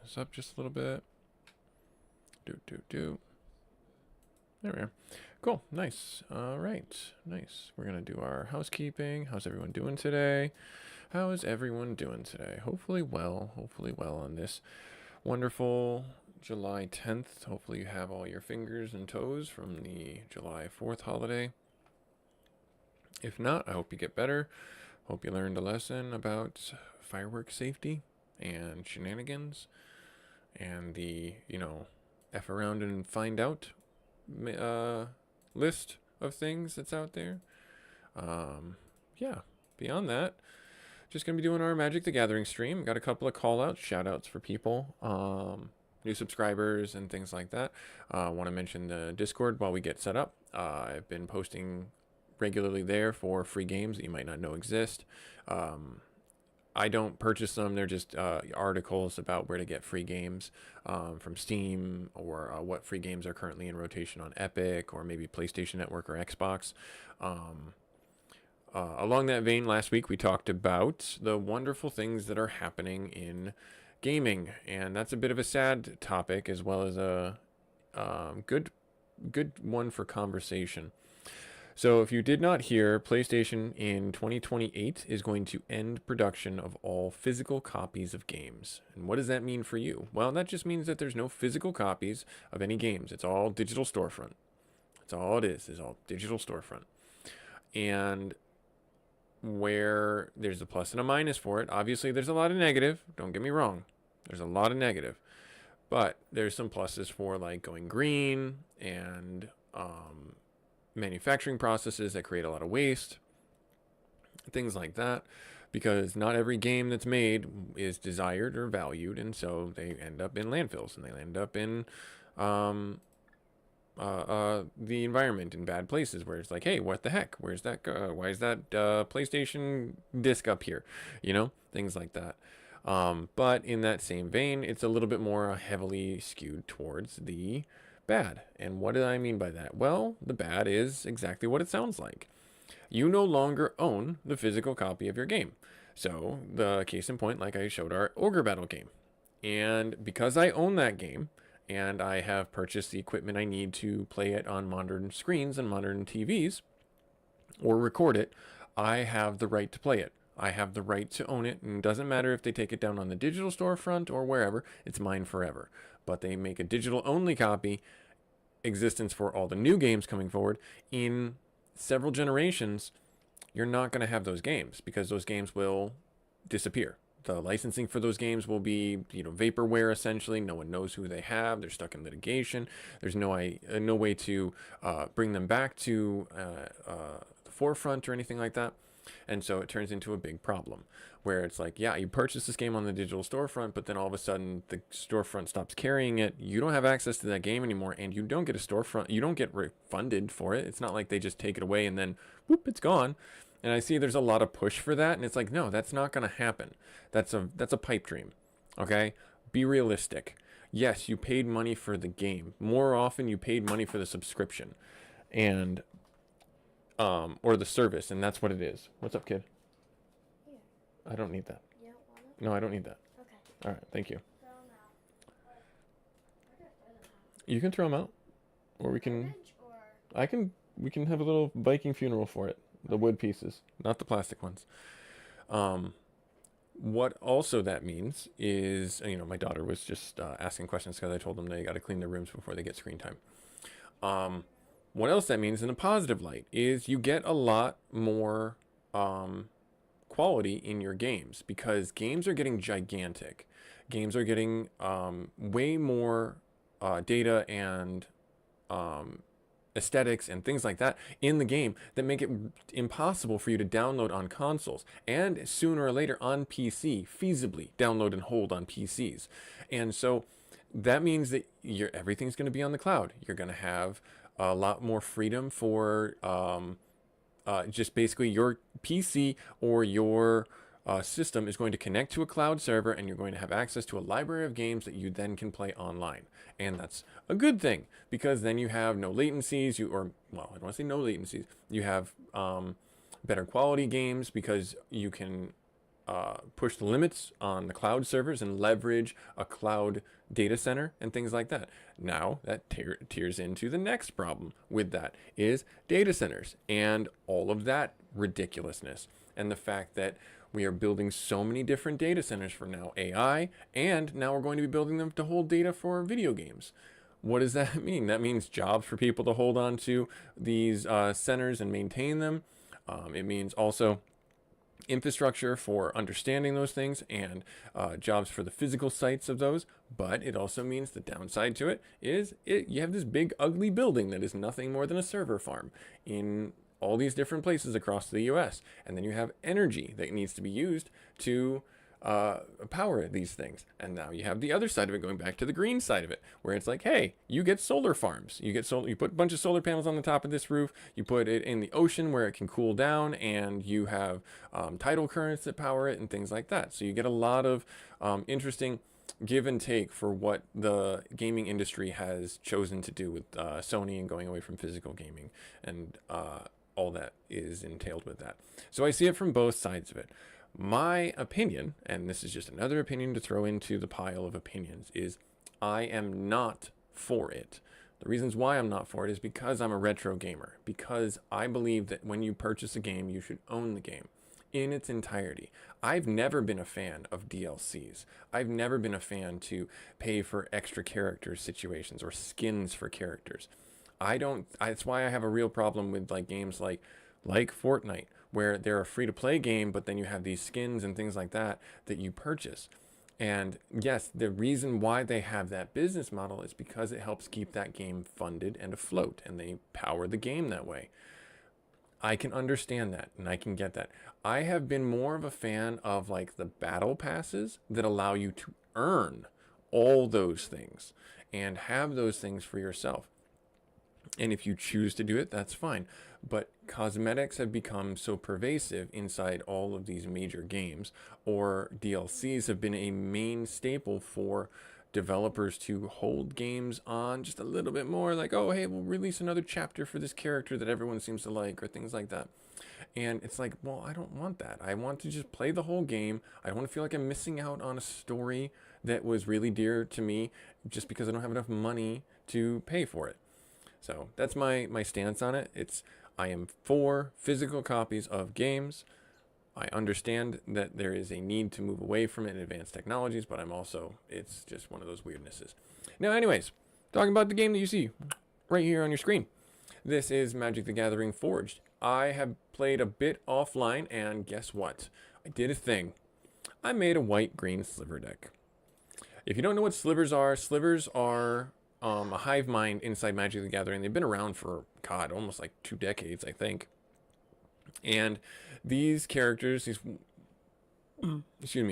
this up just a little bit. Do. There we are. Cool. Nice. All right. Nice. We're going to do our housekeeping. How's everyone doing today? How is everyone doing today? Hopefully well. Hopefully well on this wonderful July 10th. Hopefully you have all your fingers and toes from the July 4th holiday. If not, I hope you get better. Hope you learned a lesson about fireworks safety and shenanigans and the, F around and find out list of things that's out there. Yeah, beyond that, just going to be doing our Magic the Gathering stream. Got a couple of call outs, shout outs for people, new subscribers and things like that. Want to mention the Discord while we get set up. I've been posting regularly there for free games that you might not know exist. I don't purchase them. They're just articles about where to get free games from Steam, or what free games are currently in rotation on Epic, or maybe PlayStation Network or Xbox. Along that vein, last week we talked about the wonderful things that are happening in gaming, and that's a bit of a sad topic as well as a good one for conversation. So if you did not hear, PlayStation in 2028 is going to end production of all physical copies of games. And what does that mean for you? Well, that just means that there's no physical copies of any games. It's all digital storefront. That's all it is all digital storefront. And where there's a plus and a minus for it, obviously there's a lot of negative. Don't get me wrong. There's a lot of negative. But there's some pluses for like going green and manufacturing processes that create a lot of waste, things like that, because not every game that's made is desired or valued, and so they end up in landfills and they end up in the environment in bad places where it's like, hey, what the heck? Where's that? Why is that PlayStation disc up here? Things like that. But in that same vein, it's a little bit more heavily skewed towards the bad. And what do I mean by that? Well, the bad is exactly what it sounds like. You no longer own the physical copy of your game. So the case in point, like I showed our Ogre Battle game. And because I own that game and I have purchased the equipment I need to play it on modern screens and modern TVs or record it, I have the right to play it. I have the right to own it, and it doesn't matter if they take it down on the digital storefront or wherever, it's mine forever. But they make a digital only copy existence for all the new games coming forward. In several generations, you're not going to have those games because those games will disappear. The licensing for those games will be, vaporware essentially. No one knows who they have. They're stuck in litigation. There's no way to bring them back to the forefront or anything like that. And so it turns into a big problem where it's like, yeah, you purchase this game on the digital storefront, but then all of a sudden the storefront stops carrying it. You don't have access to that game anymore, and you don't get a storefront. You don't get refunded for it. It's not like they just take it away and then, whoop, it's gone. And I see there's a lot of push for that, and it's like, no, that's not going to happen. That's a pipe dream, okay? Be realistic. Yes, you paid money for the game. More often, you paid money for the subscription, and or the service, and that's what it is. What's up, kid? Here. I don't need that. You don't want it? No, I don't need that. Okay. All right, thank you. Throw 'em out. Where do I throw them out? You can throw them out, or we can. Garbage or... We can have a little Viking funeral for it. The wood pieces, not the plastic ones. What also that means is, my daughter was just asking questions because I told them they got to clean their rooms before they get screen time. What else that means in a positive light is you get a lot more quality in your games because games are getting gigantic. Games are getting way more data and aesthetics and things like that in the game that make it impossible for you to download on consoles and sooner or later on PC, feasibly download and hold on PCs. And so that means that everything's going to be on the cloud. You're going to have a lot more freedom for just basically your PC or your system is going to connect to a cloud server, and you're going to have access to a library of games that you then can play online. And that's a good thing because then you have no latencies. I don't want to say no latencies. You have better quality games because you can push the limits on the cloud servers and leverage a cloud data center and things like that. Now that tears into the next problem with that is data centers and all of that ridiculousness, and the fact that we are building so many different data centers for now AI, and now we're going to be building them to hold data for video games. What does that mean? That means jobs for people to hold on to these centers and maintain them. It means also infrastructure for understanding those things, and jobs for the physical sites of those. But it also means the downside to it is you have this big ugly building that is nothing more than a server farm in all these different places across the US. And then you have energy that needs to be used to power these things. And now you have the other side of it, going back to the green side of it, where it's like, hey, you get solar farms. You put a bunch of solar panels on the top of this roof. You put it in the ocean where it can cool down, and you have tidal currents that power it and things like that. So you get a lot of interesting give and take for what the gaming industry has chosen to do with Sony and going away from physical gaming and all that is entailed with that. So I see it from both sides of it. My opinion, and this is just another opinion to throw into the pile of opinions, is I am not for it. The reasons why I'm not for it is because I'm a retro gamer, because I believe that when you purchase a game, you should own the game in its entirety. I've never been a fan of DLCs. I've never been a fan to pay for extra character situations or skins for characters. That's why I have a real problem with like games like Fortnite, where they're a free-to-play game, but then you have these skins and things like that that you purchase. And yes, the reason why they have that business model is because it helps keep that game funded and afloat, and they power the game that way. I can understand that, and I can get that. I have been more of a fan of like the battle passes that allow you to earn all those things and have those things for yourself. And if you choose to do it, that's fine. But cosmetics have become so pervasive inside all of these major games, or DLCs have been a main staple for developers to hold games on just a little bit more, like, oh, hey, we'll release another chapter for this character that everyone seems to like, or things like that. And it's like, well, I don't want that. I want to just play the whole game. I don't want to feel like I'm missing out on a story that was really dear to me just because I don't have enough money to pay for it. So that's my stance on it. I am for physical copies of games. I understand that there is a need to move away from it in advanced technologies, but it's just one of those weirdnesses. Now, anyways, talking about the game that you see right here on your screen. This is Magic the Gathering Forged. I have played a bit offline, and guess what? I did a thing. I made a white-green sliver deck. If you don't know what slivers are a hive mind inside Magic the Gathering. They've been around for, God, almost like 2 decades, I think. And these characters,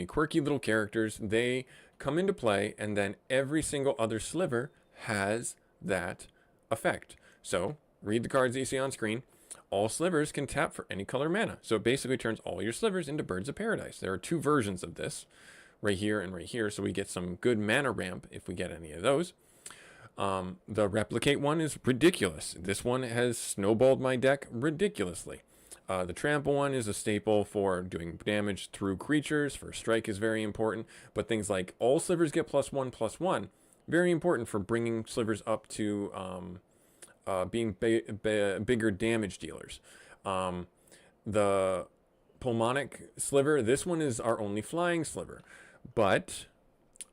quirky little characters, they come into play, and then every single other sliver has that effect. So, read the cards that you see on screen. All slivers can tap for any color mana. So it basically turns all your slivers into Birds of Paradise. There are 2 versions of this, right here and right here, so we get some good mana ramp if we get any of those. The replicate one is ridiculous. This one has snowballed my deck ridiculously. The trample one is a staple for doing damage through creatures. First strike is very important, but things like all slivers get +1/+1, very important for bringing slivers up to being bigger damage dealers. The pulmonic sliver, this one is our only flying sliver, but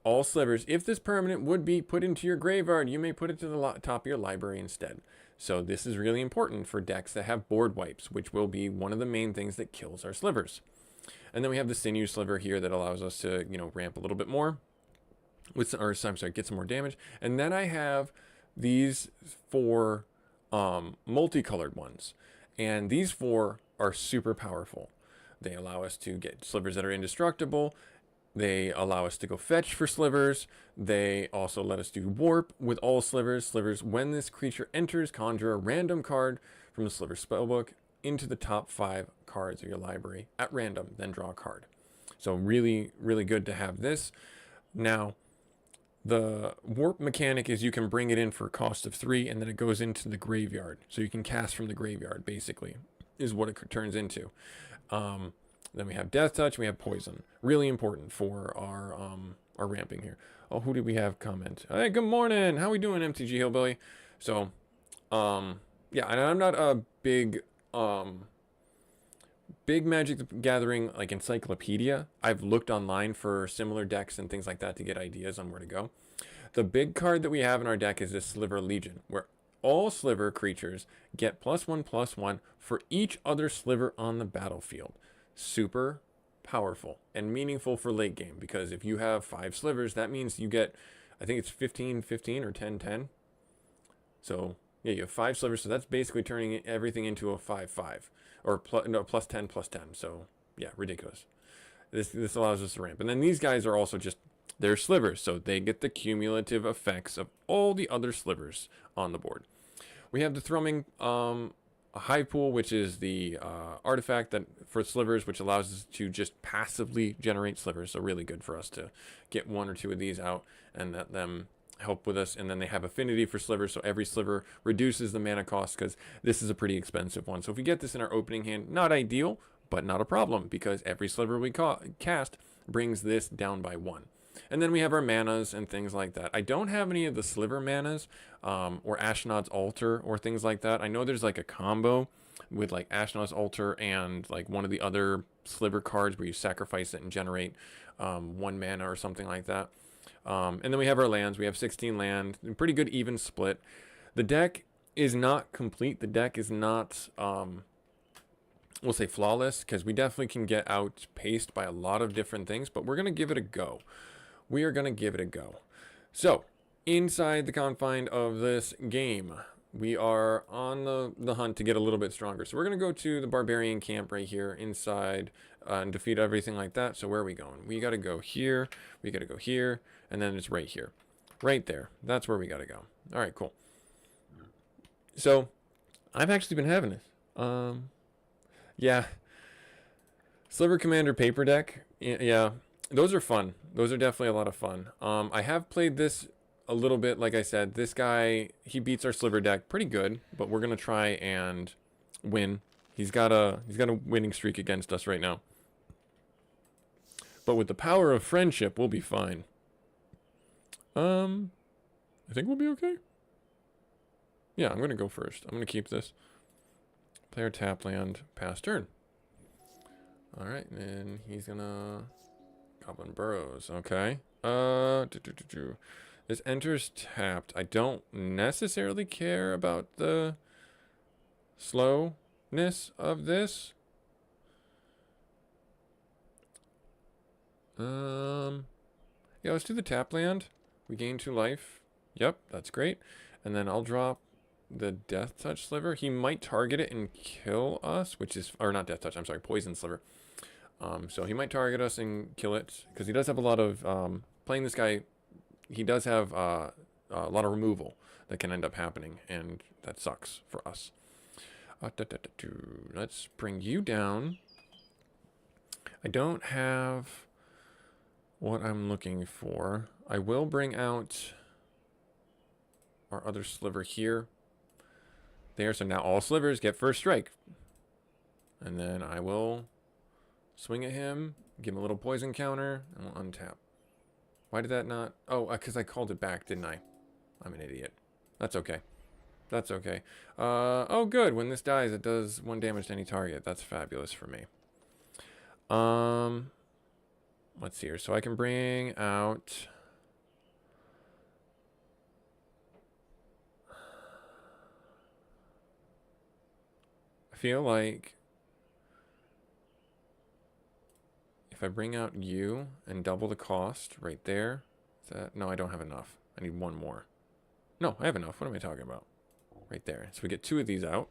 all slivers, if this permanent would be put into your graveyard, you may put it to the top of your library instead. So this is really important for decks that have board wipes, which will be one of the main things that kills our slivers. And then we have the sinew sliver here that allows us to, ramp a little bit more, get some more damage. And then I have these 4 multicolored ones, and these 4 are super powerful. They allow us to get slivers that are indestructible. They allow us to go fetch for slivers. They also let us do warp with all slivers. Slivers, when this creature enters, conjure a random card from the sliver spellbook into the top 5 cards of your library at random, then draw a card. So really, really good to have this. Now, the warp mechanic is you can bring it in for a cost of 3, and then it goes into the graveyard. So you can cast from the graveyard, basically, is what it turns into. Then we have Death Touch. We have Poison. Really important for our ramping here. Oh, who did we have comment? Hey, good morning. How we doing, MTG Hillbilly? So, yeah, and I'm not a big Magic the Gathering like encyclopedia. I've looked online for similar decks and things like that to get ideas on where to go. The big card that we have in our deck is this Sliver Legion, where all Sliver creatures get +1/+1 for each other Sliver on the battlefield. Super powerful and meaningful for late game, because if you have 5 Slivers, that means you get, I think it's 15/15 or 10/10. So yeah, you have 5 Slivers, so that's basically turning everything into a 5/5 or +10/+10. So yeah, ridiculous. This allows us to ramp, and then these guys are also just, they're Slivers, so they get the cumulative effects of all the other Slivers on the board. We have the Thrumming a Hive Pool, which is the artifact that for Slivers, which allows us to just passively generate Slivers. So really good for us to get 1 or 2 of these out and let them help with us. And then they have affinity for Slivers, so every Sliver reduces the mana cost, because this is a pretty expensive one. So if we get this in our opening hand, not ideal, but not a problem, because every Sliver we cast brings this down by 1. And then we have our manas and things like that. I don't have any of the Sliver manas or Ashnod's Altar or things like that. I know there's like a combo with like Ashnod's Altar and like one of the other Sliver cards where you sacrifice it and generate 1 mana or something like that. And then we have our lands. We have 16 land, pretty good even split. The deck is not complete. The deck is not, we'll say flawless, because we definitely can get outpaced by a lot of different things, but we're going to give it a go. We are going to give it a go. So, inside the confine of this game, we are on the hunt to get a little bit stronger. So we're going to go to the Barbarian camp right here inside and defeat everything like that. So where are we going? We got to go here. We got to go here. And then it's right here. Right there. That's where we got to go. All right, cool. So, I've actually been having this. Yeah. Sliver Commander paper deck. Yeah. Those are fun. Those are definitely a lot of fun. I have played this a little bit. Like I said, this guy, he beats our Sliver deck pretty good, but we're gonna try and win. He's got a winning streak against us right now. But with the power of friendship, we'll be fine. I think we'll be okay. Yeah, I'm gonna go first. I'm gonna keep this. Player tap land, pass turn. All right, and then he's gonna Goblin Burrows. Okay. This enters tapped. I don't necessarily care about the slowness of this. Yeah, let's do the tap land. We gain 2 life. Yep, that's great. And then I'll drop the Death Touch Sliver. He might target it and kill us, which is, or not Death Touch, I'm sorry, Poison Sliver. So he might target us and kill it, because he does have a lot of, playing this guy, he does have a lot of removal that can end up happening, and that sucks for us. Let's bring you down. I don't have what I'm looking for. I will bring out our other Sliver here. There, so now all Slivers get first strike. And then I will swing at him, give him a little poison counter, and we'll untap. Why did that not? Oh, because I called it back, didn't I? I'm an idiot. That's okay. That's okay. Oh, good. When this dies, it does 1 damage to any target. That's fabulous for me. Let's see here. So I can bring out... I feel like if I bring out you and double the cost right there, is that, no, I don't have enough. I need 1 more. No, I have enough. What am I talking about? Right there. So we get 2 of these out.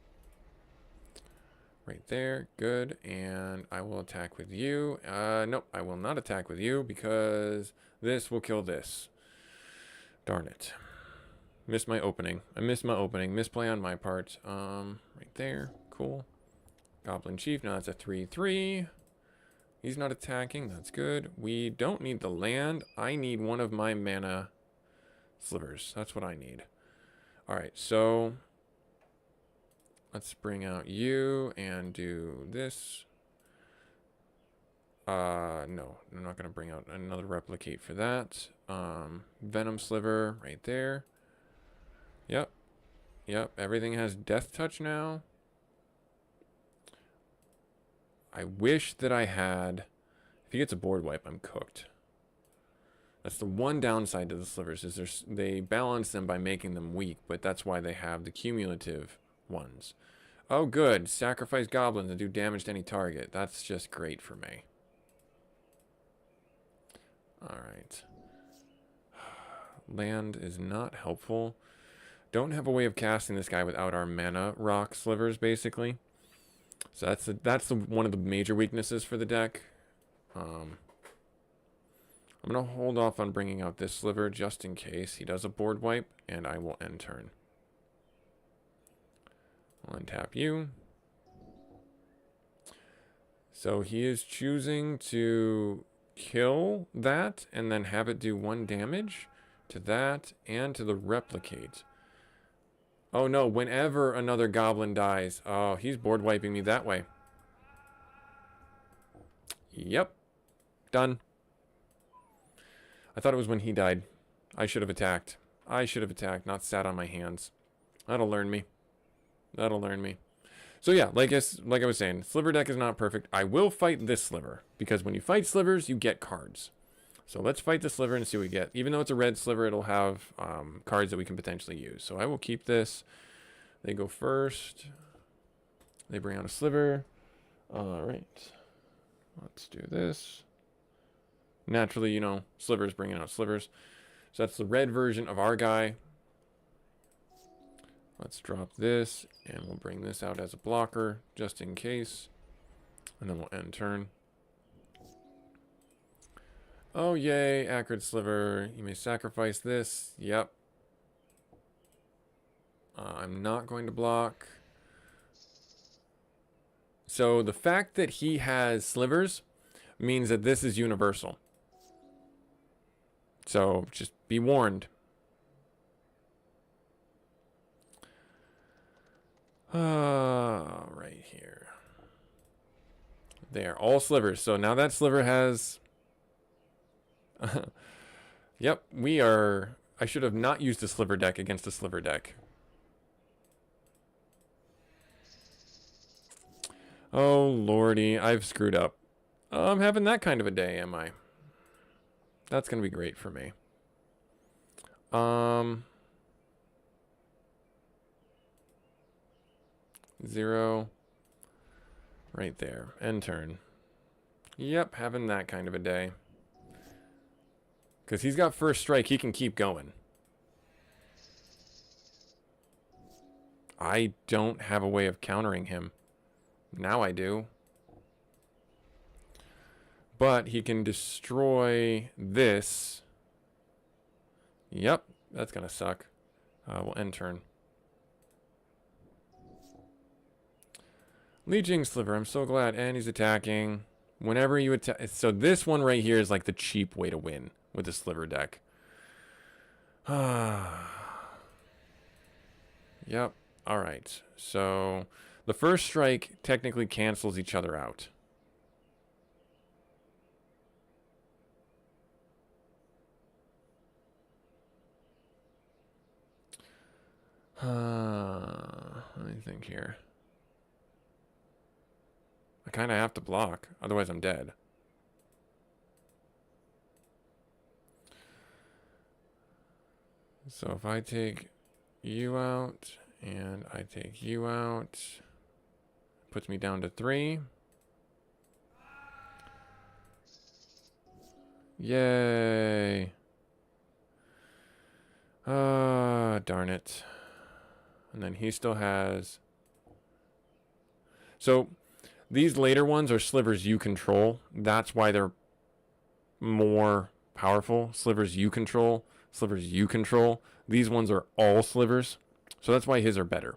Right there. Good. And I will attack with you. Nope, I will not attack with you because this will kill this. Darn it. Missed my opening. I missed my opening. Misplay on my part. Right there. Cool. Goblin Chief. Now that's a 3/3. He's not attacking. That's good. We don't need the land. I need one of my mana slivers. That's what I need. Alright, so let's bring out you and do this. No, I'm not going to bring out another replicate for that. Venom sliver right there. Yep. Yep. Everything has death touch now. I wish that I had... If he gets a board wipe, I'm cooked. That's the one downside to the slivers, is they balance them by making them weak, but that's why they have the cumulative ones. Oh, good. Sacrifice goblins and do damage to any target. That's just great for me. Alright. Land is not helpful. Don't have a way of casting this guy without our mana rock slivers, basically. So that's one of the major weaknesses for the deck. I'm going to hold off on bringing out this sliver just in case he does a board wipe, and I will end turn. I'll untap you. So he is choosing to kill that and then have it do 1 damage to that and to the replicate. Oh no, whenever another goblin dies. Oh, he's board wiping me that way. Yep. Done. I thought it was when he died. I should have attacked. I should have attacked, not sat on my hands. That'll learn me. That'll learn me. So yeah, like I was saying, sliver deck is not perfect. I will fight this sliver, because when you fight slivers, you get cards. So let's fight the sliver and see what we get. Even though it's a red sliver, it'll have cards that we can potentially use. So I will keep this. They go first. They bring out a sliver. All right. Let's do this. Naturally, you know, slivers bringing out slivers. So that's the red version of our guy. Let's drop this, and we'll bring this out as a blocker, just in case. And then we'll end turn. Oh, yay, Acrid Sliver. You may sacrifice this. Yep. I'm not going to block. So the fact that he has slivers means that this is universal. So just be warned. Right here. There, all slivers. So now that sliver has... Yep, we are... I should have not used a sliver deck against a sliver deck. Oh, lordy, I've screwed up. I'm having that kind of a day, am I? That's going to be great for me. 0. Right there. End turn. Yep, having that kind of a day. Because he's got first strike, he can keep going. I don't have a way of countering him. Now I do. But he can destroy this. Yep, that's going to suck. We'll end turn. Leeching Sliver, I'm so glad. And he's attacking. Whenever you attack... So this one right here is like the cheap way to win with the Sliver deck. Yep. Alright. So the first strike technically cancels each other out. Let me think here. I kind of have to block, otherwise I'm dead. So if I take you out and I take you out, puts me down to 3. Yay. Darn it. And then he still has... So these later ones are slivers you control. That's why they're more powerful. Slivers you control. Slivers you control. These ones are all slivers. So that's why his are better.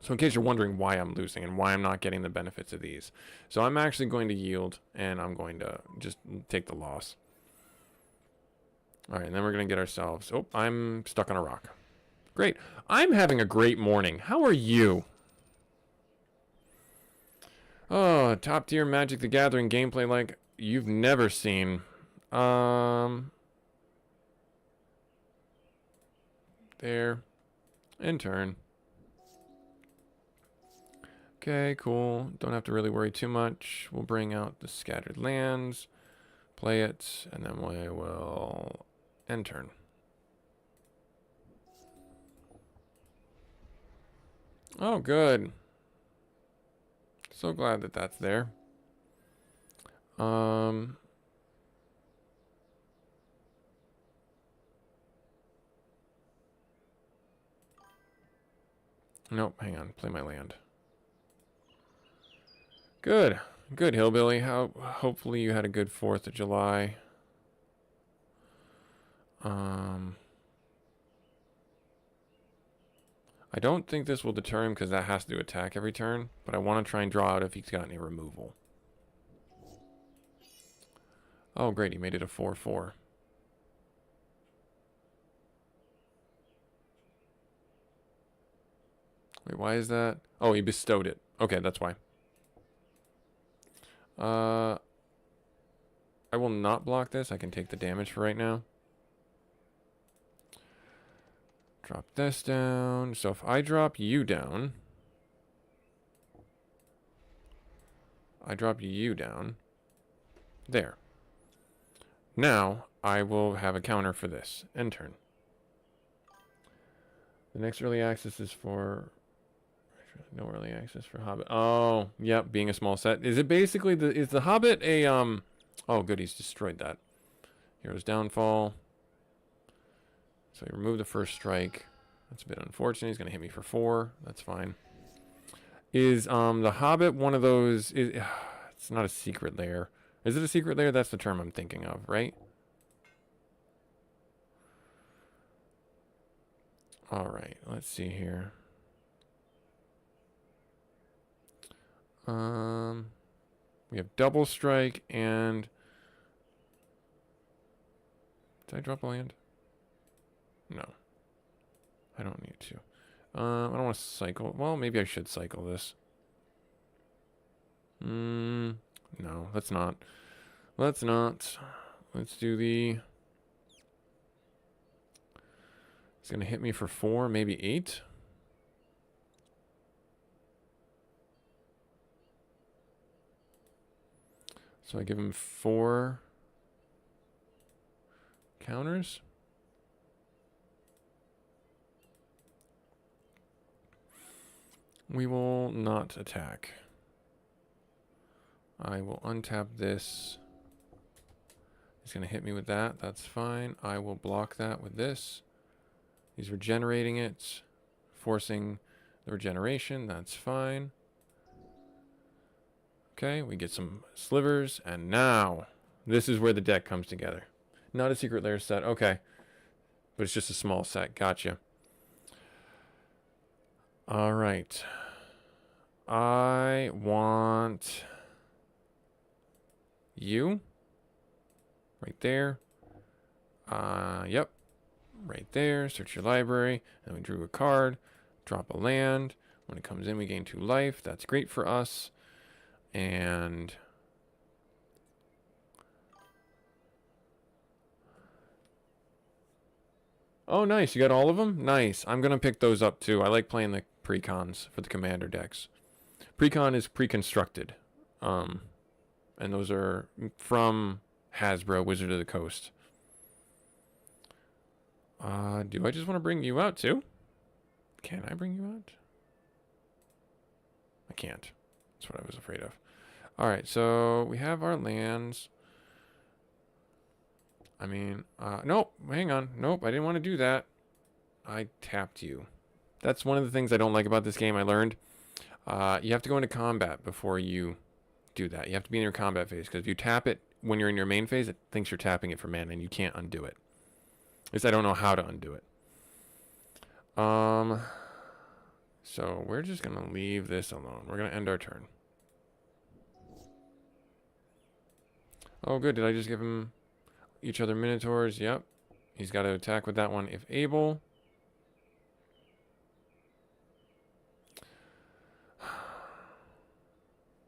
So in case you're wondering why I'm losing and why I'm not getting the benefits of these. So I'm actually going to yield and I'm going to just take the loss. All right, and then we're going to get ourselves... Oh, I'm stuck on a rock. Great. I'm having a great morning. How are you? Oh, top tier Magic the Gathering gameplay like you've never seen. There. And turn. Okay, cool. Don't have to really worry too much. We'll bring out the scattered lands, play it, and then we will end turn. Oh, good. So glad that that's there. Nope, hang on. Play my land. Good. Good, Hillbilly. Hopefully you had a good 4th of July. I don't think this will deter him because that has to attack every turn, but I want to try and draw out if he's got any removal. Oh, great. He made it a 4/4. Wait, why is that? Oh, he bestowed it. Okay, that's why. I will not block this. I can take the damage for right now. Drop this down. So if I drop you down, I drop you down. There. Now, I will have a counter for this. End turn. The next early access is for... No early access for Hobbit. Oh, yep, being a small set. Is it basically the... Is the Hobbit a... Oh, good, he's destroyed that. Hero's Downfall. So he removed the first strike. That's a bit unfortunate. He's going to hit me for 4. That's fine. Is the Hobbit one of those... It's not a secret lair. Is it a secret lair? That's the term I'm thinking of, right? Alright, let's see here. We have double strike and... Did I drop a land? No. I don't need to. I don't want to cycle. Well, maybe I should cycle this. No, let's not. Let's not. Let's do the... It's going to hit me for 4, maybe 8. So I give him 4 counters. We will not attack. I will untap this. He's going to hit me with that. That's fine. I will block that with this. He's regenerating it, forcing the regeneration. That's fine. Okay, we get some slivers, and now this is where the deck comes together. Not a secret lair set. Okay, but it's just a small set. Gotcha. All right. I want you right there. Yep. Right there. Search your library. And we drew a card. Drop a land. When it comes in, we gain 2 life. That's great for us. And oh, nice. You got all of them? Nice. I'm going to pick those up too. I like playing the precons for the commander decks. Precon is pre-constructed. And those are from Hasbro, Wizard of the Coast. Do I just want to bring you out too? Can I bring you out? I can't. That's what I was afraid of. Alright, so we have our lands. I mean, nope, hang on. Nope, I didn't want to do that. I tapped you. That's one of the things I don't like about this game I learned. You have to go into combat before you do that. You have to be in your combat phase, because if you tap it when you're in your main phase, it thinks you're tapping it for mana, and you can't undo it. At least I don't know how to undo it. So we're just going to leave this alone. We're going to end our turn. Oh, good. Did I just give him each other Minotaurs? Yep. He's got to attack with that one if able.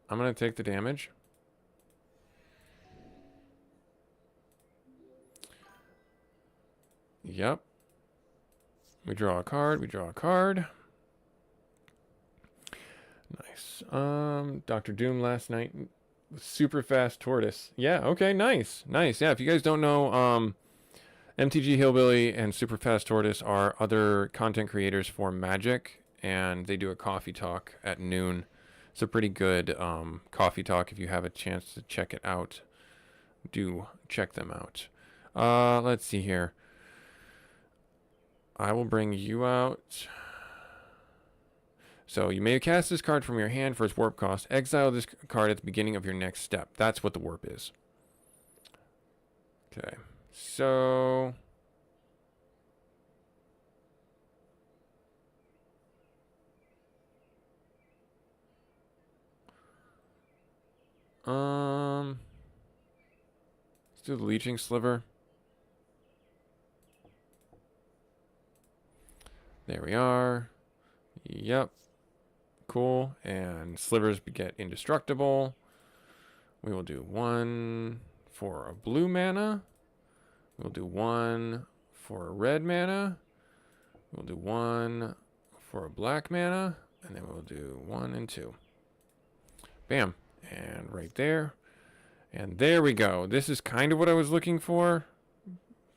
I'm going to take the damage. Yep. We draw a card. We draw a card. Nice. Dr. Doom last night. Super fast tortoise. Yeah, okay, nice. Nice. Yeah, if you guys don't know, MTG Hillbilly and Super Fast Tortoise are other content creators for Magic, and they do a coffee talk at noon. It's a pretty good coffee talk. If you have a chance to check it out, do check them out. Let's see here. I will bring you out. So you may cast this card from your hand for its warp cost. Exile this card at the beginning of your next step. That's what the warp is. Okay. So let's do the leeching sliver. There we are. Yep. Cool. And slivers get indestructible. We will do 1 for a blue mana. We'll do 1 for a red mana. We'll do 1 for a black mana. And then we'll do 1 and 2. Bam. And right there. And there we go. This is kind of what I was looking for.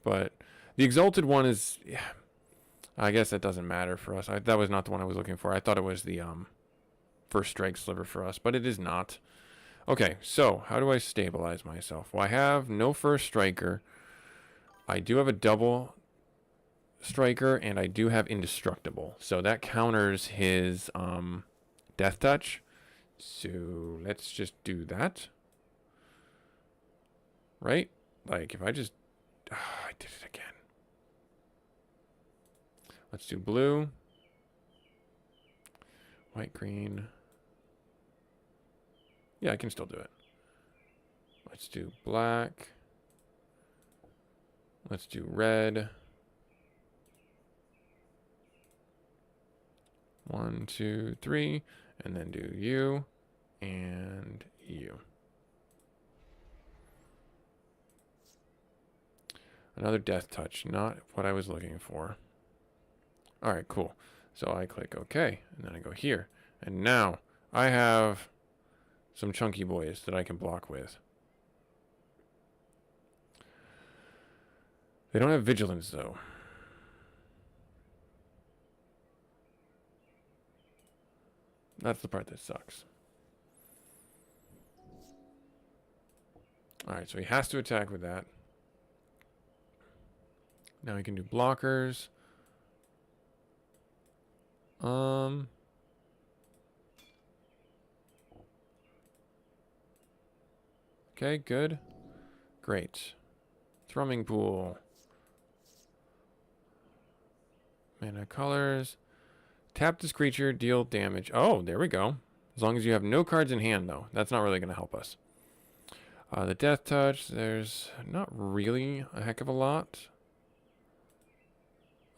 But the exalted one is... Yeah, I guess that doesn't matter for us. That was not the one I was looking for. I thought it was the first strike sliver for us. But it is not. Okay, so how do I stabilize myself? Well, I have no first striker. I do have a double striker, and I do have indestructible. So that counters his death touch. So let's just do that. Right? Like, if I just... Oh, I did it again. Let's do blue. White, green. Yeah, I can still do it. Let's do black. Let's do red. 1, 2, 3. And then do you and you. Another death touch. Not what I was looking for. Alright, cool. So I click OK. And then I go here. And now I have some chunky boys that I can block with. They don't have vigilance, though. That's the part that sucks. Alright, so he has to attack with that. Now he can do blockers. Okay, good. Great. Thrumming pool. Mana colors. Tap this creature, deal damage. Oh, there we go. As long as you have no cards in hand, though. That's not really going to help us. The death touch, there's not really a heck of a lot.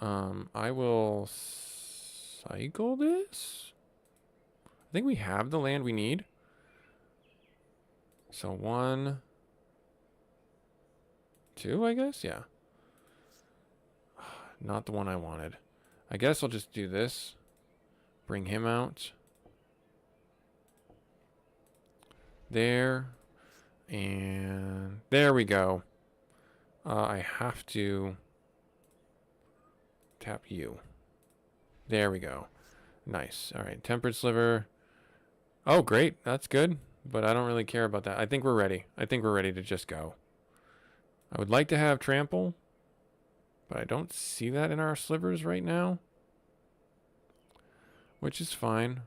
I will cycle this. I think we have the land we need. So 1, 2, I guess? Yeah. Not the one I wanted. I guess I'll just do this. Bring him out. There. And there we go. I have to tap you. There we go. Nice. All right. Tempered Sliver. Oh, great. That's good. But I don't really care about that. I think we're ready. I think we're ready to just go. I would like to have Trample, but I don't see that in our slivers right now. Which is fine.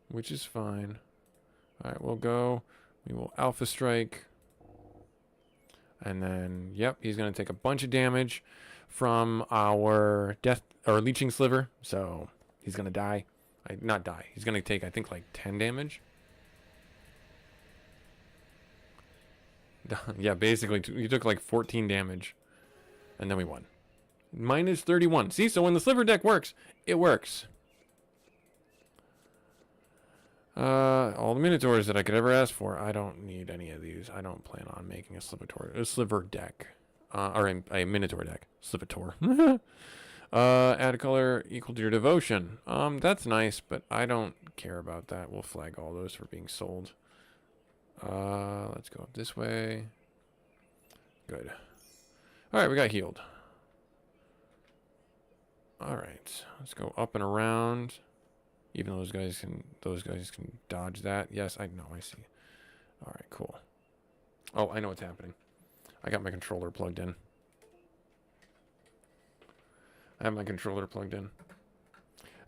Which is fine. Alright, we'll go. We will Alpha Strike. And then, yep, he's going to take a bunch of damage from our death or leeching sliver. So he's going to die. Not die. He's going to take, I think, like 10 damage. Yeah, basically, he took like 14 damage. And then we won. Minus 31. See, so when the sliver deck works, it works. All the Minotaurs that I could ever ask for. I don't need any of these. I don't plan on making a sliver deck. Or a Minotaur deck. Slivator. Add a color equal to your devotion. That's nice, but I don't care about that. We'll flag all those for being sold. Let's go up this way. Good. Alright, we got healed. Alright, let's go up and around. Even those guys can dodge that. Yes, I know, I see. Alright, cool. Oh, I know what's happening. I got my controller plugged in. I have my controller plugged in.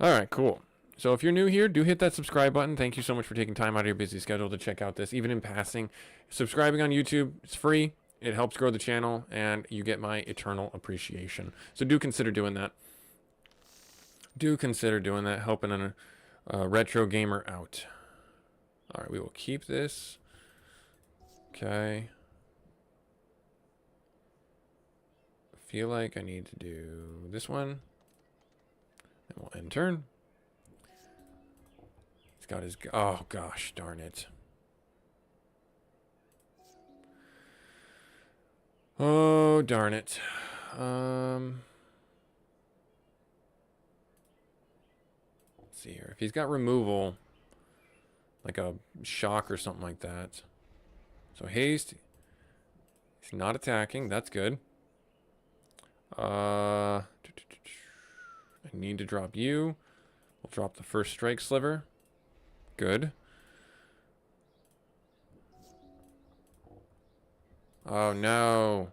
Alright, cool. So if you're new here, do hit that subscribe button. Thank you so much for taking time out of your busy schedule to check out this, even in passing. Subscribing on YouTube, it's free. It helps grow the channel, and you get my eternal appreciation. So do consider doing that. Do consider doing that, helping a retro gamer out. Alright, we will keep this. Okay. I feel like I need to do this one. And we'll end turn. He's got his... Oh, gosh, darn it. Oh, darn it. Let's see here. If he's got removal, like a shock or something like that. So haste. He's not attacking. That's good. I need to drop you. We'll drop the first strike sliver. Good. Oh, no.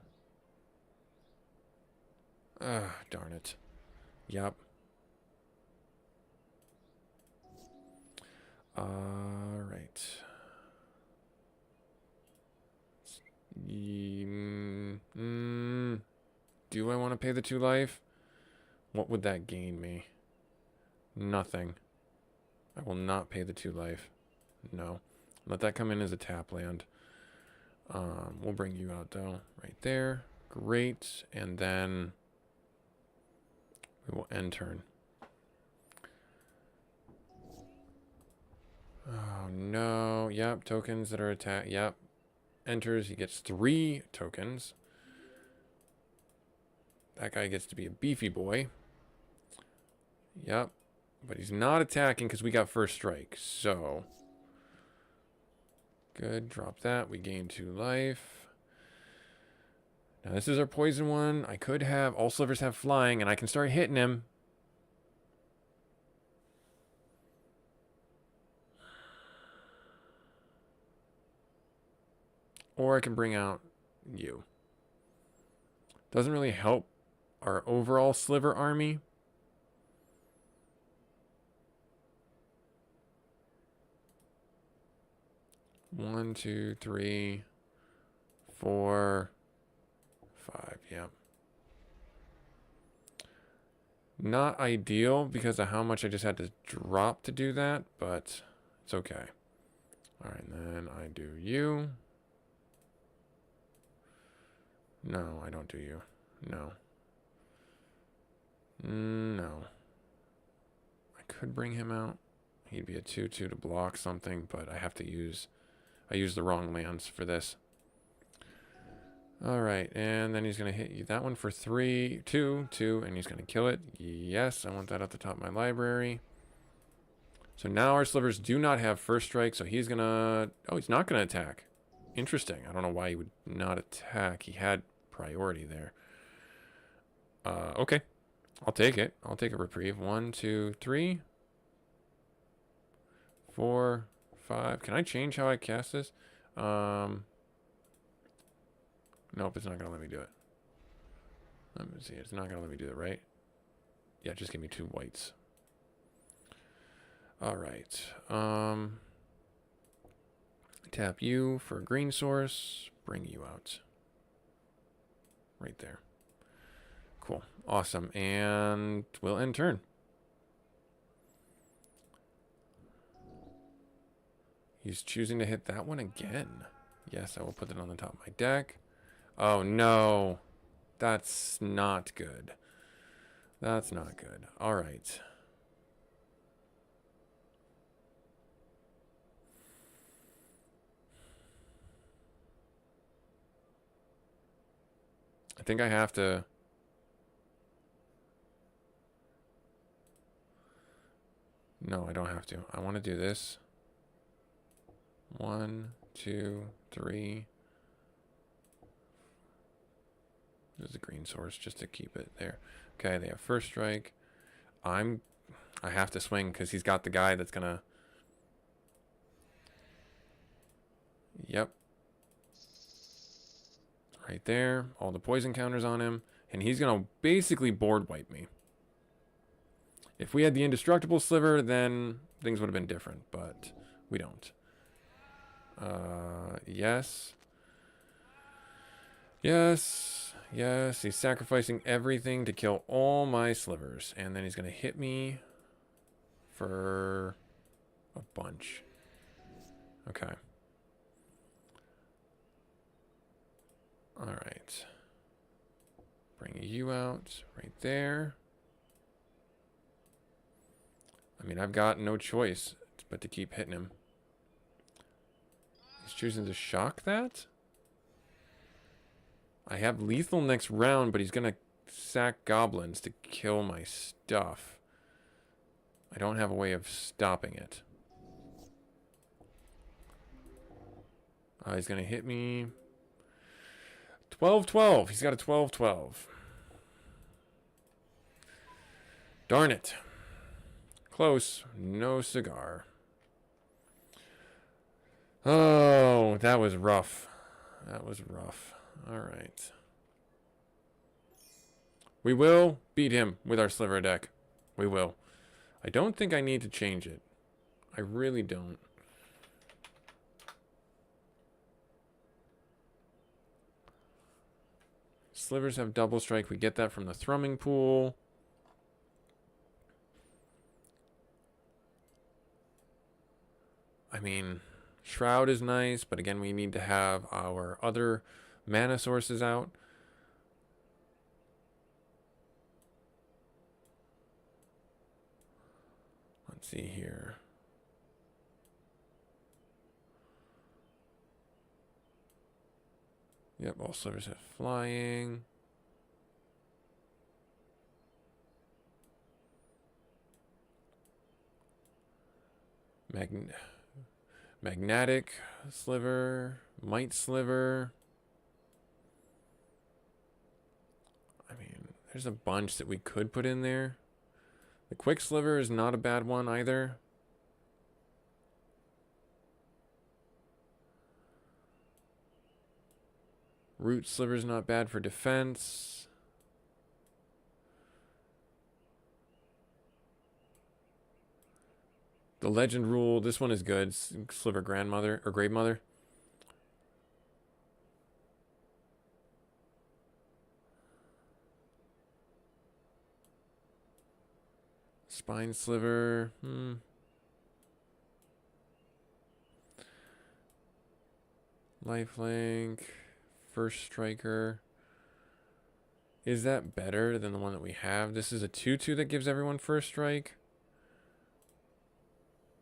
Ugh, darn it. Yep. Alright. Do I want to pay the 2 life? What would that gain me? Nothing. I will not pay the 2 life. No. Let that come in as a tap land. We'll bring you out though. Right there. Great. And then we will end turn. Oh no. Yep. Tokens that are attacked. Yep. Enters. He gets 3 tokens. That guy gets to be a beefy boy. Yep. But he's not attacking because we got first strike. So. Good. Drop that. We gain 2 life. Now this is our poison one. I could have... All slivers have flying and I can start hitting him. Or I can bring out you. Doesn't really help our overall sliver army. One, 2, 3, 4, 5. Yep. Not ideal because of how much I just had to drop to do that, but it's okay. All right, then I do you. No, I don't do you. No. No. I could bring him out. He'd be a 2/2 to block something, but I have to use... I used the wrong lands for this. Alright, and then he's going to hit you that one for 3, 2, 2, and he's going to kill it. Yes, I want that at the top of my library. So now our slivers do not have first strike, so he's going to... Oh, he's not going to attack. Interesting. I don't know why he would not attack. He had priority there. Okay. I'll take it. I'll take a reprieve. 1, 2, 3, 4, 5. Can I change how I cast this? Nope, it's not gonna let me do it. Let me see. It's not gonna let me do it, right? Yeah, just give me 2 whites. All right. Tap you for a green source. Bring you out. Right there. Cool. Awesome. And we'll end turn. He's choosing to hit that one again. Yes, I will put it on the top of my deck. Oh, no. That's not good. That's not good. All right. think I have to... No, I don't have to. I want to do this. 1, 2, 3. There's a green source just to keep it there. Okay, they have first strike. I have to swing because he's got the guy that's gonna... Yep. Right there. All the poison counters on him. And he's gonna basically board wipe me. If we had the indestructible sliver, then things would have been different, but we don't. Yes. Yes. Yes. He's sacrificing everything to kill all my slivers. And then he's going to hit me for a bunch. Okay. Alright. Bring you out right there. I mean, I've got no choice but to keep hitting him. He's choosing to shock that? I have lethal next round, but he's going to sack goblins to kill my stuff. I don't have a way of stopping it. He's going to hit me. 12-12. He's got a 12-12. Darn it. Close. No cigar. Oh, that was rough. That was rough. Alright. We will beat him with our sliver deck. We will. I don't think I need to change it. I really don't. Slivers have double strike. We get that from the thrumming pool. I mean, Shroud is nice, but again, we need to have our other mana sources out. Let's see here. Yep, all slivers have flying. Magnetic sliver, might sliver. I mean, there's a bunch that we could put in there. The quick sliver is not a bad one either. Root sliver is not bad for defense. The legend rule, this one is good. Sliver grandmother or grave mother. Spine sliver. Lifelink. First striker. Is that better than the one that we have? This is a 2/2 that gives everyone first strike.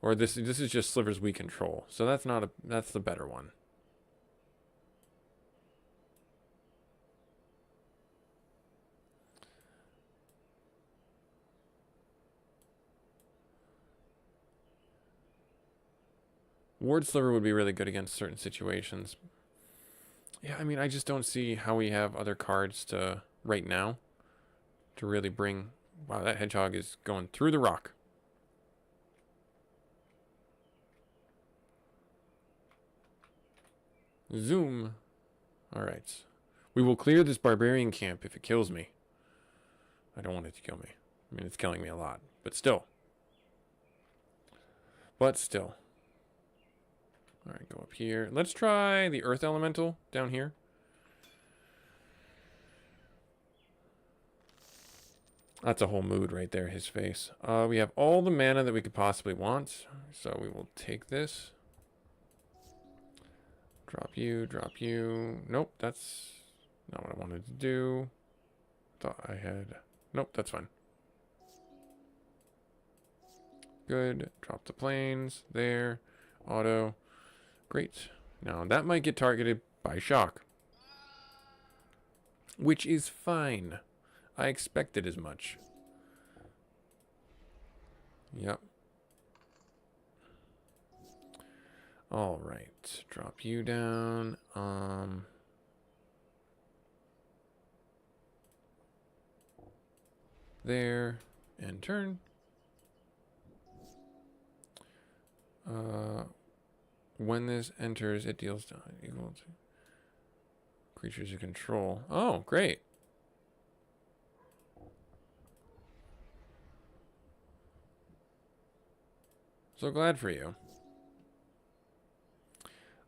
Or this is just slivers we control. So that's not a that's the better one. Ward sliver would be really good against certain situations. Yeah, I mean, I just don't see how we have other cards to right now to really bring. Wow, that hedgehog is going through the rock. Zoom. Alright. We will clear this barbarian camp if it kills me. I don't want it to kill me. I mean, it's killing me a lot. But still. Alright, go up here. Let's try the Earth Elemental down here. That's a whole mood right there, his face. We have all the mana that we could possibly want. So we will take this. Drop you, drop you. Nope, that's not what I wanted to do. Thought I had... Nope, that's fine. Good. Drop the planes. There. Auto. Great. Now, that might get targeted by shock. which is fine. I expected as much. Yep. All right, drop you down. There, and turn. When this enters, it deals damage equal to creatures you control. Oh, great. So glad for you.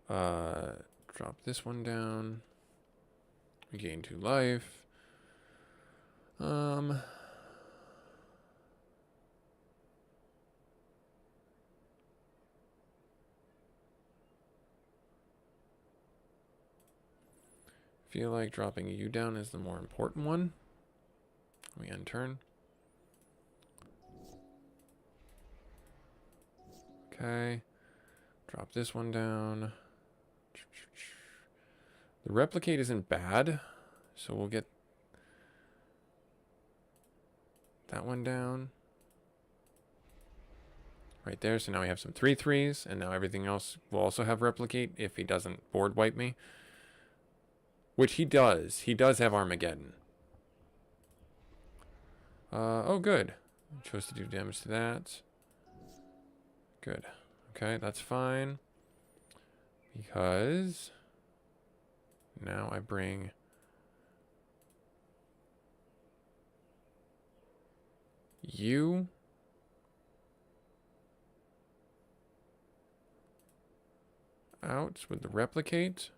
Drop this one down. Gain 2 life. Feel like dropping you down is the more important one. We end turn. Okay. Drop this one down. The replicate isn't bad, so we'll get that one down. Right there, so now we have some 3/3s, and now everything else will also have replicate if he doesn't board wipe me. Which he does. He does have Armageddon. Oh, good. Chose to do damage to that. Good. Okay, that's fine. Because now I bring you out with the replicate.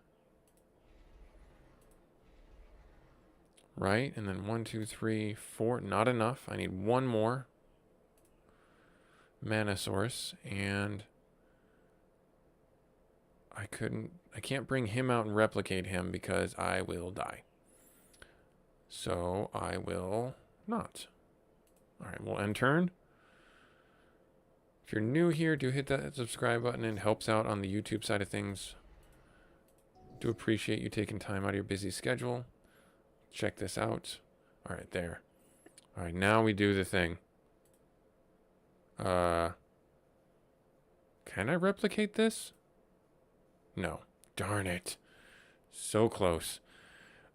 Right, and then 1, 2, 3, 4. Not enough. I need one more mana source, and I can't bring him out and replicate him because I will die. So I will not. All right, we'll end turn. If you're new here, do hit that subscribe button. It helps out on the YouTube side of things. Do appreciate you taking time out of your busy schedule. Check this out. All right, there. All right, now we do the thing. Can I replicate this? No. Darn it. So close.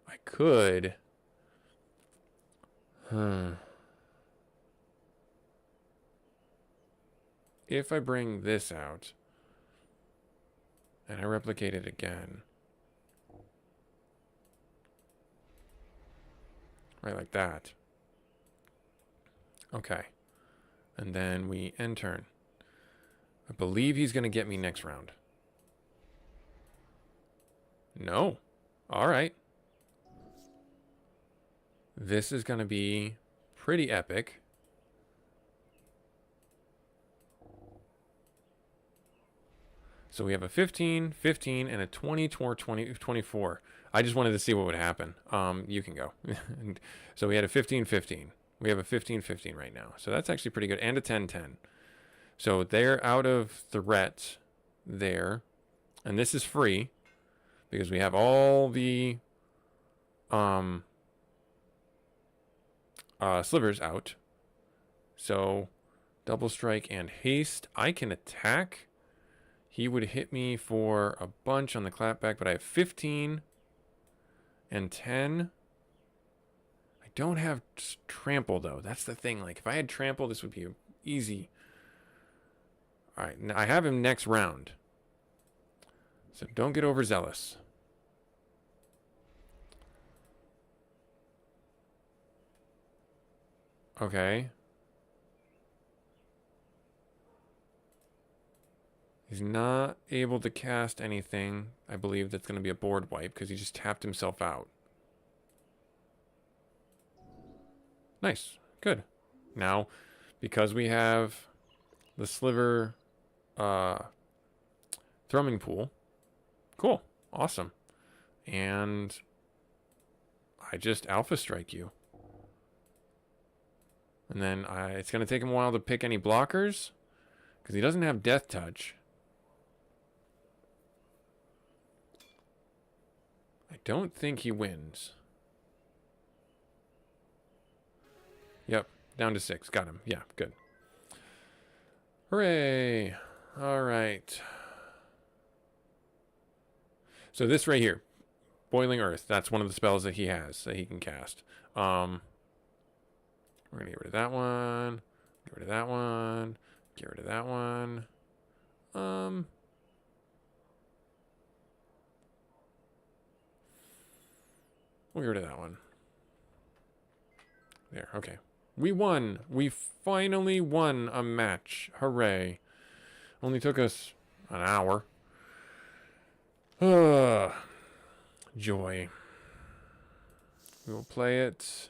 I could. If I bring this out and I replicate it again. Right, like that. Okay. And then we end turn. I believe he's going to get me next round. No. All right. This is going to be pretty epic. So we have a 15, 15, and a 20, 20, 24. I just wanted to see what would happen. You can go. So we had a 15, 15. We have a 15, 15 right now. So that's actually pretty good. And a 10, 10. So they're out of threat there. And this is free because we have all the slivers out. So double strike and haste. I can attack. He would hit me for a bunch on the clapback, but I have 15 and 10. I don't have trample, though. That's the thing. Like, if I had trample, this would be easy. All right, now I have him next round. So don't get overzealous. Okay. He's not able to cast anything. I believe that's going to be a board wipe because he just tapped himself out. Nice. Good. Now, because we have the sliver thrumming pool. Cool. Awesome. And I just alpha strike you. And then it's going to take him a while to pick any blockers because he doesn't have death touch. I don't think he wins. Down to 6. Got him. Yeah, good. Hooray. All right. So this right here, Boiling Earth, that's one of the spells that he has that he can cast. We're going to get rid of that one. Get rid of that one. Get rid of that one. We'll get rid of that one. There, okay. We won. We finally won a match. Hooray. Only took us an hour. Joy. We will play it.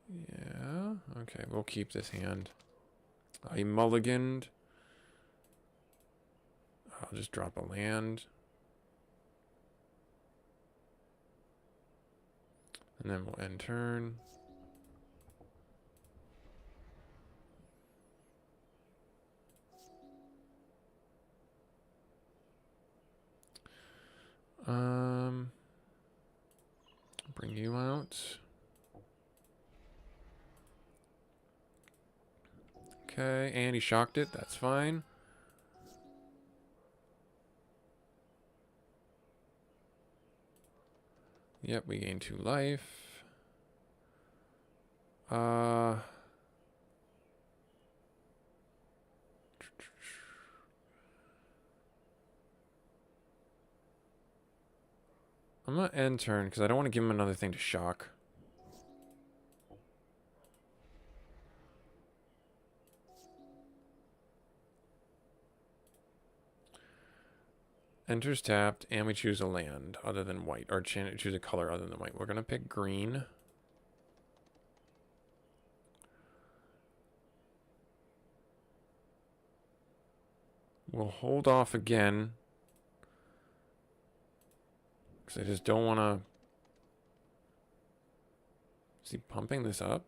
Yeah. Okay, we'll keep this hand. I mulliganed. I'll just drop a land. And then we'll end turn. Bring you out. Okay, and he shocked it. That's fine. Yep, we gain 2 life. I'm gonna end turn because I don't want to give him another thing to shock. Enters tapped, and we choose a land other than white, or choose a color other than white. We're gonna pick green. We'll hold off again because I just don't want to. Is he pumping this up?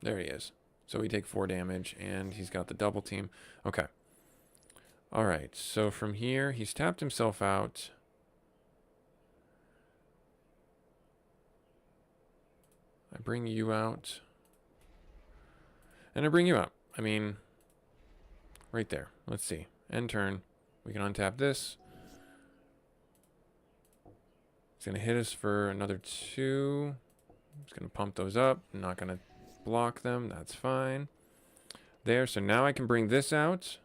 There he is. So we take 4 damage, and he's got the double team. Okay. All right, so from here, he's tapped himself out. I bring you out. And I bring you out. I mean, right there. Let's see. End turn. We can untap this. He's going to hit us for another 2. He's going to pump those up. I'm not going to block them. That's fine. There, so now I can bring this out.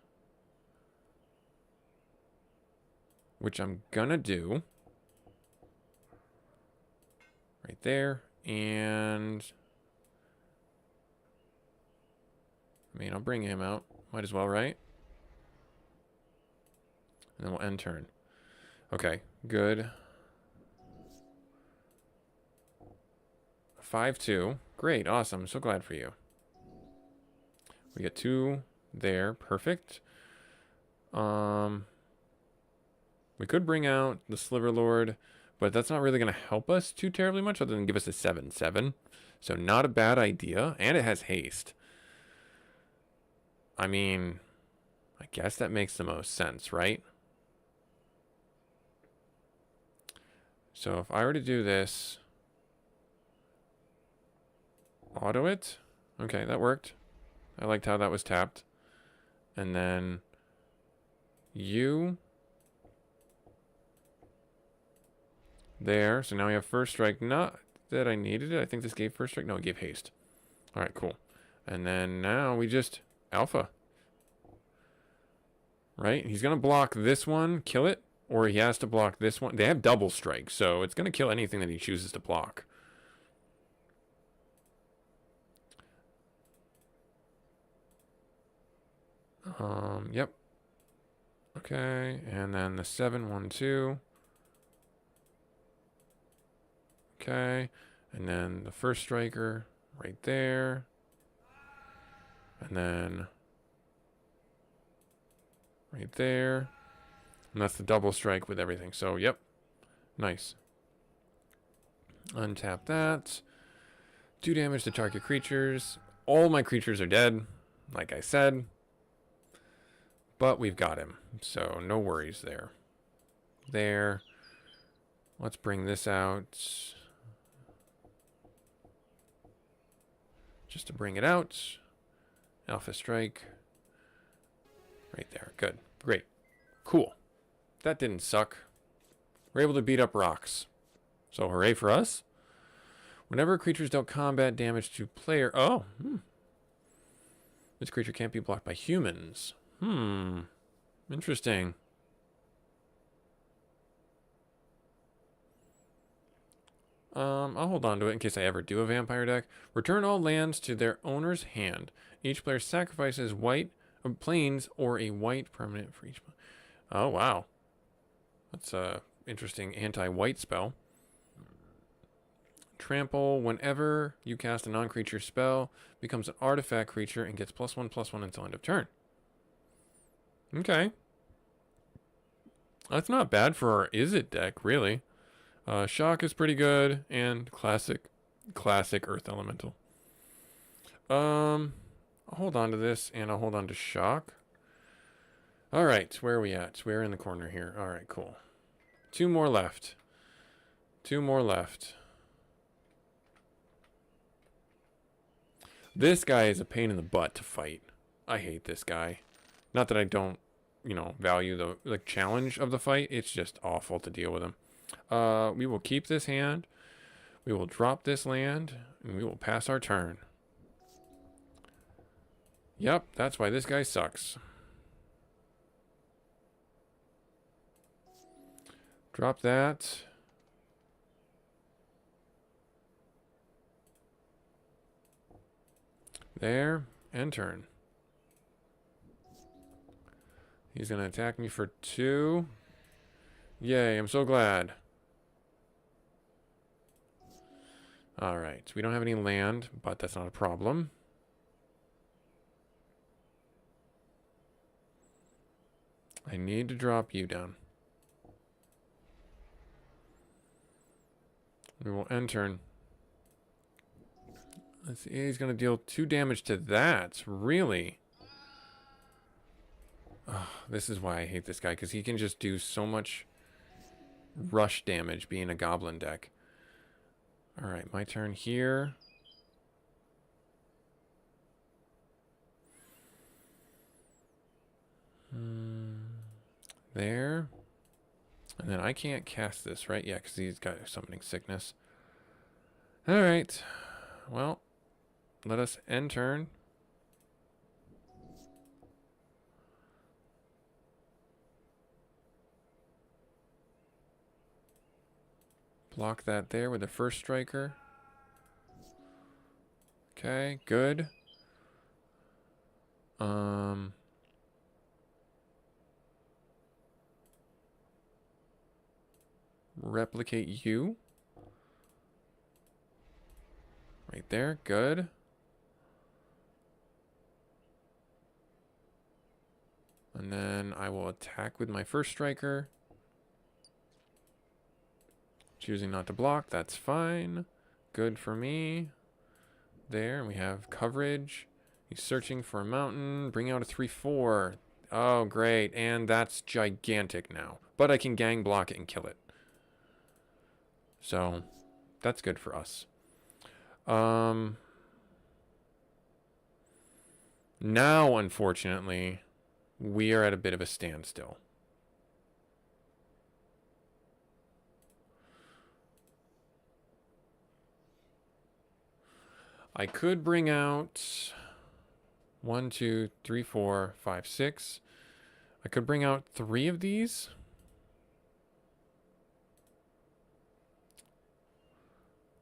Which I'm gonna do. Right there. And I mean, I'll bring him out. Might as well, right? And then we'll end turn. Okay, good. 5-2. Great, awesome. So glad for you. We get 2 there. Perfect. We could bring out the Sliver Lord, but that's not really going to help us too terribly much other than give us a 7/7. So not a bad idea. And it has haste. I mean, I guess that makes the most sense, right? So if I were to do this, auto it. Okay, that worked. I liked how that was tapped. And then you... There. So now we have first strike. Not that I needed it. I think this gave first strike. No, it gave haste. All right, cool. And then now we just alpha. Right? He's going to block this one, kill it, or he has to block this one. They have double strike, so it's going to kill anything that he chooses to block. Yep. Okay, and then the 7/1/2. Okay, and then the first striker right there. And then right there. And that's the double strike with everything. So, yep. Nice. Untap that. 2 damage to target creatures. All my creatures are dead, like I said. But we've got him, so no worries there. there. Let's bring this out. Just to bring it out. Alpha strike. Right there. Good. Great. Cool. That didn't suck. We're able to beat up rocks. So hooray for us. Whenever creatures dealt combat damage to player... Oh. This creature can't be blocked by humans. Interesting. I'll hold on to it in case I ever do a vampire deck. Return all lands to their owner's hand. Each player sacrifices white plains or a white permanent for each. Oh, wow. That's a interesting anti-white spell. Trample. Whenever you cast a non-creature spell, becomes an artifact creature and gets +1/+1 until end of turn. Okay. That's not bad for our Is It deck, really. Shock is pretty good, and classic Earth Elemental. I'll hold on to this, and I'll hold on to Shock. Alright, where are we at? We're in the corner here. Alright, cool. 2 more left. 2 more left. This guy is a pain in the butt to fight. I hate this guy. Not that I don't, value the challenge of the fight. It's just awful to deal with him. We will keep this hand. We will drop this land. And we will pass our turn. Yep, that's why this guy sucks. Drop that. There. And turn. He's going to attack me for 2. Yay, I'm so glad. Alright, we don't have any land, but that's not a problem. I need to drop you down. We will end turn. Let's see, he's going to deal 2 damage to that. Really? Oh, this is why I hate this guy, because he can just do so much rush damage being a goblin deck. Alright, my turn here. There. And then I can't cast this, right? Yeah, because he's got summoning sickness. Alright. Well, let us end turn. Block that there with the first striker. Okay, good. Replicate you. Right there, good. And then I will attack with my first striker. Choosing not to block, that's fine. Good for me. There, we have coverage. He's searching for a mountain. Bring out a 3/4. Oh, great. And that's gigantic now. But I can gang block it and kill it. So, that's good for us. Now, unfortunately, we are at a bit of a standstill. I could bring out 1, 2, 3, 4, 5, 6. I could bring out 3 of these.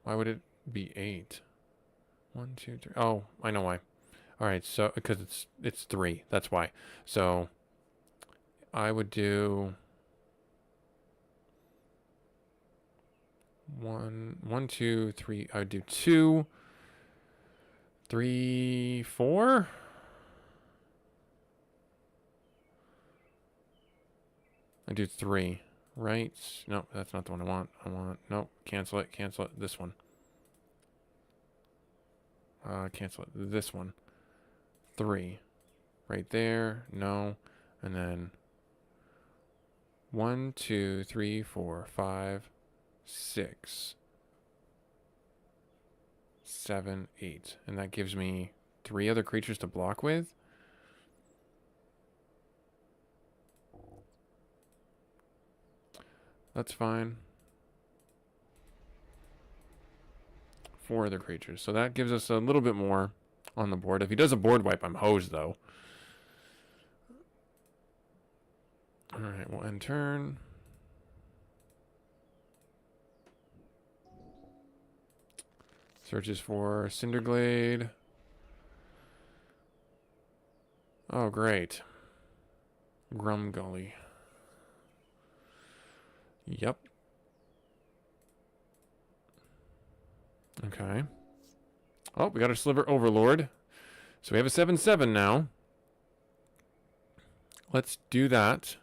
Why would it be 8? 1, 2, 3. Oh, I know why. All right, so because it's 3. That's why. So I would do 1, 2, 3. I would do 2, 3, 4. I do 3, right? No, that's not the one I want. Nope, cancel it, this one. Cancel it, this one. 3. Right there, no. And then 1, 2, 3, 4, 5, 6, 7, 8. And that gives me 3 other creatures to block with. That's fine. 4 other creatures. So that gives us a little bit more on the board. If he does a board wipe, I'm hosed, though. Alright, we'll end turn. Searches for Cinderglade. Oh, great. Grumgully. Yep. Okay. Oh, we got a Sliver Overlord. So we have a 7/7 now. Let's do that.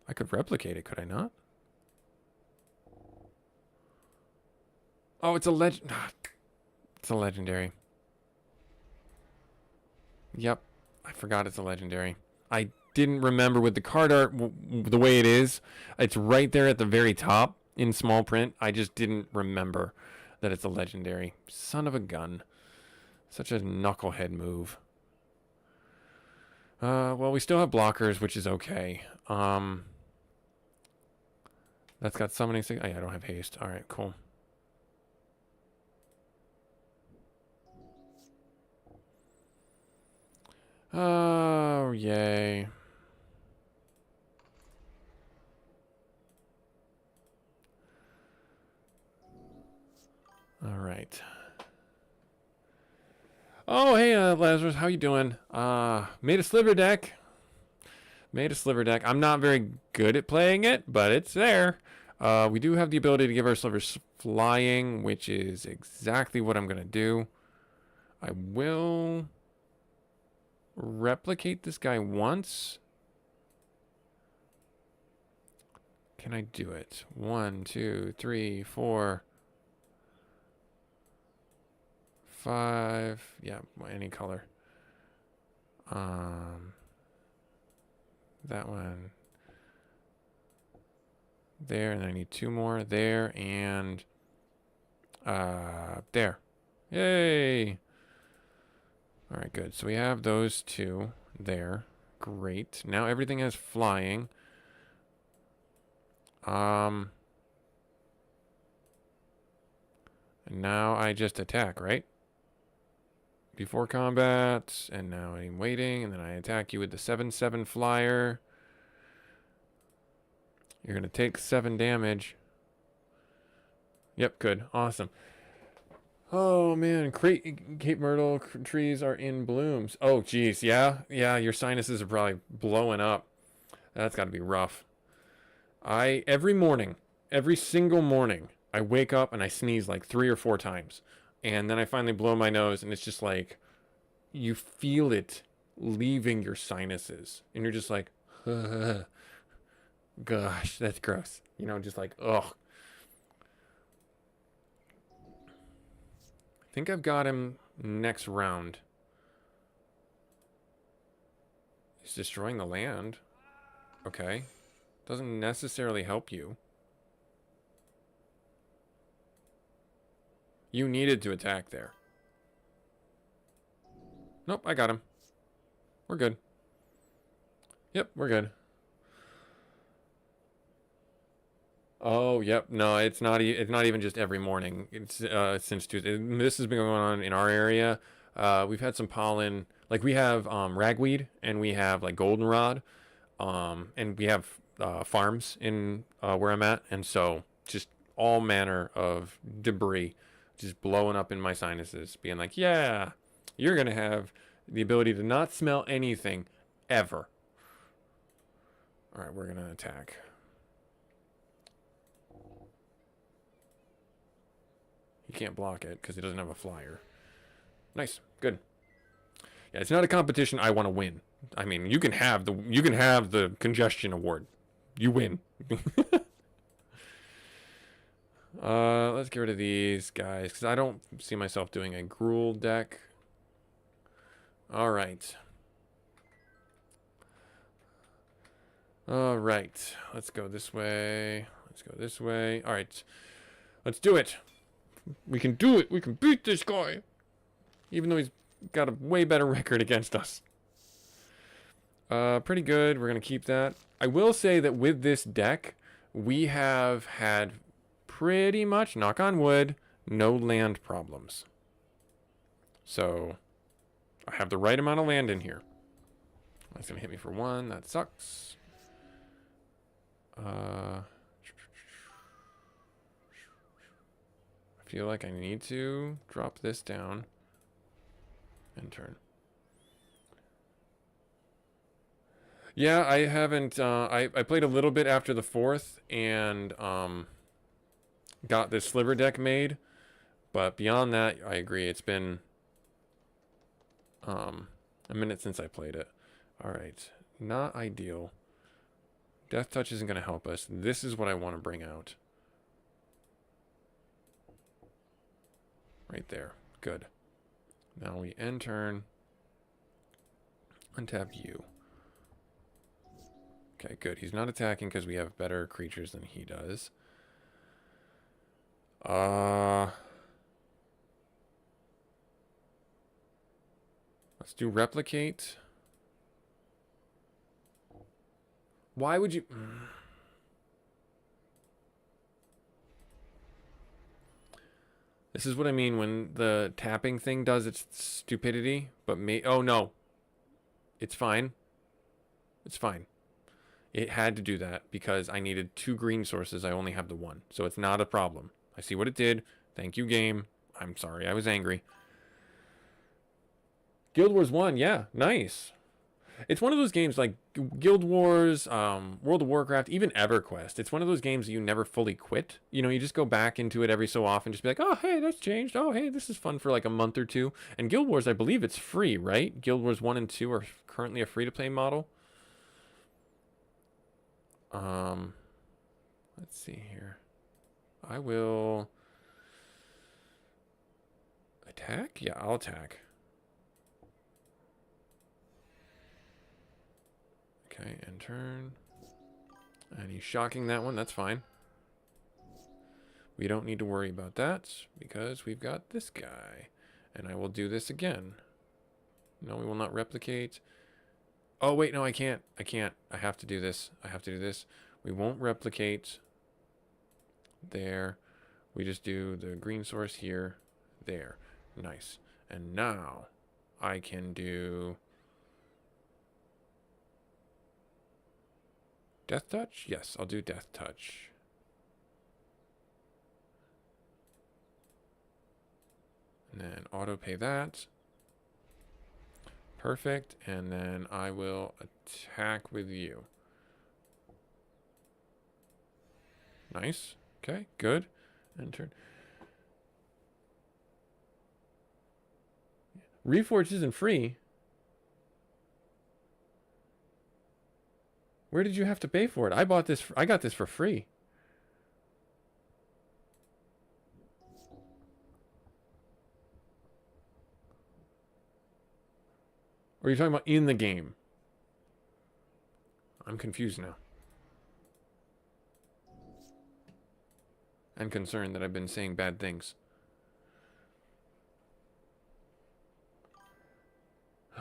I could replicate it, could I not? Oh, it's a legend. It's a legendary. Yep. I forgot it's a legendary. I didn't remember with the card art the way it is. It's right there at the very top in small print. I just didn't remember that it's a legendary. Son of a gun. Such a knucklehead move. Well, we still have blockers, which is okay. That's got summoning. Oh, yeah, I don't have haste. All right, cool. Oh, yay. All right. Oh, hey, Lazarus, how you doing? Made a sliver deck. Made a sliver deck. I'm not very good at playing it, but it's there. We do have the ability to give our slivers flying, which is exactly what I'm going to do. I will replicate this guy once. Can I do it? 1, 2, 3, 4, 5. Yeah, any color. That one. There, and then I need 2 more. There, and there. Yay! Alright, good. So we have those 2 there. Great. Now everything has flying. And now I just attack, right? Before combat, and now I'm waiting, and then I attack you with the 7/7 flyer. You're gonna take 7 damage. Yep, good, awesome. Oh man, Cape Myrtle trees are in blooms. Oh geez, yeah, your sinuses are probably blowing up. That's got to be rough. Every morning, every single morning, I wake up and I sneeze like 3 or 4 times. And then I finally blow my nose and it's just like, you feel it leaving your sinuses. And you're just like, gosh, that's gross. You know, just like, ugh. I think I've got him next round. He's destroying the land. Okay. Doesn't necessarily help you. You needed to attack there. Nope, I got him. We're good. Yep, we're good. Oh, yep. No, it's not even just every morning. It's since Tuesday. This has been going on in our area. We've had some pollen. Like we have ragweed and we have like goldenrod. And we have farms in where I'm at, and so just all manner of debris just blowing up in my sinuses, being like, yeah, you're gonna have the ability to not smell anything ever. All right, we're gonna attack. He can't block it because he doesn't have a flyer. Nice, good. Yeah, it's not a competition I want to win. I mean, you can have the congestion award. You win. Let's get rid of these guys because I don't see myself doing a Gruul deck. All right. All right. Let's go this way. Let's go this way. All right. Let's do it. We can do it. We can beat this guy. Even though he's got a way better record against us. Pretty good. We're going to keep that. I will say that with this deck, we have had pretty much, knock on wood, no land problems. So, I have the right amount of land in here. That's going to hit me for 1. That sucks. I feel like I need to drop this down and turn. Yeah, I haven't. I played a little bit after the 4th and got this sliver deck made. But beyond that, I agree. It's been a minute since I played it. All right, not ideal. Death Touch isn't going to help us. This is what I want to bring out. Right there. Good. Now we end turn. Untap you. Okay, good. He's not attacking because we have better creatures than he does. Let's do replicate. Why would you... This is what I mean when the tapping thing does its stupidity, but oh no. It's fine. It's fine. It had to do that because I needed 2 green sources. I only have the 1. So it's not a problem. I see what it did. Thank you, game. I'm sorry. I was angry. Guild Wars 1. Yeah, nice. It's one of those games like Guild Wars, World of Warcraft, even EverQuest. It's one of those games that you never fully quit. You know, you just go back into it every so often. Just be like, oh, hey, that's changed. Oh, hey, this is fun for like a month or 2. And Guild Wars, I believe it's free, right? Guild Wars 1 and 2 are currently a free-to-play model. Let's see here. I will attack? Yeah, I'll attack. Okay, end turn. And he's shocking that one. That's fine. We don't need to worry about that because we've got this guy. And I will do this again. No, we will not replicate. Oh, wait, no, I can't. I can't. I have to do this. I have to do this. We won't replicate there. We just do the green source here. There. Nice. And now I can do Death Touch? Yes, I'll do Death Touch. And then auto pay that. Perfect. And then I will attack with you. Nice. Okay, good. And turn. Reforged isn't free. Where did you have to pay for it? I bought this. I got this for free. Or are you talking about in the game? I'm confused now. I'm concerned that I've been saying bad things.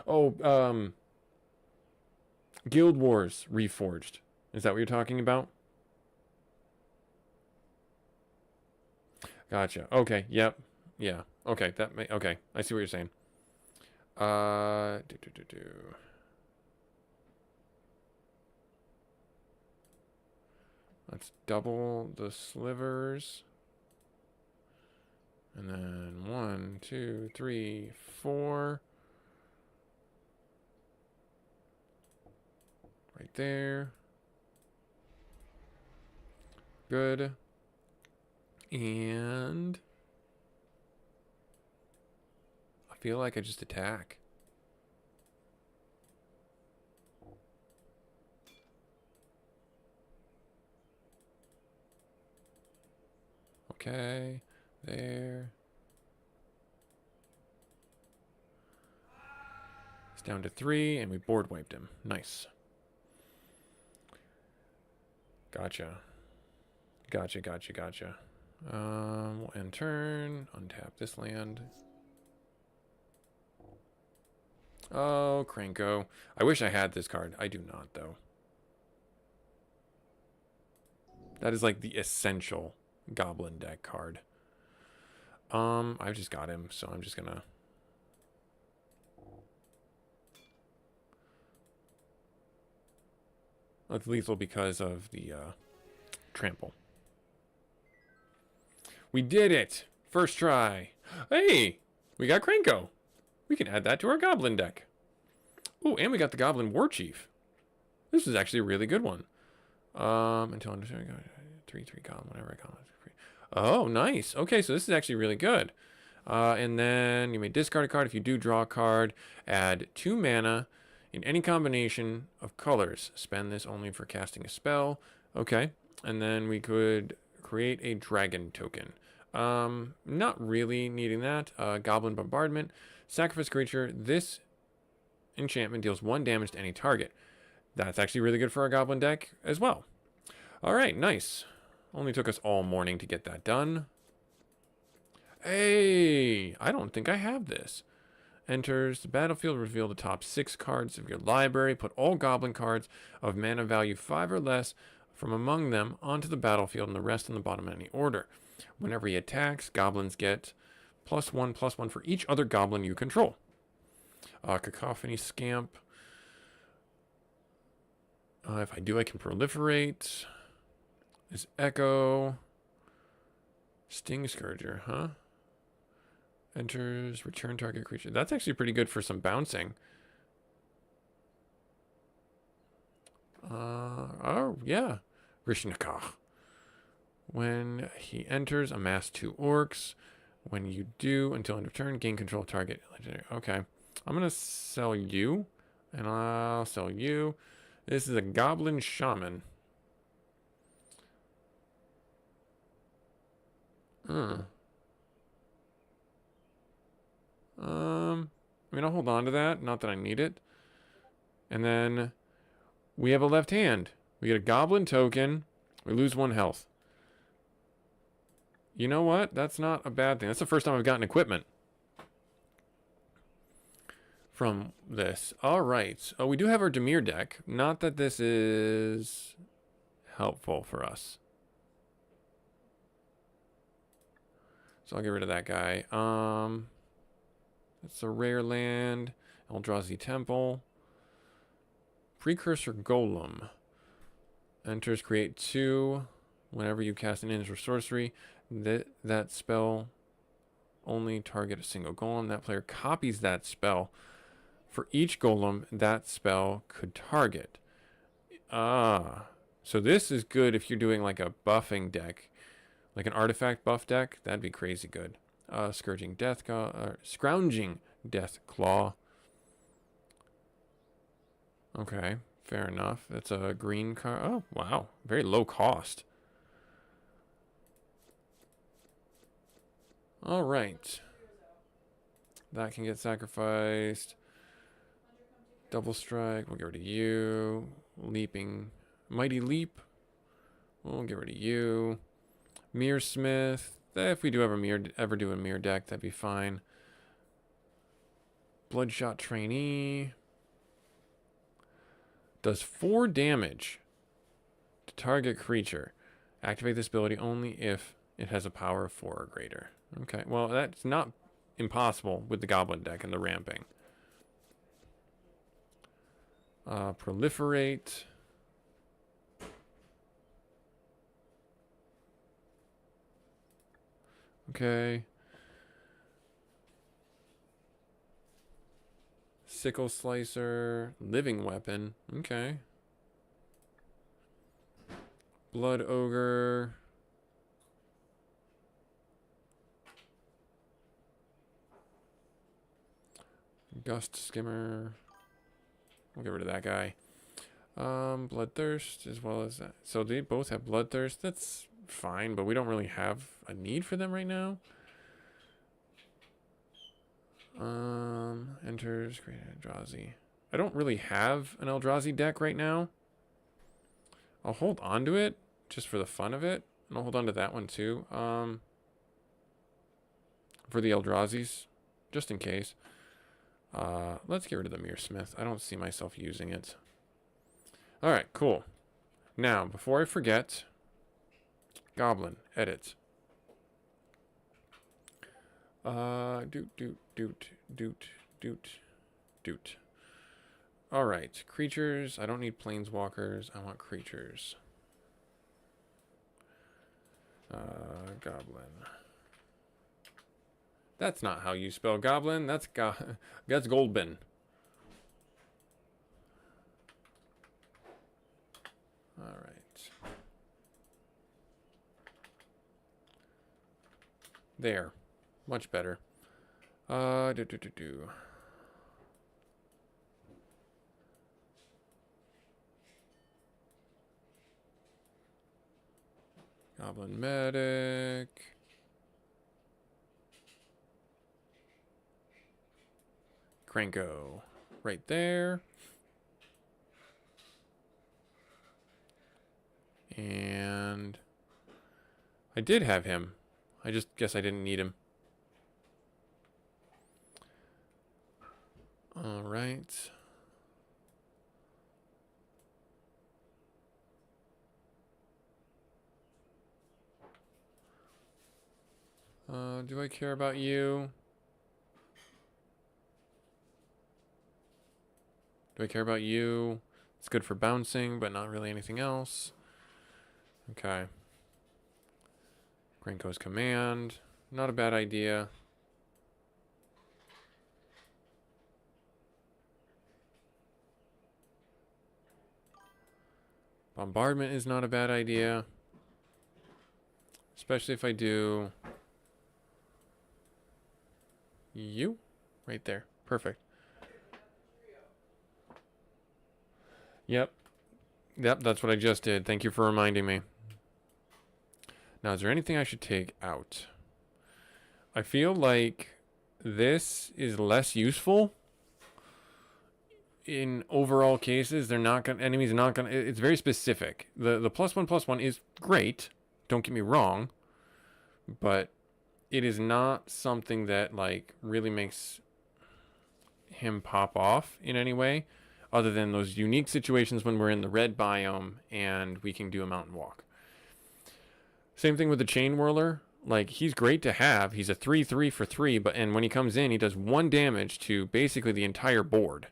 Oh, Guild Wars Reforged. Is that what you're talking about? Gotcha. Okay. Yep. Yeah. Okay. Okay. I see what you're saying. Let's double the slivers. And then 1, 2, 3, 4. Right there. Good. And I feel like I just attack. Okay, there. down to 3, and we board wiped him. Nice. Gotcha. Gotcha. We'll end turn. Untap this land. Oh, Cranko. I wish I had this card. I do not, though. That is like the essential Goblin deck card. I've just got him, so I'm just gonna... It's lethal because of the trample. We did it! First try. Hey! We got Cranko. We can add that to our Goblin deck. Oh, and we got the Goblin War Chief. This is actually a really good one. Until understanding 3/3 Goblin, whatever I call it. Oh, nice. Okay, so this is actually really good. And then you may discard a card. If you do draw a card, add 2 mana in any combination of colors. Spend this only for casting a spell. Okay. And then we could create a dragon token. Not really needing that. Goblin Bombardment. Sacrifice creature. This enchantment deals 1 damage to any target. That's actually really good for our Goblin deck as well. All right, nice. Only took us all morning to get that done. Hey, I don't think I have this. Enters the battlefield, reveal the top 6 cards of your library. Put all Goblin cards of mana value 5 or less from among them onto the battlefield and the rest in the bottom of any order. Whenever he attacks, Goblins get +1/+1 for each other Goblin you control. Cacophony Scamp. If I do, I can proliferate. This Echo. Sting Scourger, huh? Enters, return target creature. That's actually pretty good for some bouncing. Oh, yeah. Rishnikah. When he enters, amass 2 orcs. When you do, until end of turn, gain control of target. Okay. I'm going to sell you. And I'll sell you. This is a Goblin Shaman. I mean, I'll hold on to that. Not that I need it. And then we have a left hand. We get a Goblin token. We lose 1 health. You know what? That's not a bad thing. That's the first time I've gotten equipment from this. All right. Oh, we do have our Dimir deck. Not that this is helpful for us. So I'll get rid of that guy. It's a rare land. Eldrazi Temple. Precursor Golem. Enters, create 2. Whenever you cast an instant or sorcery, that spell only target a single golem. That player copies that spell. For each golem that spell could target. So this is good if you're doing like a buffing deck. Like an artifact buff deck. That'd be crazy good. Scrounging Death Claw. Okay, fair enough. That's a green card. Oh, wow. Very low cost. All right. That can get sacrificed. Double Strike. We'll get rid of you. Leaping. Mighty Leap. We'll get rid of you. Mirror Smith. If we do ever do a mirror deck, that'd be fine. Bloodshot Trainee. Does 4 damage to target creature. Activate this ability only if it has a power of 4 or greater. Okay, well, that's not impossible with the Goblin deck and the ramping. Proliferate. Okay. Sickle Slicer. Living Weapon. Okay. Blood Ogre. Gust Skimmer. We'll get rid of that guy. Bloodthirst as well as that. So they both have Bloodthirst. That's fine, but we don't really have a need for them right now. Enters, create an Eldrazi. I don't really have an Eldrazi deck right now. I'll hold on to it just for the fun of it. And I'll hold on to that one too. For the Eldrazi's, just in case. Let's get rid of the Mirror Smith. I don't see myself using it. Alright, cool. Now, before I forget, Goblin, edit. Doot. Alright, creatures. I don't need planeswalkers. I want creatures. Goblin. That's not how you spell goblin. That's Goldbin. Alright. There. Much better. Goblin Medic. Cranko. Right there. And I did have him. I just guess I didn't need him. All right. Do I care about you? Do I care about you? It's good for bouncing, but not really anything else. Okay. Granko's command. Not a bad idea. Bombardment is not a bad idea. Especially if I do you right there. Perfect. Yep, that's what I just did. Thank you for reminding me. Now, is there anything I should take out? I feel like this is less useful in overall cases. They're not gonna, enemies are not gonna, it's very specific. The +1/+1 is great, don't get me wrong, but it is not something that like really makes him pop off in any way, other than those unique situations when we're in the red biome and we can do a mountain walk. Same thing with the Chain Whirler. Like, he's great to have. He's a 3/3 for 3, and when he comes in, he does 1 damage to basically the entire board.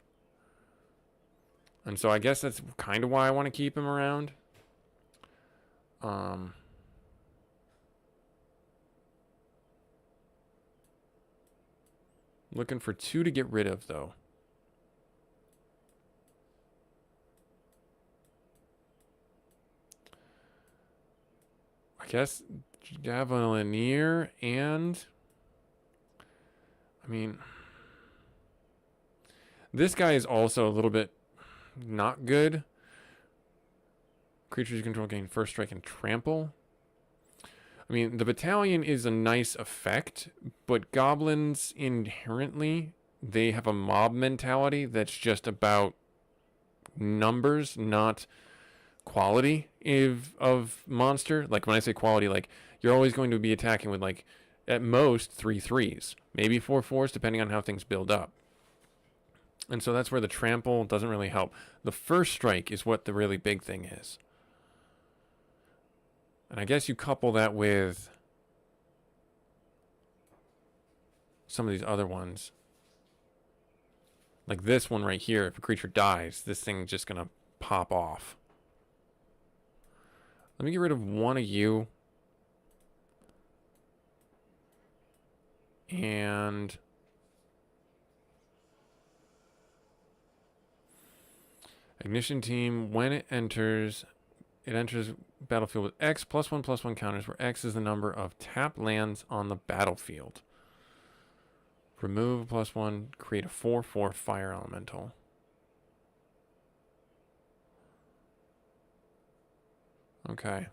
And so I guess that's kind of why I want to keep him around. Looking for 2 to get rid of, though. I guess Javelineer and... I mean... This guy is also a little bit not good. Creatures you control gain first strike and trample. I mean, the battalion is a nice effect, but goblins inherently, they have a mob mentality that's just about numbers, not quality of monster. Like, when I say quality, like, you're always going to be attacking with, like, at most 3/3s, maybe 4/4s, depending on how things build up. And so that's where the trample doesn't really help. The first strike is what the really big thing is. And I guess you couple that with some of these other ones. Like this one right here, if a creature dies, this thing's just going to pop off. Let me get rid of one of you. And... Ignition team, when it enters battlefield with X +1/+1 counters, where X is the number of tapped lands on the battlefield. Remove +1, create a 4/4 fire elemental. Okay.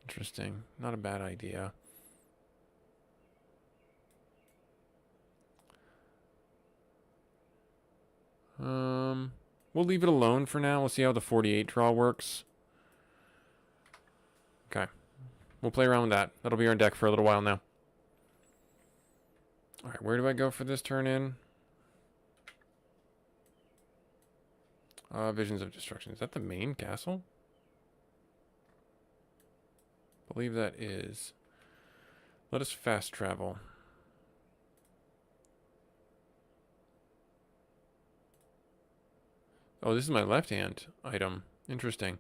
Interesting. Not a bad idea. We'll leave it alone for now. We'll see how the 48 draw works. Okay. We'll play around with that. That'll be our deck for a little while now. Alright, where do I go for this turn in? Visions of Destruction. Is that the main castle? I believe that is. Let us fast travel. Oh, this is my left-hand item. Interesting.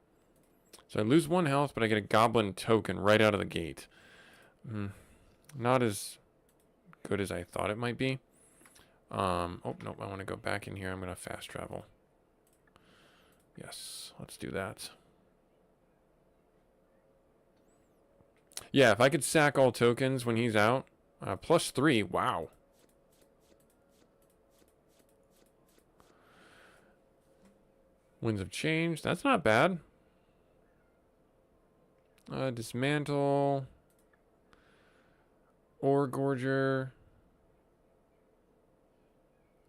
So I lose 1 health, but I get a goblin token right out of the gate. Not as good as I thought it might be. Oh, nope, I want to go back in here. I'm going to fast travel. Yes, let's do that. Yeah, if I could sack all tokens when he's out. +3, wow. Winds of Change, that's not bad. Dismantle. Ore Gorger.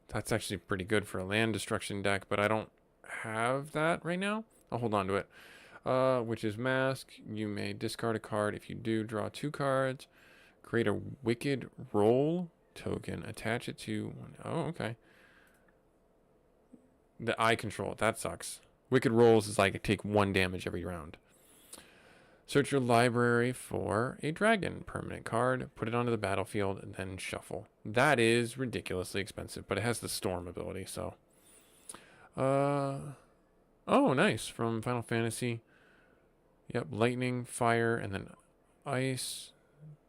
That's actually pretty good for a land destruction deck, but I don't have that right now. I'll hold on to it. Which is Mask. You may discard a card. If you do, draw 2 cards. Create a Wicked Roll token. Attach it to... Oh, okay. The eye control. That sucks. Wicked Rolls is like take 1 damage every round. Search your library for a dragon permanent card. Put it onto the battlefield and then shuffle. That is ridiculously expensive, but it has the storm ability, so... Oh, nice. From Final Fantasy. Yep, lightning, fire, and then ice.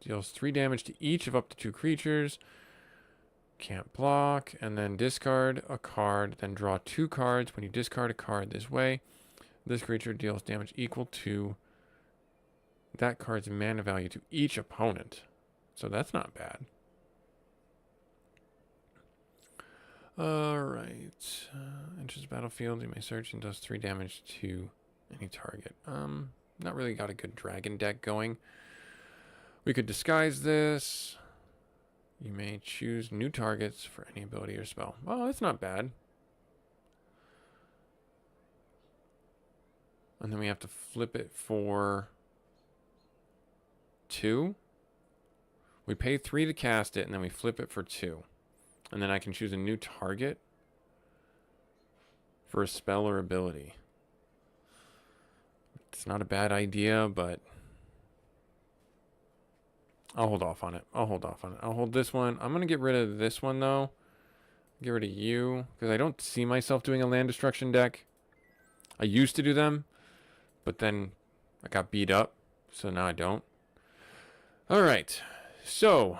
Deals 3 damage to each of up to 2 creatures. Can't block. And then discard a card. Then draw 2 cards. When you discard a card this way, this creature deals damage equal to that card's mana value to each opponent. So that's not bad. Alright. Enters the battlefield. You may search and does 3 damage to any target. Not really got a good dragon deck going. We could disguise this. You may choose new targets for any ability or spell. Well, that's not bad. And then we have to flip it for 2. We pay 3 to cast it, and then we flip it for 2. And then I can choose a new target for a spell or ability. It's not a bad idea, but I'll hold off on it. I'll hold this one. I'm going to get rid of this one, though. Get rid of you, because I don't see myself doing a land destruction deck. I used to do them, but then I got beat up, so now I don't. Alright, so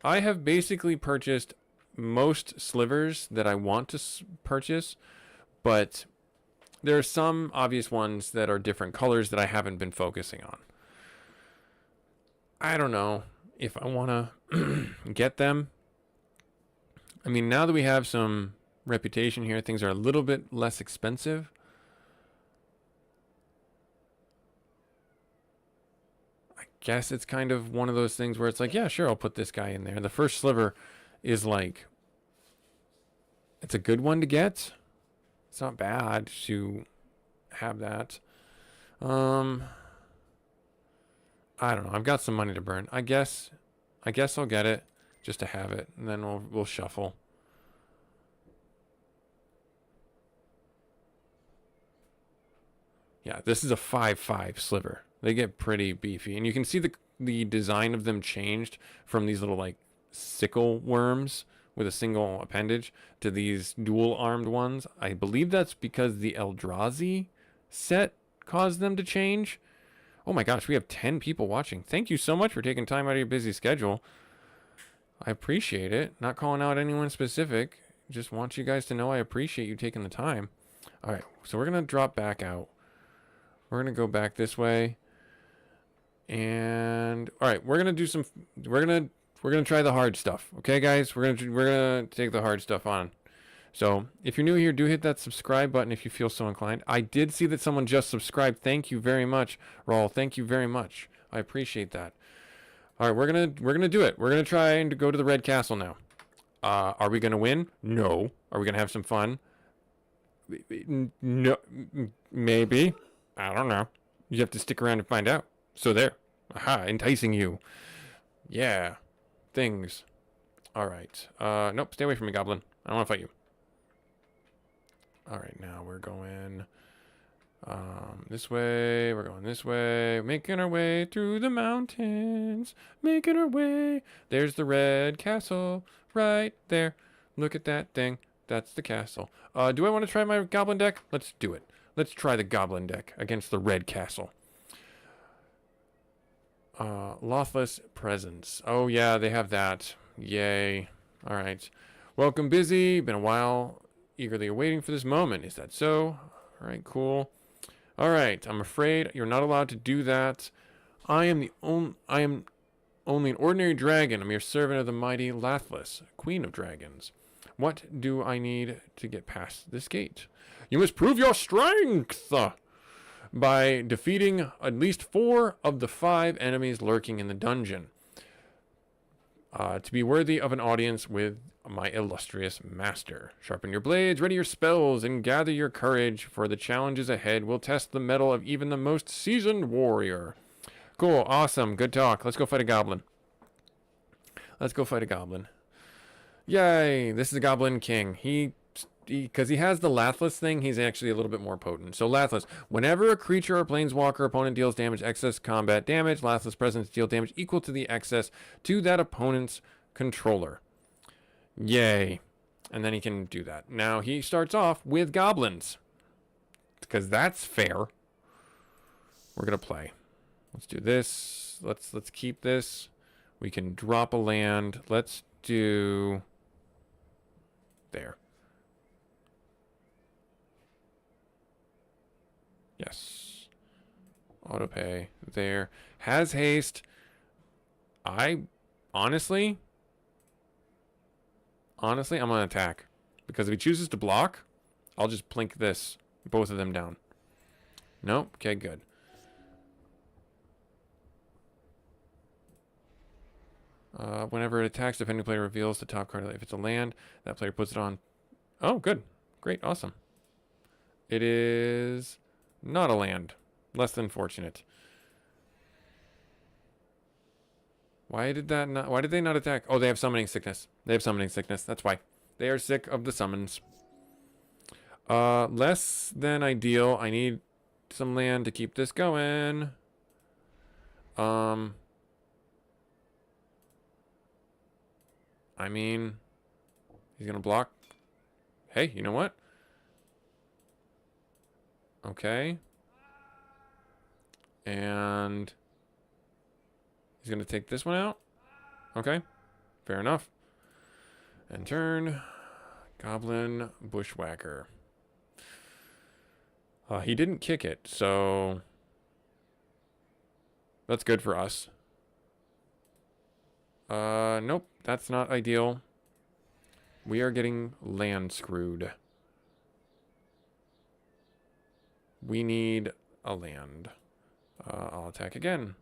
I have basically purchased most slivers that I want to purchase, but there are some obvious ones that are different colors that I haven't been focusing on. I don't know if I want to get them. I mean, now that we have some reputation here, things are a little bit less expensive. I guess it's kind of one of those things where it's like, yeah, sure, I'll put this guy in there. The first sliver is like, it's a good one to get. It's not bad to have that. I don't know. I've got some money to burn. I guess I'll get it just to have it, and then we'll shuffle. Yeah, this is a 5/5 sliver. They get pretty beefy, and you can see the design of them changed from these little like sickle worms with a single appendage to these dual-armed ones. I believe that's because the Eldrazi set caused them to change. Oh my gosh, we have 10 people watching. Thank you so much for taking time out of your busy schedule. I appreciate it. Not calling out anyone specific. Just want you guys to know I appreciate you taking the time. All right, so we're going to drop back out. We're going to go back this way. And all right, we're going to do some we're going to try the hard stuff. Okay, guys? We're going to take the hard stuff on. So, if you're new here, do hit that subscribe button if you feel so inclined. I did see that someone just subscribed. Thank you very much, Raul. Thank you very much. I appreciate that. All right, we're gonna do it. We're gonna try and go to the Red Castle now. Are we gonna win? No. Are we gonna have some fun? No. Maybe. I don't know. You have to stick around and find out. So there. Aha, enticing you. Yeah. Things. Alright. Nope, stay away from me, goblin. I don't want to fight you. Alright, now we're going this way. We're going this way. Making our way through the mountains. Making our way. There's the red castle right there. Look at that thing. That's the castle. Do I want to try my goblin deck? Let's do it. Let's try the goblin deck against the red castle. Lothless presence. Oh yeah, they have that. Yay. Alright. Welcome, busy. Been a while. Eagerly awaiting for this moment. Is that so? Alright, cool. Alright, I'm afraid you're not allowed to do that. I am only an ordinary dragon, a mere servant of the mighty Lathless, queen of dragons. What do I need to get past this gate? You must prove your strength by defeating at least 4 of the 5 enemies lurking in the dungeon. To be worthy of an audience with my illustrious master. Sharpen your blades, ready your spells, and gather your courage, for the challenges ahead will test the mettle of even the most seasoned warrior. Cool, awesome, good talk. Let's go fight a goblin. Let's go fight a goblin. Yay, this is a goblin king. Because he has the Lathless thing, he's actually a little bit more potent. So Lathless, whenever a creature or planeswalker opponent deals damage, excess combat damage, Lathless presence deal damage equal to the excess to that opponent's controller. Yay. And then he can do that. Now he starts off with goblins. Because that's fair. We're going to play. Let's do this. Let's keep this. We can drop a land. Let's do... There. Yes. Autopay. There. Has haste. Honestly, I'm going to attack. Because if he chooses to block, I'll just plink this. Both of them down. Nope. Okay, good. Whenever it attacks, defending player reveals the top card. If it's a land, that player puts it on. Oh, good. Great. Awesome. It is not a land. Less than fortunate. Why did they not attack? Oh, they have summoning sickness. They have summoning sickness. That's why. They are sick of the summons. Less than ideal. I need some land to keep this going. I mean, he's going to block. Hey, you know what? Okay. And he's going to take this one out. Okay. Fair enough. And turn. Goblin Bushwhacker. He didn't kick it, so that's good for us. Nope, that's not ideal. We are getting land screwed. We need a land. I'll attack again.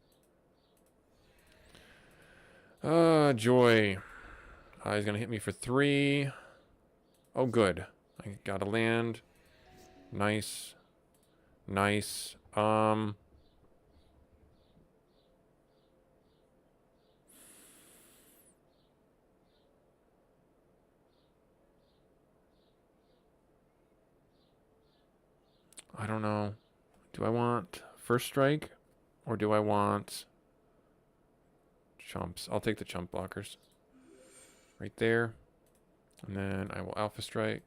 Joy. He's gonna hit me for 3. Oh, good. I got a land. Nice. Nice. I don't know. Do I want first strike or do I want chumps? I'll take the chump blockers. Right there. And then I will alpha strike.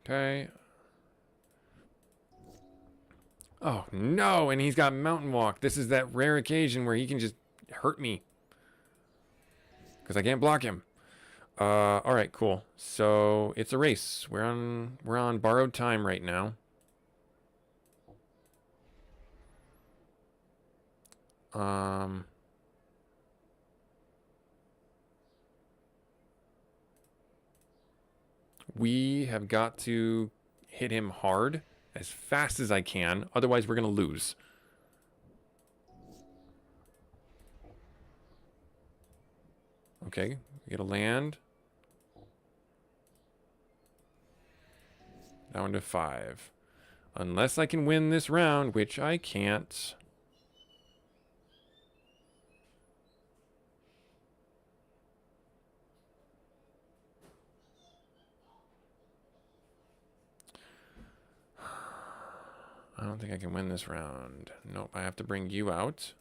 Okay. Oh, no. And he's got Mountain Walk. This is that rare occasion where he can just hurt me. Because I can't block him. All right, cool. So it's a race. We're on borrowed time right now. We have got to hit him hard as fast as I can. Otherwise, we're going to lose. Okay, we get a land. Down to 5. Unless I can win this round, which I can't. I don't think I can win this round. Nope, I have to bring you out.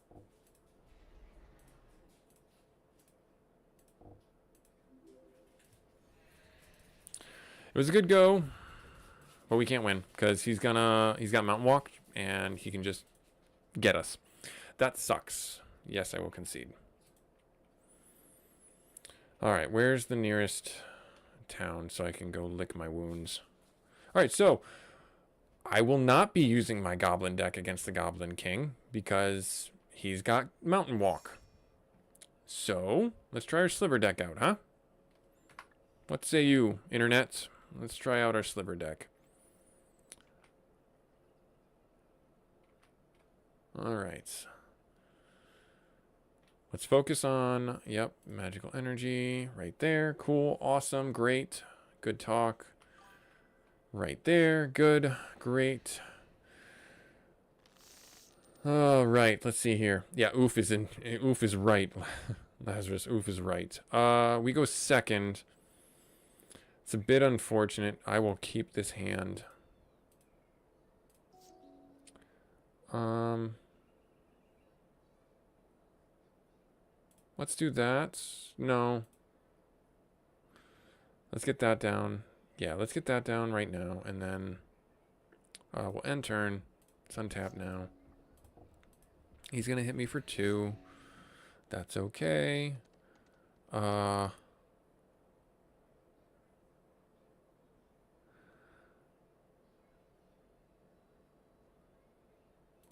It was a good go, but we can't win because he's got Mountain Walk and he can just get us. That sucks. Yes, I will concede. All right, where's the nearest town so I can go lick my wounds? All right, so I will not be using my Goblin deck against the Goblin King because he's got Mountain Walk. So let's try our Sliver deck out, huh? What say you, Internet? Let's try out our Sliver deck. All right. Let's focus on, yep, magical energy right there. Cool, awesome, great. Good talk. Right there, good, great. All right, let's see here. Yeah, Oof is right. Lazarus, Oof is right. We go second. It's a bit unfortunate. I will keep this hand. Let's do that. No. Let's get that down. Yeah, let's get that down right now. And then we'll end turn. It's untapped now. He's going to hit me for 2. That's okay.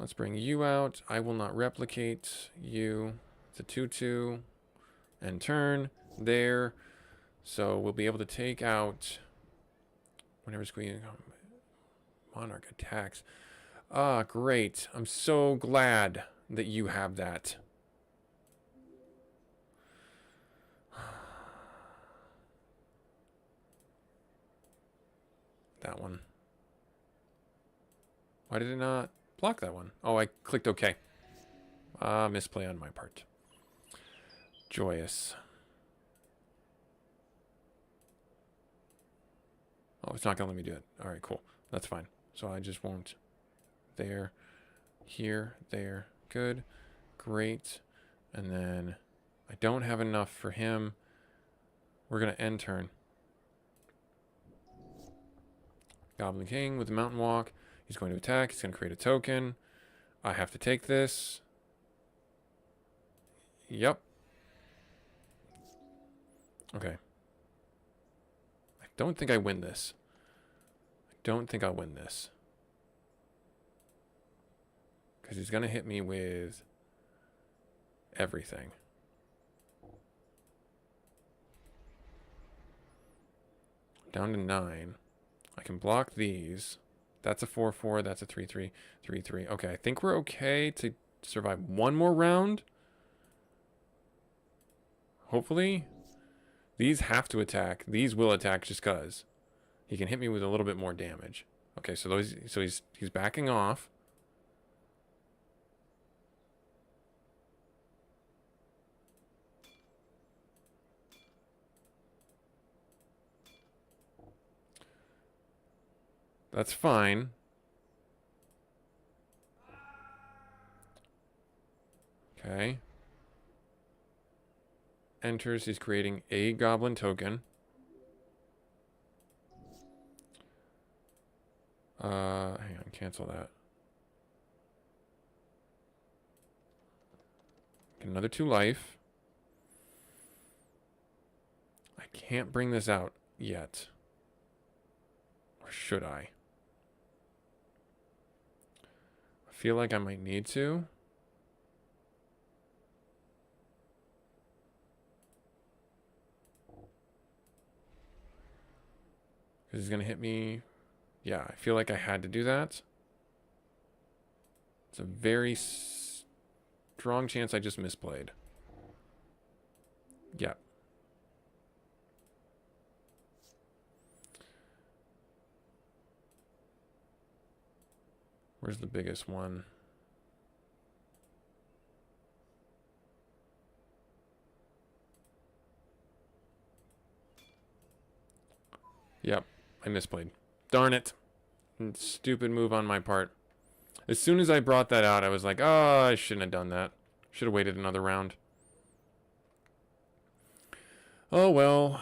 Let's bring you out. I will not replicate you. It's a 2/2. End turn. There. So we'll be able to take out whenever Queen Monarch attacks. Ah, great. I'm so glad that you have that. That one. Why did it not block that one? Oh, I clicked OK. Misplay on my part. Joyous. Oh, it's not going to let me do it. All right, cool. That's fine. So I just won't. There. Here. There. Good. Great. And then I don't have enough for him. We're going to end turn. Goblin King with the Mountain Walk. He's going to attack. He's going to create a token. I have to take this. Yep. Okay. I don't think I win this. I don't think I'll win this. Because he's going to hit me with everything. Down to 9. I can block these. That's a 4/4. That's a 3/3. 3/3. Okay, I think we're okay to survive one more round. Hopefully. These have to attack. These will attack just because. He can hit me with a little bit more damage. Okay, so he's backing off. That's fine. Okay. Enters, he's creating a goblin token. Hang on, cancel that. Get another 2 life. I can't bring this out yet. Or should I? I feel like I might need to. Because he's going to hit me. Yeah, I feel like I had to do that. It's a very strong chance I just misplayed. Yeah. Where's the biggest one? Yep, I misplayed. Darn it. Stupid move on my part. As soon as I brought that out, I was like, oh, I shouldn't have done that. Should have waited another round. Oh well.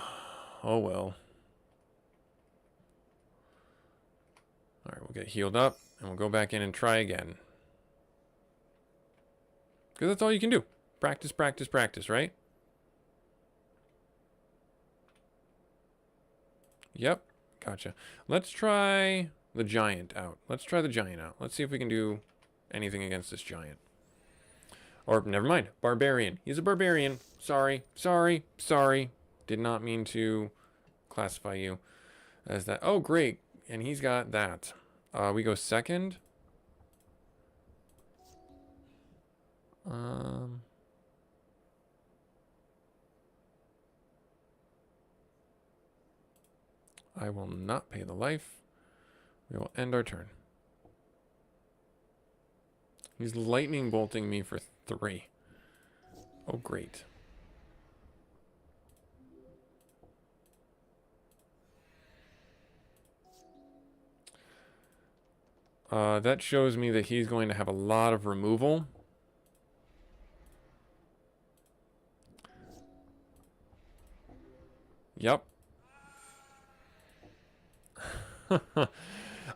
Oh well. Alright, we'll get healed up, and we'll go back in and try again. Because that's all you can do. Practice, practice, practice, right? Yep, gotcha. Let's try the giant out. Let's try the giant out. Let's see if we can do anything against this giant. Or, never mind, barbarian. He's a barbarian. Sorry, sorry, sorry. Did not mean to classify you as that. Oh, great. And he's got that. We go second. I will not pay the life. We will end our turn. He's lightning bolting me for 3. Oh, great. That shows me that he's going to have a lot of removal. Yep.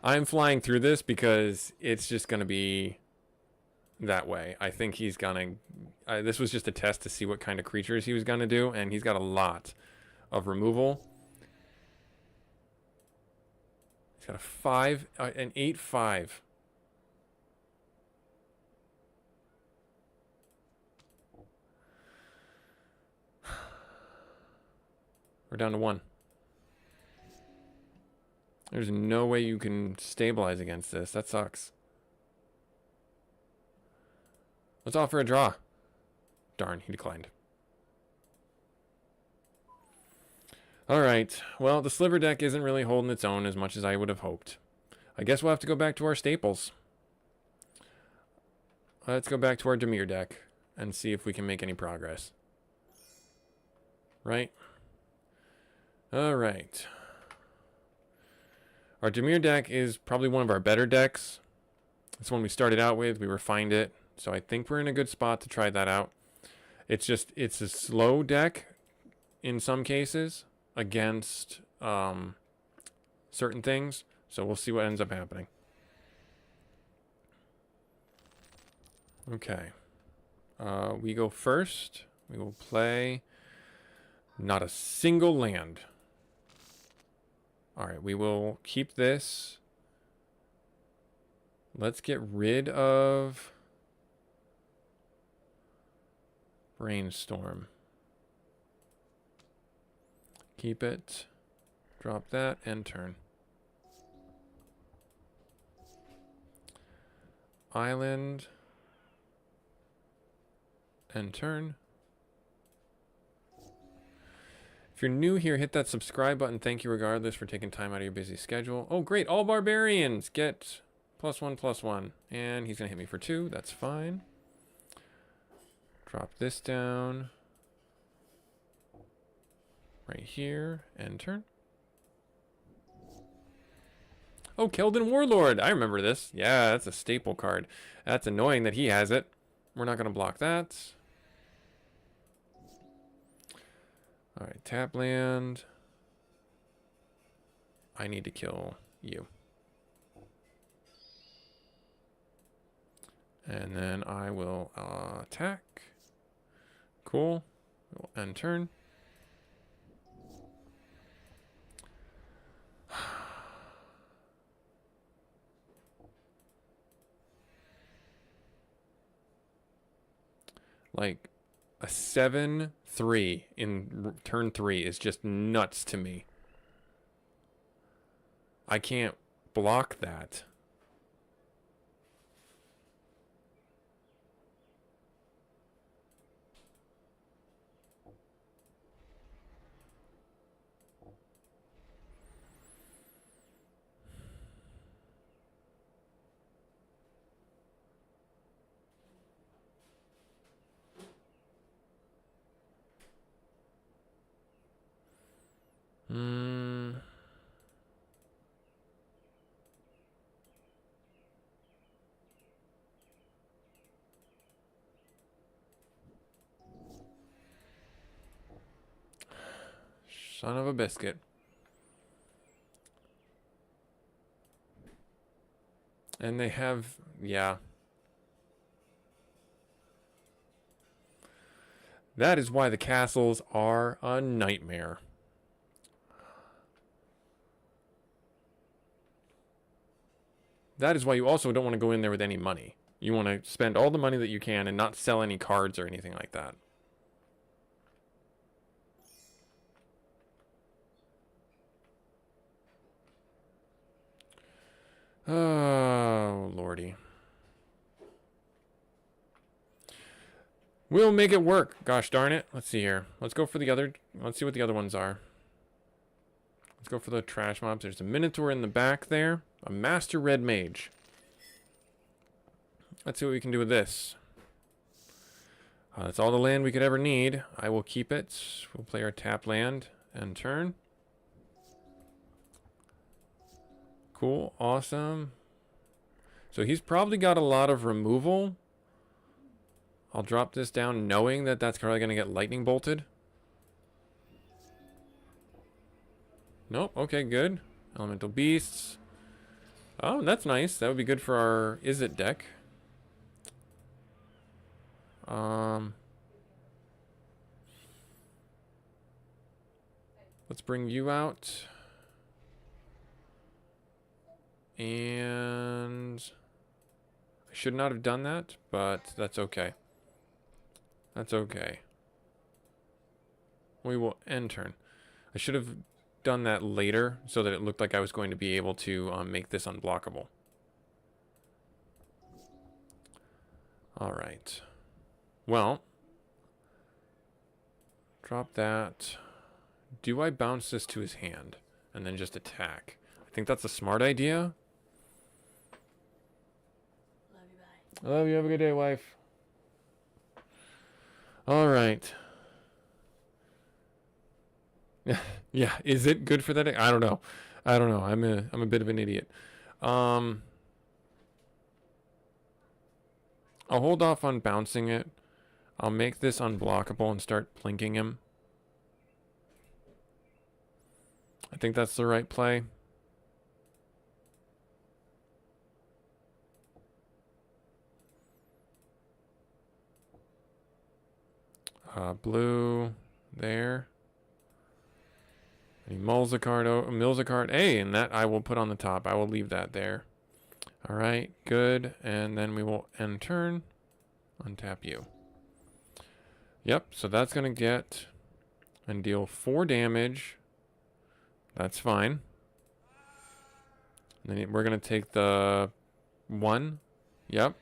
I'm flying through this because it's just going to be that way. I think he's going to... this was just a test to see what kind of creatures he was going to do, and he's got a lot of removal. He's got a 5, an 8/5. We're down to 1. There's no way you can stabilize against this. That sucks. Let's offer a draw. Darn, he declined. Alright, well, the sliver deck isn't really holding its own as much as I would have hoped. I guess we'll have to go back to our staples. Let's go back to our Dimir deck and see if we can make any progress. Right? Alright. Our Dimir deck is probably one of our better decks. It's one we started out with. We refined it. So I think we're in a good spot to try that out. It's a slow deck in some cases against certain things. So we'll see what ends up happening. Okay. We go first. We will play not a single land. Alright, we will keep this. Let's get rid of Brainstorm. Keep it. Drop that. End turn. Island. End turn. If you're new here, hit that subscribe button. Thank you regardless for taking time out of your busy schedule. Oh, great. All barbarians get +1/+1. And he's going to hit me for 2. That's fine. Drop this down. Right here. End turn. Oh, Keldon Warlord. I remember this. Yeah, that's a staple card. That's annoying that he has it. We're not going to block that. Alright, tap land. I need to kill you. And then I will attack. Cool. We'll end turn. Like a 7/3 in turn 3 is just nuts to me. I can't block that. Son of a biscuit. And they have, yeah. That is why the castles are a nightmare. That is why you also don't want to go in there with any money. You want to spend all the money that you can and not sell any cards or anything like that. Oh, lordy. We'll make it work. Gosh darn it. Let's see here. Let's go for the other. Let's see what the other ones are. Let's go for the trash mobs. There's a Minotaur in the back there. A Master Red Mage. Let's see what we can do with this. That's all the land we could ever need. I will keep it. We'll play our tap land and turn. Cool. Awesome. So he's probably got a lot of removal. I'll drop this down knowing that that's probably going to get lightning bolted. Nope. Okay, good. Elemental Beasts. Oh, that's nice. That would be good for our Is It deck. Let's bring you out. And I should not have done that, but that's okay. That's okay. We will end turn. I should have done that later so that it looked like I was going to be able to make this unblockable. All right. Well, drop that. Do I bounce this to his hand and then just attack? I think that's a smart idea. Love you, bye. I love you. Have a good day, wife. All right. Yeah, is it good for that? I don't know. I don't know. I'm a bit of an idiot. I'll hold off on bouncing it. I'll make this unblockable and start plinking him. I think that's the right play. Blue there. And he mills a card. Hey, and that I will put on the top. I will leave that there. All right, good. And then we will end turn. Untap you. Yep, so that's going to get and deal 4 damage. That's fine. And then we're going to take the 1. Yep.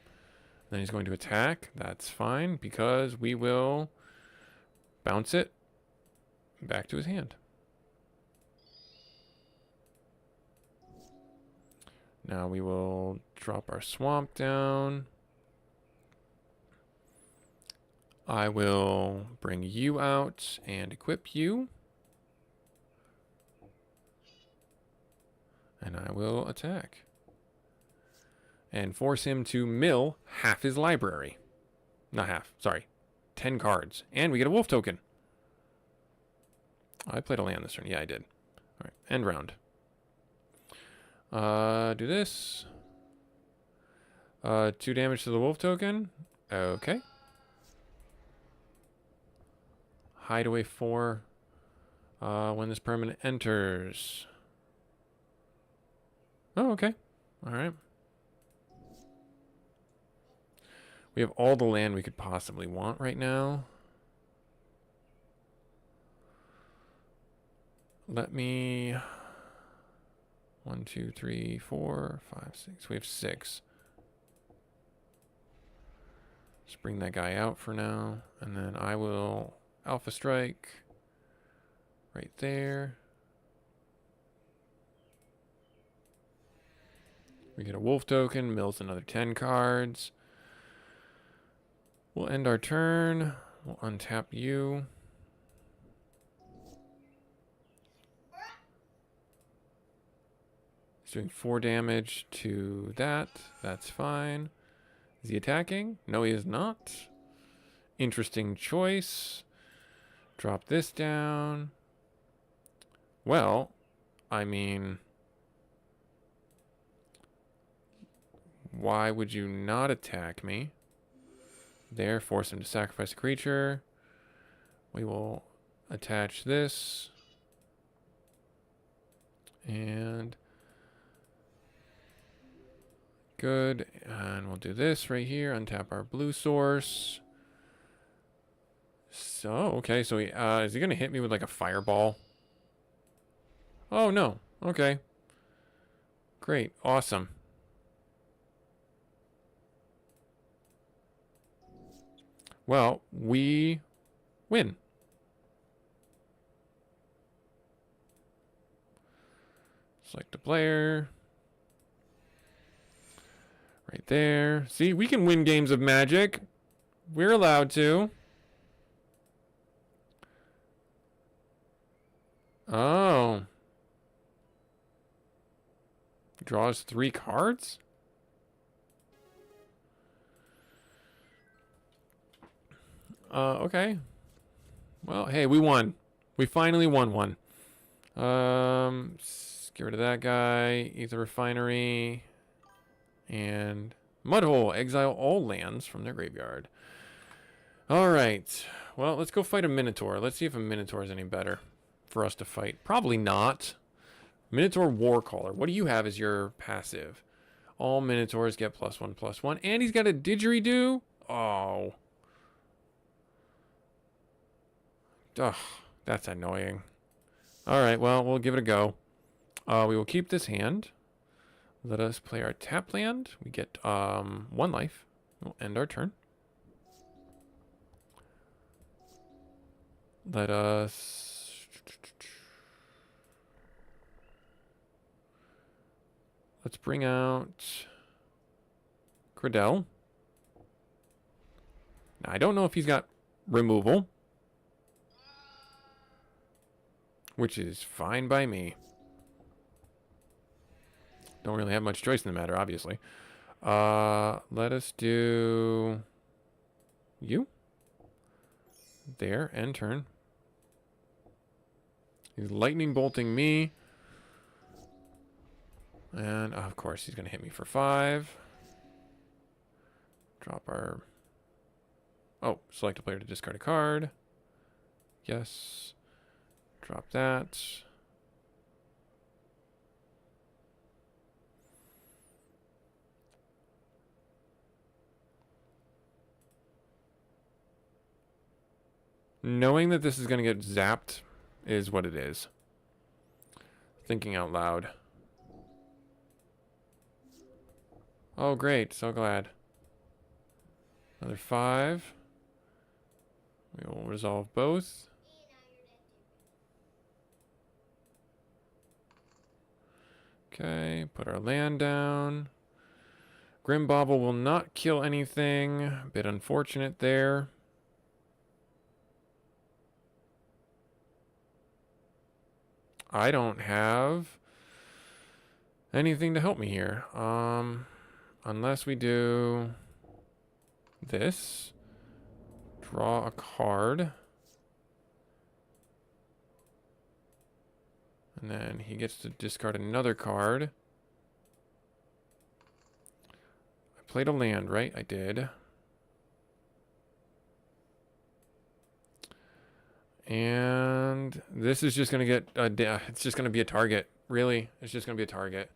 Then he's going to attack. That's fine because we will bounce it back to his hand. Now we will drop our swamp down. I will bring you out and equip you. And I will attack. And force him to mill half his library. Not half, sorry. 10 cards. And we get a wolf token. I played a land this turn. Yeah, I did. Alright, end round. Do this. 2 damage to the wolf token. Okay. Hideaway 4. When this permanent enters. Oh, okay. Alright. We have all the land we could possibly want right now. Let me... 1, 2, 3, 4, 5, 6. We have 6. Just bring that guy out for now. And then I will Alpha Strike right there. We get a wolf token, mills another 10 cards. We'll end our turn. We'll untap you. He's doing 4 damage to that. That's fine. Is he attacking? No, he is not. Interesting choice. Drop this down. Well, I mean, why would you not attack me? There, force him to sacrifice a creature. We will attach this. And good. And we'll do this right here. Untap our blue source. So, okay. So is he going to hit me with like a fireball? Oh, no. Okay. Great. Awesome. Well, we win. Select a player. Right there. See, we can win games of Magic. We're allowed to. Oh. Draws 3 cards? Okay. Well, hey, we won. We finally won one. Get rid of that guy. Ether Refinery. And Mudhole. Exile all lands from their graveyard. Alright. Well, let's go fight a Minotaur. Let's see if a Minotaur is any better for us to fight. Probably not. Minotaur Warcaller. What do you have as your passive? All Minotaurs get +1/+1. And he's got a didgeridoo? Oh. Ugh, that's annoying. Alright, well, we'll give it a go. We will keep this hand. Let us play our tap land. We get 1 life. We'll end our turn. Let us... Let's bring out Cradell. Now, I don't know if he's got removal, which is fine by me. Don't really have much choice in the matter, obviously. Let us do you. There, end turn. He's lightning bolting me. And, of course, he's going to hit me for 5. Drop our... Oh, select a player to discard a card. Yes. Drop that. Knowing that this is going to get zapped is what it is. Thinking out loud. Oh, great. So glad. Another 5. We will resolve both. Okay, put our land down. Grimbauble will not kill anything. A bit unfortunate there. I don't have anything to help me here. Unless we do this. Draw a card. And then he gets to discard another card. I played a land, right? I did. And this is just going to get... it's just going to be a target. Really? It's just going to be a target.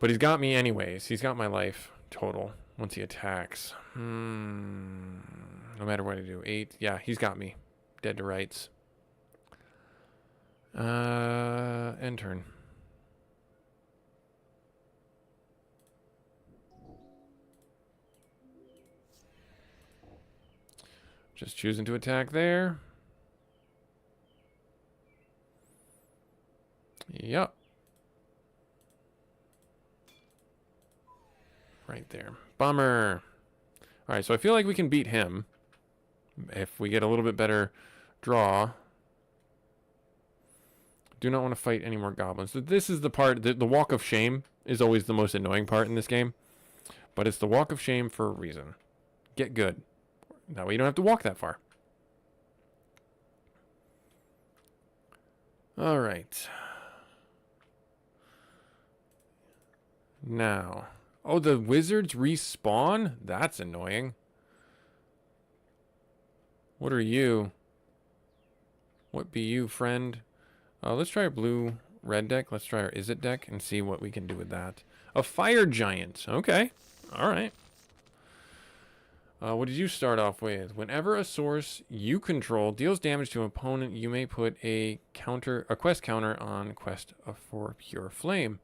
But he's got me anyways. He's got my life total once he attacks. No matter what I do. 8. Yeah, he's got me. Dead to rights. End turn. Just choosing to attack there. Yep. Right there. Bummer. Alright, so I feel like we can beat him if we get a little bit better draw. Do not want to fight any more goblins. So this is the part, the walk of shame is always the most annoying part in this game. But it's the walk of shame for a reason. Get good. That way you don't have to walk that far. All right. Now. Oh, the wizards respawn? That's annoying. What are you? What be you, friend? Let's try a blue-red deck. Let's try our Is It deck and see what we can do with that. A fire giant. Okay. All right. What did you start off with? Whenever a source you control deals damage to an opponent, you may put a quest counter on quest for pure flame.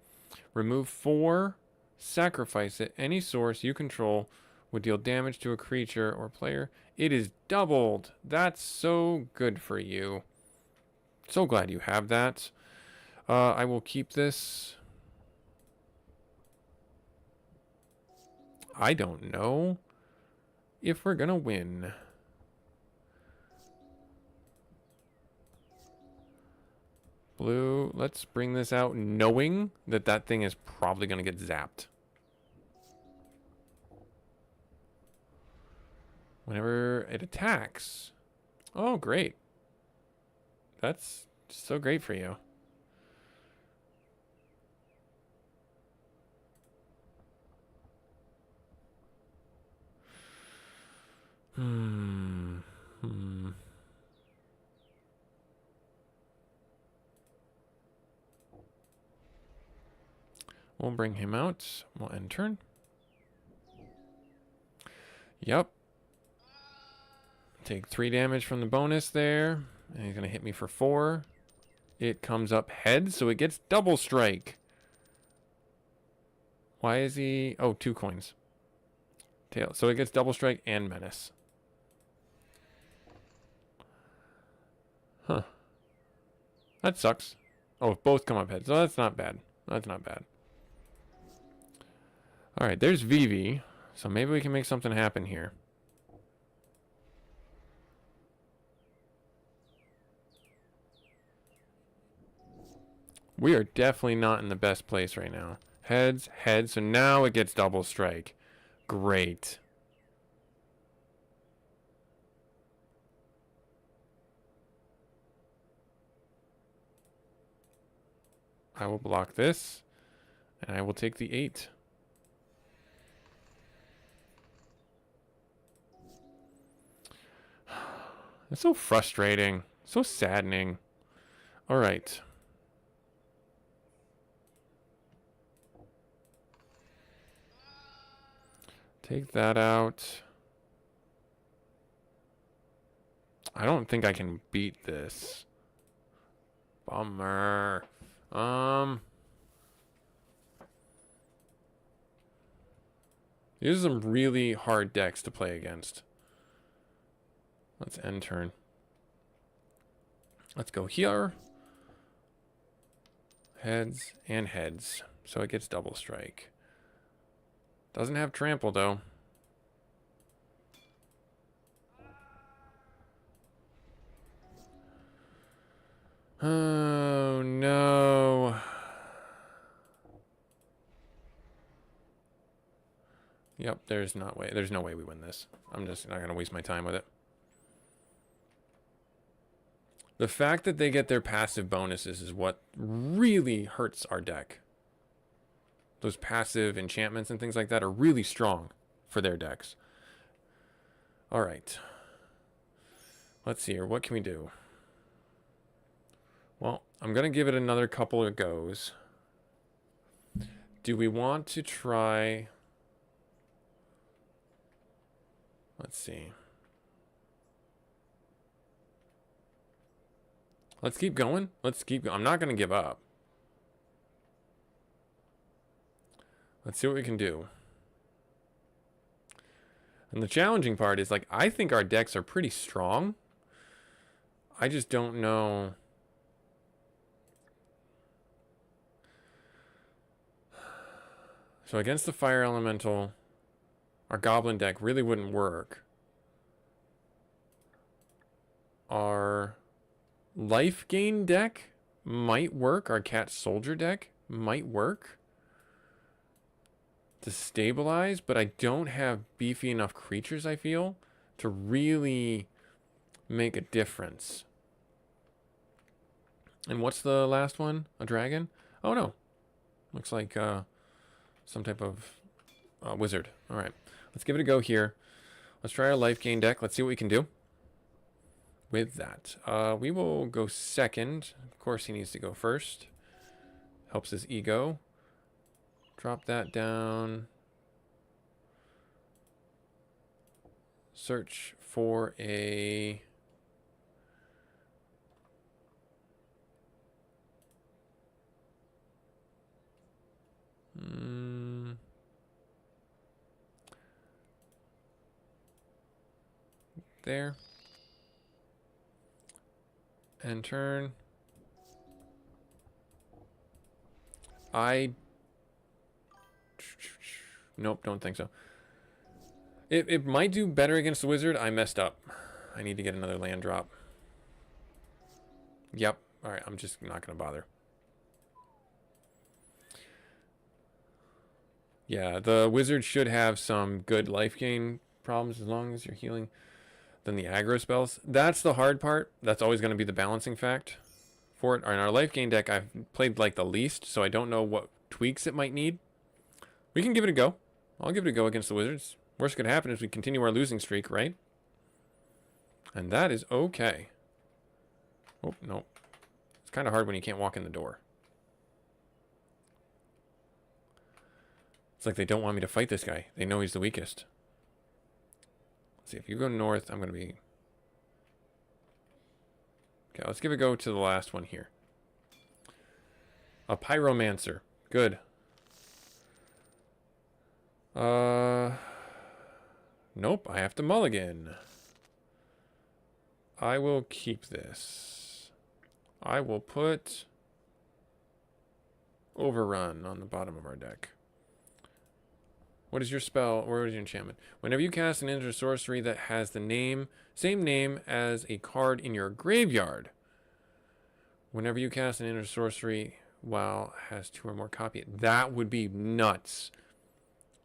Remove 4, sacrifice it. Any source you control would deal damage to a creature or player. It is doubled. That's so good for you. So glad you have that. I will keep this. I don't know if we're gonna win. Blue, let's bring this out knowing that that thing is probably gonna get zapped. Whenever it attacks. Oh, great. That's so great for you. We'll bring him out. We'll end turn. Yep. Take 3 damage from the bonus there. And he's going to hit me for 4. It comes up heads, so it gets double strike. Why is he... Oh, 2 coins. Tail. So it gets double strike and menace. Huh. That sucks. Oh, both come up heads. So that's not bad. That's not bad. Alright, there's Vivi. So maybe we can make something happen here. We are definitely not in the best place right now. Heads, heads. So now it gets double strike. Great. I will block this. And I will take the 8. It's so frustrating. So saddening. All right. Take that out. I don't think I can beat this. Bummer. These are some really hard decks to play against. Let's end turn. Let's go here. Heads and heads. So it gets double strike. Doesn't have trample though. Oh no. Yep, there's no way we win this. I'm just not gonna waste my time with it. The fact that they get their passive bonuses is what really hurts our deck. Those passive enchantments and things like that are really strong for their decks. Alright. Let's see here. What can we do? Well, I'm going to give it another couple of goes. Do we want to try... Let's see. Let's keep going. I'm not going to give up. Let's see what we can do. And the challenging part is, like, I think our decks are pretty strong. I just don't know. So against the fire elemental, our goblin deck really wouldn't work. Our life gain deck might work. Our cat soldier deck might work to stabilize, but I don't have beefy enough creatures, I feel, to really make a difference. And what's the last one? A dragon? Oh no. Looks like some type of wizard. All right. Let's give it a go here. Let's try our life gain deck. Let's see what we can do with that. We will go second. Of course, he needs to go first. Helps his ego. Drop that down. Search for a... there. And turn. Nope, don't think so. It might do better against the wizard. I messed up. I need to get another land drop. Yep. Alright, I'm just not going to bother. Yeah, the wizard should have some good life gain problems as long as you're healing than the aggro spells. That's the hard part. That's always going to be the balancing fact for it. In our life gain deck, I've played like the least, so I don't know what tweaks it might need. We can give it a go. I'll give it a go against the wizards. Worst could happen is we continue our losing streak, right? And that is okay. Oh, no. It's kind of hard when you can't walk in the door. It's like they don't want me to fight this guy. They know he's the weakest. Let's see, if you go north, I'm going to be... Okay, let's give it a go to the last one here. A pyromancer. Good. Nope, I have to mulligan. I will keep this. I will put Overrun on the bottom of our deck. What is your spell? Or is your enchantment? Whenever you cast an instant sorcery that has the same name as a card in your graveyard. Whenever you cast an instant sorcery while has 2 or more copies. That would be nuts.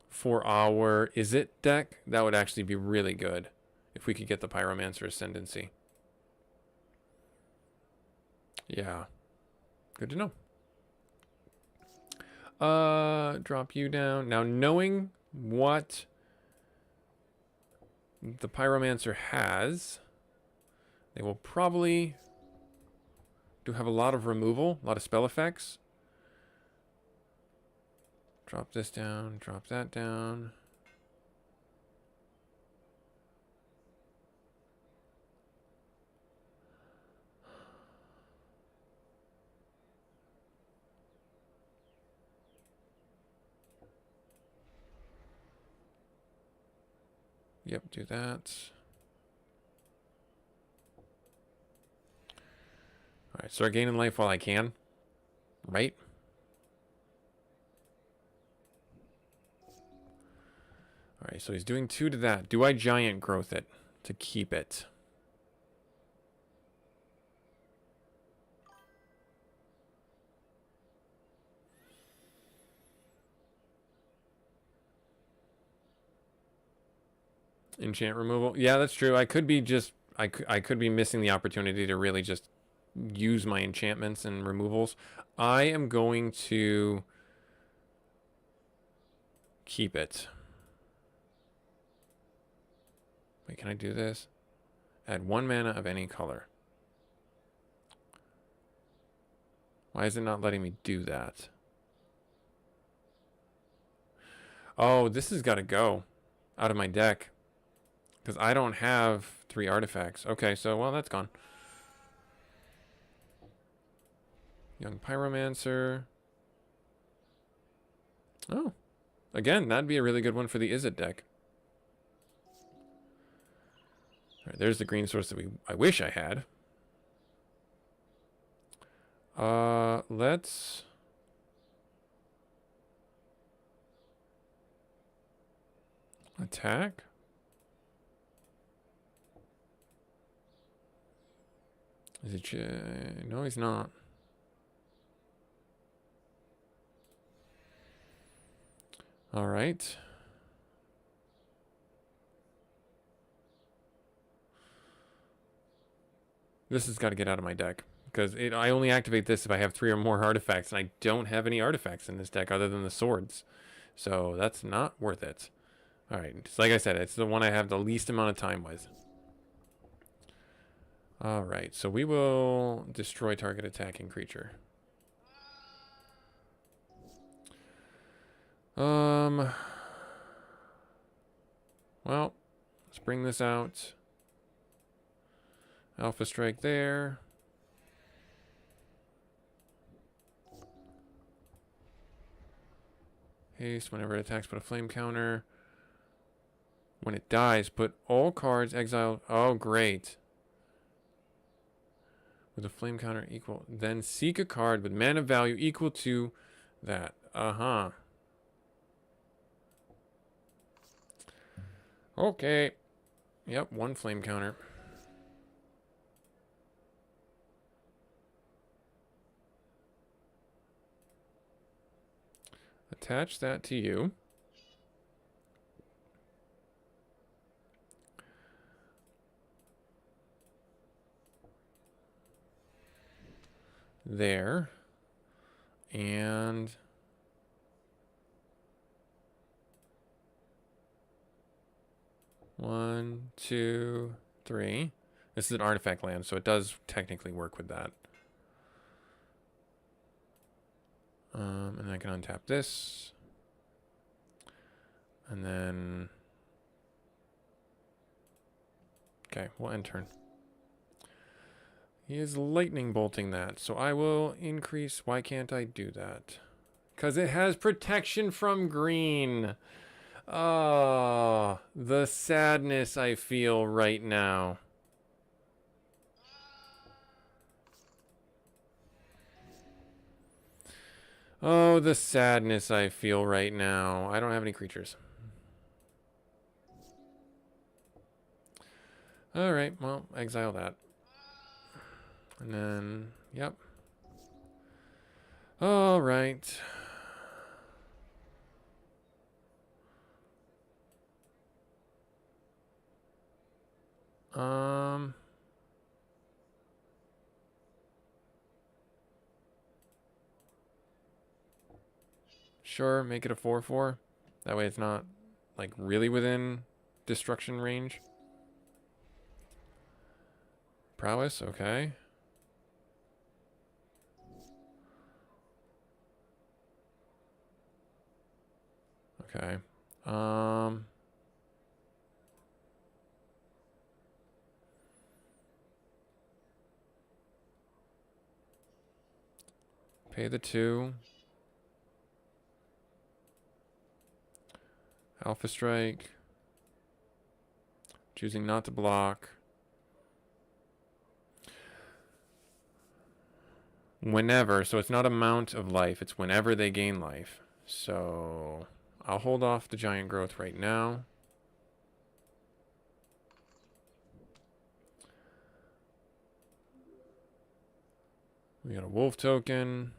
For our Is It deck, that would actually be really good if we could get the Pyromancer Ascendancy. Yeah. Good to know. Drop you down. Now, knowing what the Pyromancer has, they will probably do have a lot of removal, a lot of spell effects. Drop this down, drop that down. Yep, do that. Alright, start gaining life while I can. Right? Alright, so he's doing 2 to that. Do I giant growth it to keep it? Enchant removal. Yeah, that's true. I could be just... I could be missing the opportunity to really just use my enchantments and removals. I am going to keep it. Wait, can I do this? Add 1 mana of any color. Why is it not letting me do that? Oh, this has got to go out of my deck. Because I don't have 3 artifacts. Okay, so, well, that's gone. Young Pyromancer. Oh. Again, that'd be a really good one for the Is It deck. All right, there's the green source that I wish I had. Let's... attack? Is it... no, he's not. All right. This has got to get out of my deck. Because I only activate this if I have 3 or more artifacts, and I don't have any artifacts in this deck other than the swords. So that's not worth it. Alright, just like I said, it's the one I have the least amount of time with. Alright, so we will destroy target attacking creature. Well, let's bring this out. Alpha Strike there. Haste, whenever it attacks, put a flame counter. When it dies, put all cards exiled. Oh, great. With a flame counter equal. Then seek a card with mana value equal to that. Uh-huh. Okay. Yep, 1 flame counter. Attach that to you. There. And... one, two, three. This is an artifact land, so it does technically work with that. And I can untap this. And then... okay, we'll end turn. He is lightning bolting that, so I will increase... why can't I do that? Because it has protection from green. Oh, the sadness I feel right now. Oh, the sadness I feel right now. I don't have any creatures. Alright, well, exile that. And then, yep. Alright. Sure, make it a 4/4. That way it's not, like, really within destruction range. Prowess, okay. Okay. Pay the 2. Alpha Strike. Choosing not to block. Whenever, so it's not amount of life, it's whenever they gain life. So I'll hold off the giant growth right now. We got a wolf token.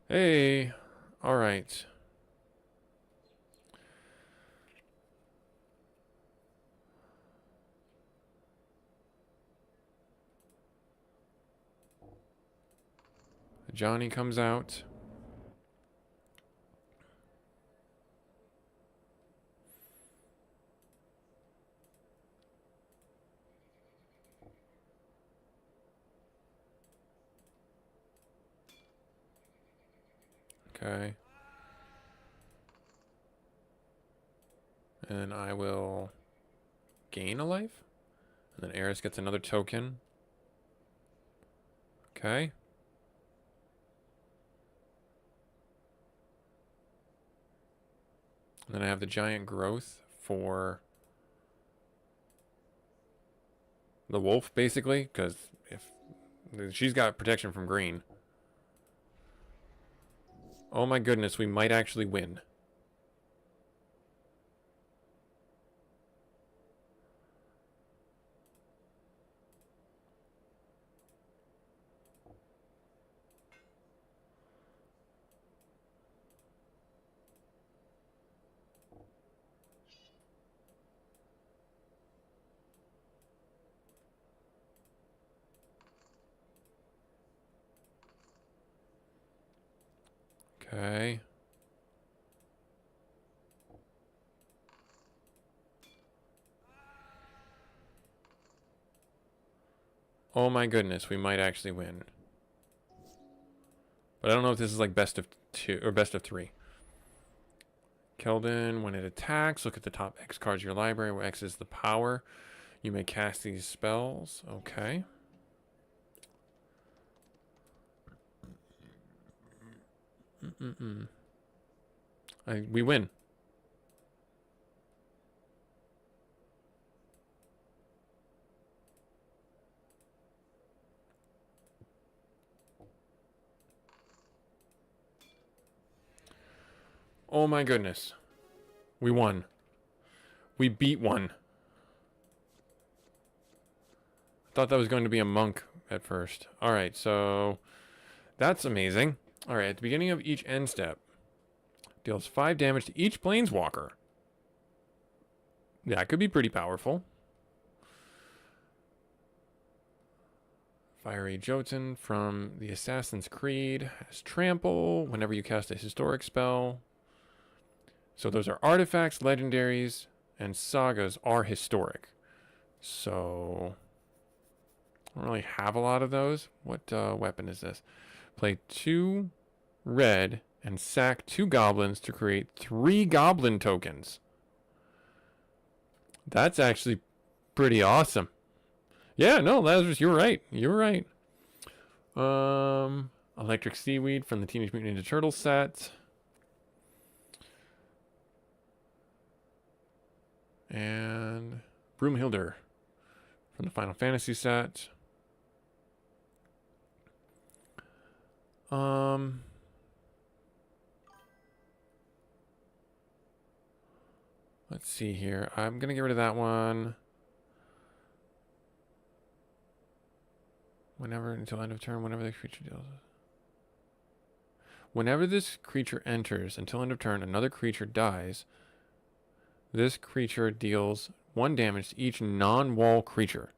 Hey, all right. Johnny comes out. Okay. And I will gain a life. And then Eris gets another token. Okay. And then I have the giant growth for the wolf, basically, because if she's got protection from green. Oh my goodness, we might actually win. Okay. Oh my goodness, we might actually win. But I don't know if this is like best of 2 or best of 3. Keldon, when it attacks, look at the top X cards of your library, where X is the power. You may cast these spells. Okay. We win. Oh my goodness. We won. We beat one. Thought that was going to be a monk at first. Alright, so that's amazing. Alright, at the beginning of each end step, deals 5 damage to each planeswalker. That could be pretty powerful. Fiery Jotun from the Assassin's Creed has trample whenever you cast a historic spell. So those are artifacts, legendaries, and sagas are historic. So I don't really have a lot of those. What weapon is this? Play 2 red and sack 2 goblins to create 3 goblin tokens. That's actually pretty awesome. Yeah, no, Lazarus, you're right. You're right. Electric Seaweed from the Teenage Mutant Ninja Turtles set. And Broomhilder from the Final Fantasy set. Let's see here. I'm going to get rid of that one. Whenever, until end of turn, whenever the creature deals. Whenever this creature enters, until end of turn, another creature dies. This creature deals 1 damage to each non-wall creature.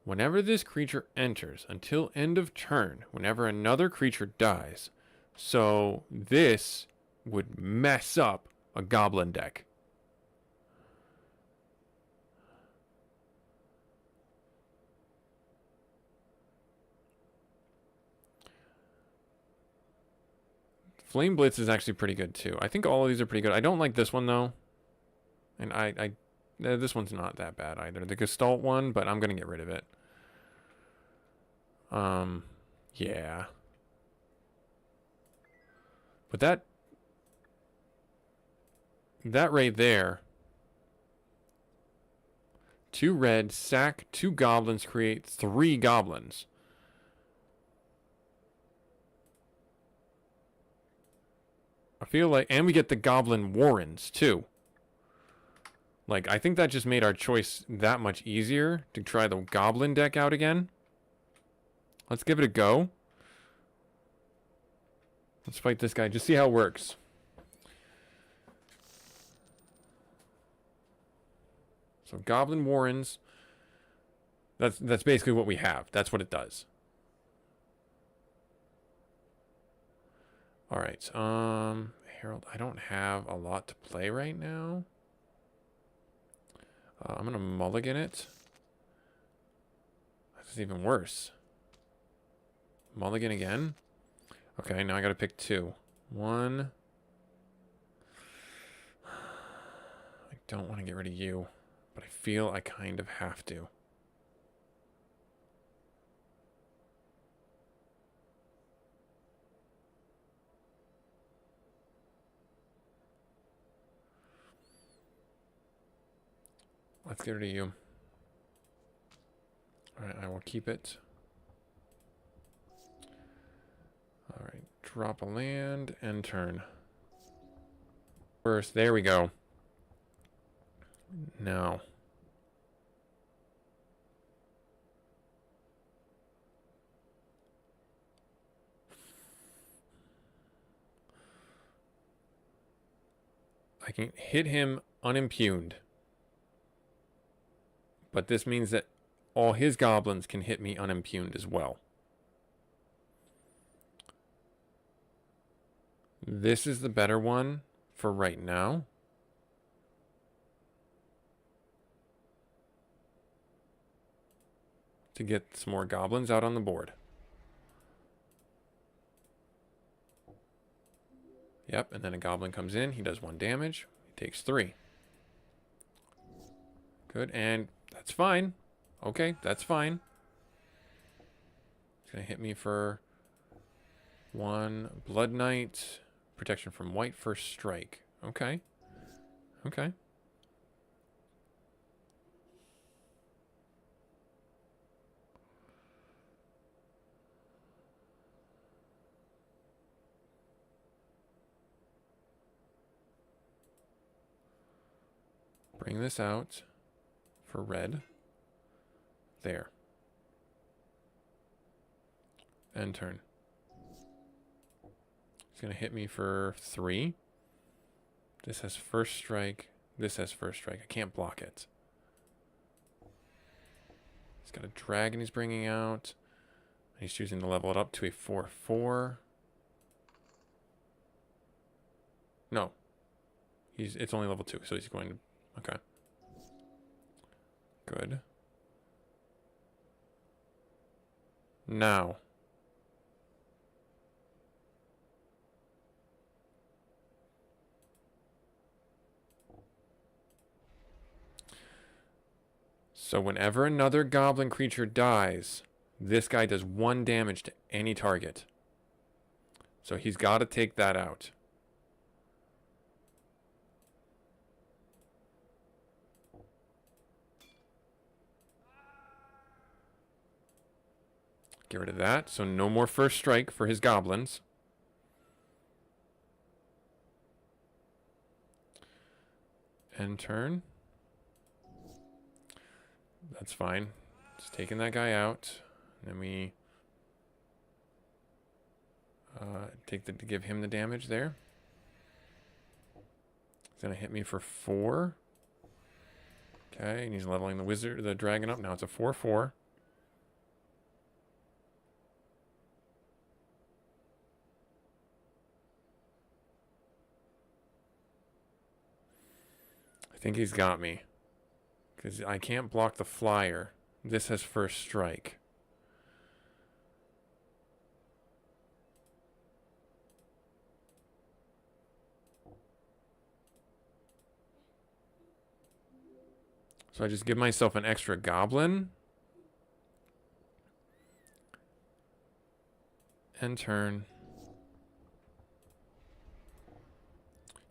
Whenever this creature enters, until end of turn, whenever another creature dies. So this would mess up a goblin deck. Flame Blitz is actually pretty good too. I think all of these are pretty good. I don't like this one though. And this one's not that bad either. The Gestalt one, but I'm going to get rid of it. Yeah. But that right there. 2 red, sack 2 goblins, create 3 goblins. I feel like, and we get the Goblin Warrens too. Like, I think that just made our choice that much easier to try the Goblin deck out again. Let's give it a go. Let's fight this guy. Just see how it works. So Goblin Warrens. That's basically what we have. That's what it does. Alright. Herald, I don't have a lot to play right now. I'm going to mulligan it. That's even worse. Mulligan again. Okay, now I got to pick 2. 1. I don't want to get rid of you, but I feel I kind of have to. Let's get rid of you. Alright, I will keep it. Alright, drop a land, end turn. First, there we go. Now. I can hit him unimpugned. But this means that all his goblins can hit me unimpugned as well. This is the better one for right now. To get some more goblins out on the board. Yep, and then a goblin comes in. He does 1 damage. He takes 3. Good, and that's fine. Okay, that's fine. He's going to hit me for 1 Blood Knight. Protection from white first strike. Okay. Okay. Bring this out for red. There. End turn. He's going to hit me for 3. This has first strike. This has first strike. I can't block it. He's got a dragon he's bringing out. He's choosing to level it up to a 4/4. No. It's only level 2, so he's going to... Okay. Good. Now. So whenever another goblin creature dies, this guy does 1 damage to any target. So he's got to take that out. Get rid of that. So no more first strike for his goblins. End turn. That's fine. Just taking that guy out. And then we give him the damage there. He's gonna hit me for 4. Okay, and he's leveling the dragon up. Now it's a 4/4. I think he's got me. Because I can't block the flyer. This has first strike. So I just give myself an extra goblin. End turn.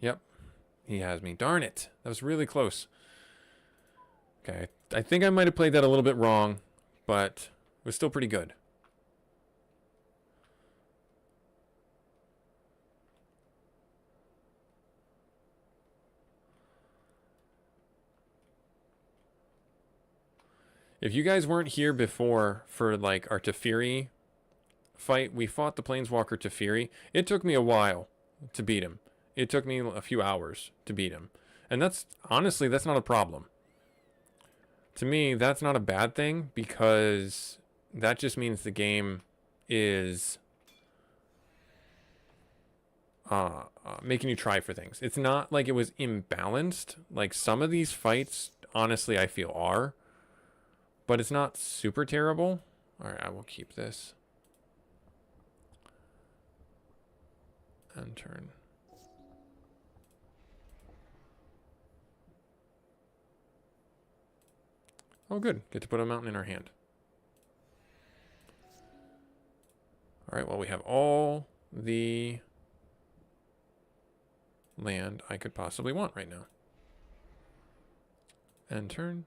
Yep. He has me. Darn it. That was really close. Okay. I think I might have played that a little bit wrong, but it was still pretty good. If you guys weren't here before for like our Teferi fight, we fought the Planeswalker Teferi. It took me a while to beat him. It took me a few hours to beat him. And that's, honestly, that's not a problem. To me, that's not a bad thing because that just means the game is making you try for things. It's not like it was imbalanced. Like some of these fights, honestly, I feel are. But it's not super terrible. All right, I will keep this. End turn. Oh, good. Get to put a mountain in our hand. All right, well, we have all the land I could possibly want right now. End turn.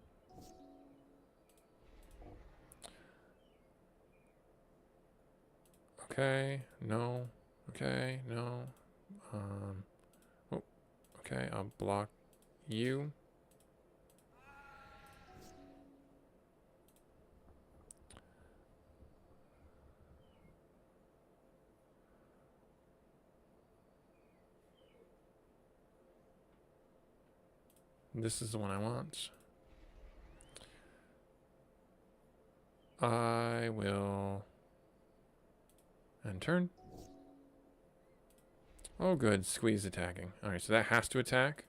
Okay, no. Okay, no. Oh, okay, I'll block you. This is the one I want. I will end turn. Oh, good. Squeeze attacking. All right, so that has to attack.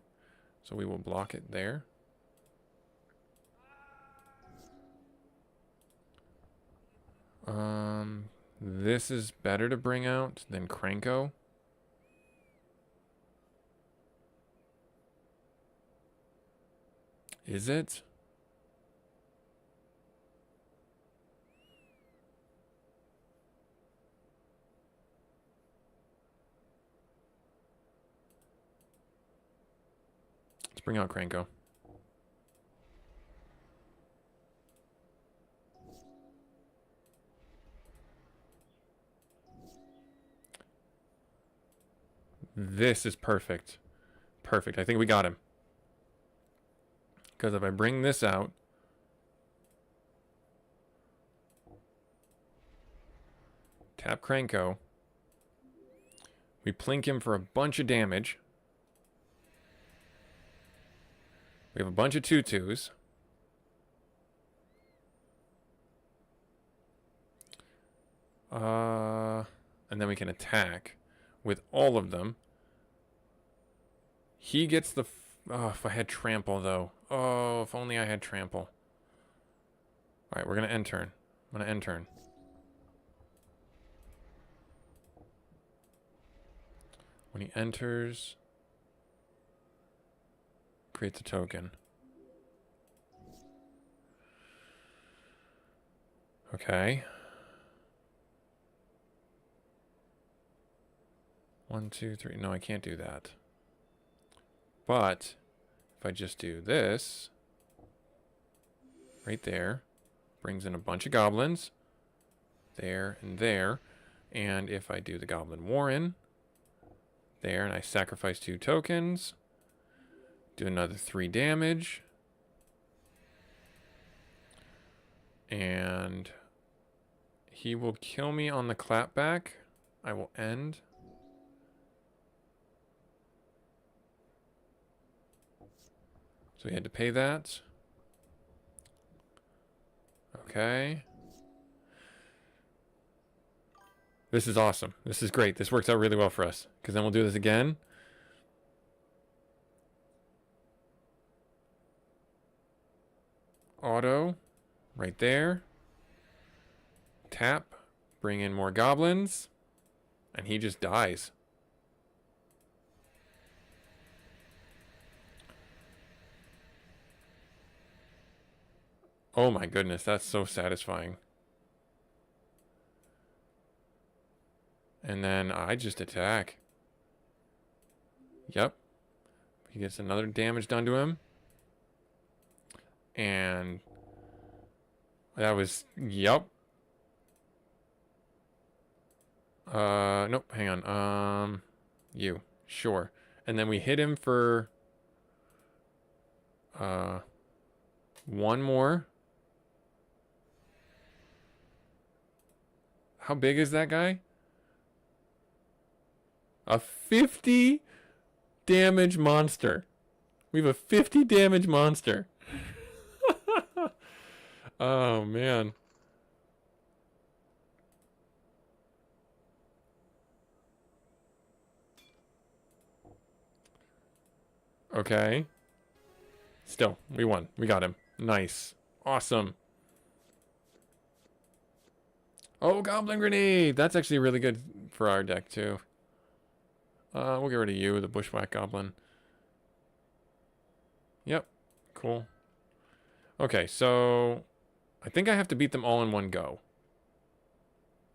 So we will block it there. This is better to bring out than Cranko. Is it? Let's bring out Cranko. This is perfect. Perfect. I think we got him. Because if I bring this out, tap Cranko, we plink him for a bunch of damage. We have a bunch of tutus. And then we can attack with all of them. He gets the... Oh, if I had trample, though. Oh, if only I had trample. Alright, we're going to end turn. I'm going to end turn. When he enters... creates a token. Okay. 1, 2, 3. No, I can't do that. But if I just do this, right there, brings in a bunch of goblins, there and there. And if I do the Goblin Warren, there, and I sacrifice 2 tokens, do another 3 damage, and he will kill me on the clapback. I will end. So we had to pay that. Okay. This is awesome. This is great. This works out really well for us. Because then we'll do this again. Auto. Right there. Tap. Bring in more goblins. And he just dies. Oh my goodness, that's so satisfying. And then I just attack. Yep. He gets another damage done to him. And that was, yep. Nope, hang on. You. Sure. And then we hit him for one more. How big is that guy? A 50 damage monster. We have a 50 damage monster. Oh, man. Okay. Still, we won. We got him. Nice. Awesome. Oh, Goblin Grenade! That's actually really good for our deck, too. We'll get rid of you, the Bushwhack Goblin. Yep. Cool. Okay, so... I think I have to beat them all in one go.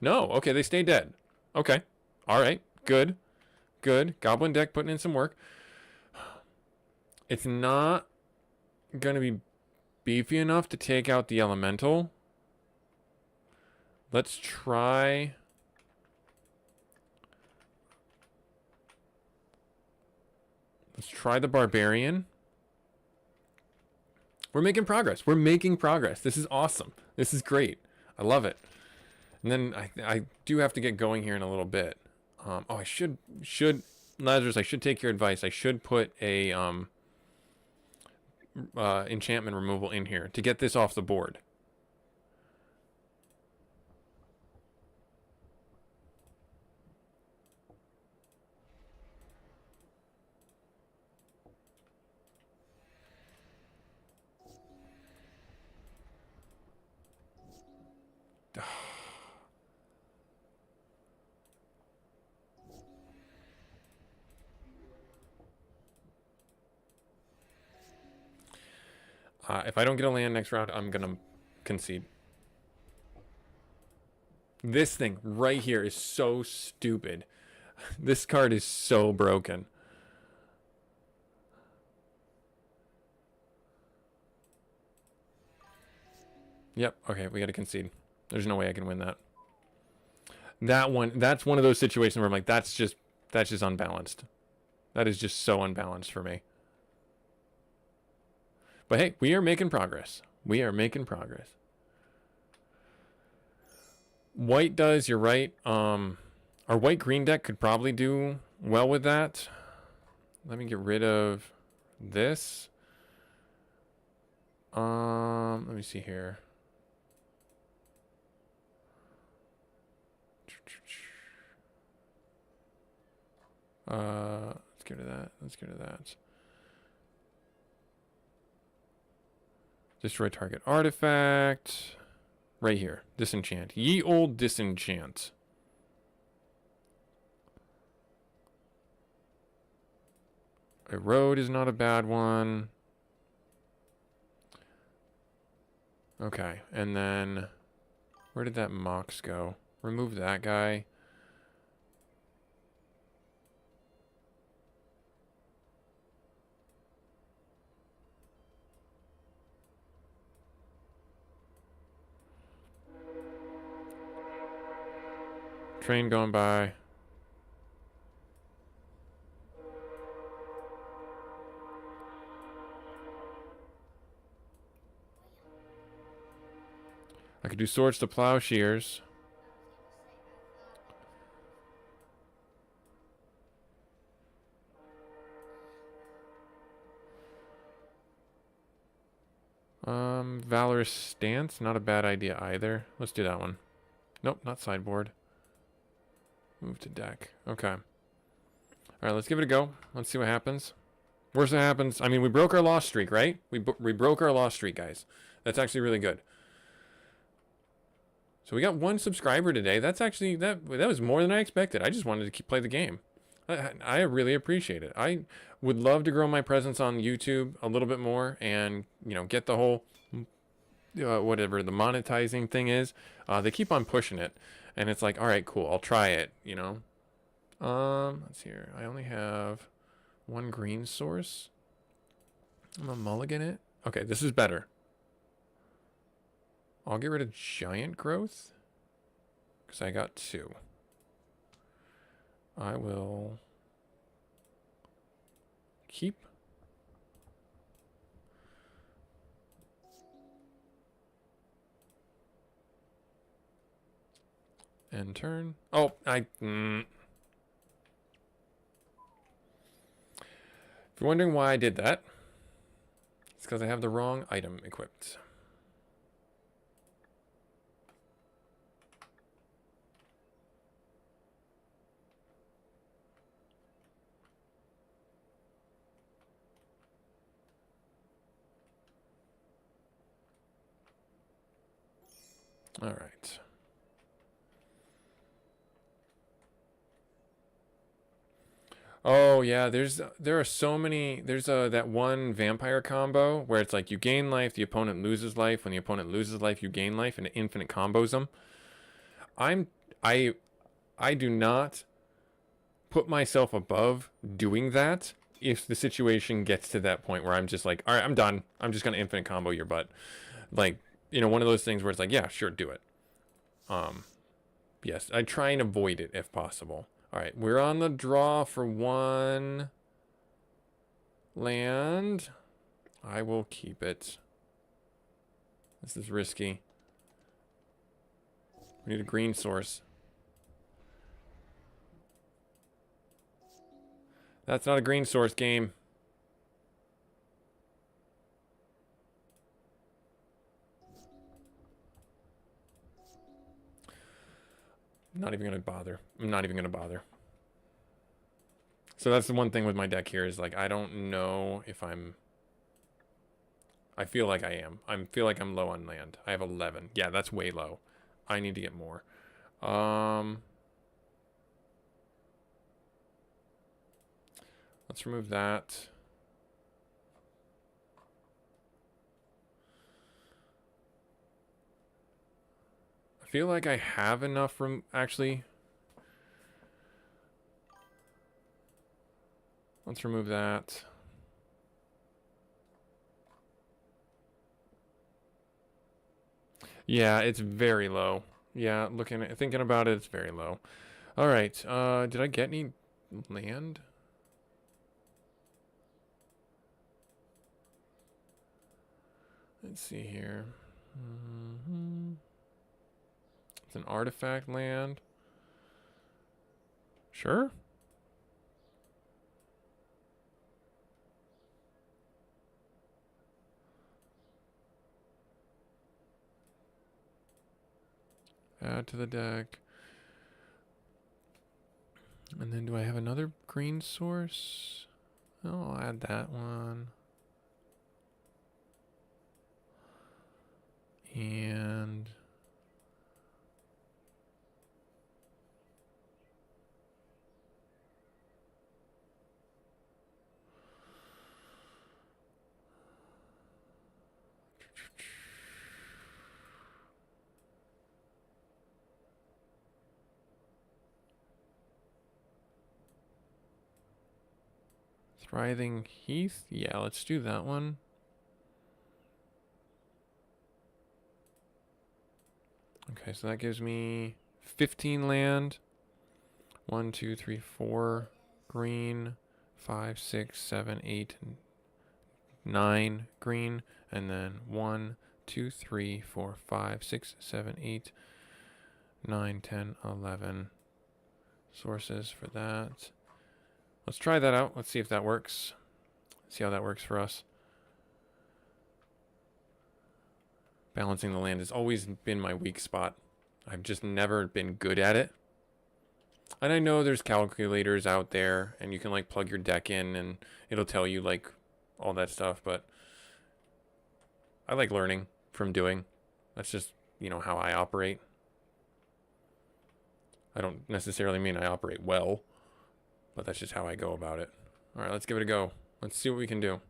No, okay, they stay dead. Okay. Alright, good. Good. Goblin deck putting in some work. It's not gonna be beefy enough to take out the Elemental. Let's try... Let's try the Barbarian. We're making progress. We're making progress. This is awesome. This is great. I love it. And then I do have to get going here in a little bit. Oh, I should Lazarus, I should take your advice. I should put a enchantment removal in here to get this off the board. If I don't get a land next round, I'm going to concede. This thing right here is so stupid. This card is so broken. Yep, okay, we got to concede. There's no way I can win that. That's one of those situations where I'm like, that's just unbalanced. That is just so unbalanced for me. But hey, we are making progress. We are making progress. White does, you're right. Our white-green deck could probably do well with that. Let me get rid of this. Let me see here. Let's get rid of that. Let's get rid of that. Destroy target artifact. Right here. Disenchant. Ye old disenchant. Erode is not a bad one. Okay, and then where did that Mox go? Remove that guy. Train going by. I could do swords to plowshares. Valorous Stance, not a bad idea either. Let's do that one. Nope, not sideboard. Move to deck. Okay. Alright, let's give it a go. Let's see what happens. Worst that happens, I mean, we broke our loss streak, right? We broke our loss streak, guys. That's actually really good. So we got 1 subscriber today. That's actually, that was more than I expected. I just wanted to play the game. I really appreciate it. I would love to grow my presence on YouTube a little bit more and, you know, get the whole, whatever the monetizing thing is. They keep on pushing it. And it's like, all right, cool. I'll try it, you know. Let's see here. I only have 1 green source. I'm gonna mulligan it. Okay, this is better. I'll get rid of giant growth because I got 2. I will keep. And turn. Oh, If you're wondering why I did that, it's because I have the wrong item equipped. All right. Oh yeah, there are so many. There's that one vampire combo where it's like you gain life, the opponent loses life. When the opponent loses life, you gain life, and it infinite combos them. I do not put myself above doing that if the situation gets to that point where I'm just like, all right, I'm done. I'm just gonna infinite combo your butt. Like, you know, one of those things where it's like, yeah, sure, do it. Yes, I try and avoid it if possible. All right, we're on the draw for 1 land. I will keep it. This is risky. We need a green source. That's not a green source game. I'm not even gonna bother. I'm not even gonna bother. So that's the one thing with my deck here is like I don't know if I feel like I am. I feel like I'm low on land. I have 11. Yeah, that's way low. I need to get more. Let's remove that. feel like I have enough room, actually. Let's remove that. Yeah, it's very low. Yeah, thinking about it, it's very low. All right. Did I get any land? Let's see here. It's an artifact land. Sure. Add to the deck. And then do I have another green source? Oh, I'll add that one. And Thriving Heath? Yeah, let's do that one. Okay, so that gives me 15 land. 1, 2, 3, 4 green. 5, 6, 7, 8, 9 green. And then 1, 2, 3, 4, 5, 6, 7, 8, 9, 10, 11 sources for that. Let's try that out. Let's see if that works. See how that works for us. Balancing the land has always been my weak spot. I've just never been good at it. And I know there's calculators out there and you can like plug your deck in and it'll tell you like all that stuff, but I like learning from doing. That's just, how I operate. I don't necessarily mean I operate well, but that's just how I go about it. All right, let's give it a go. Let's see what we can do.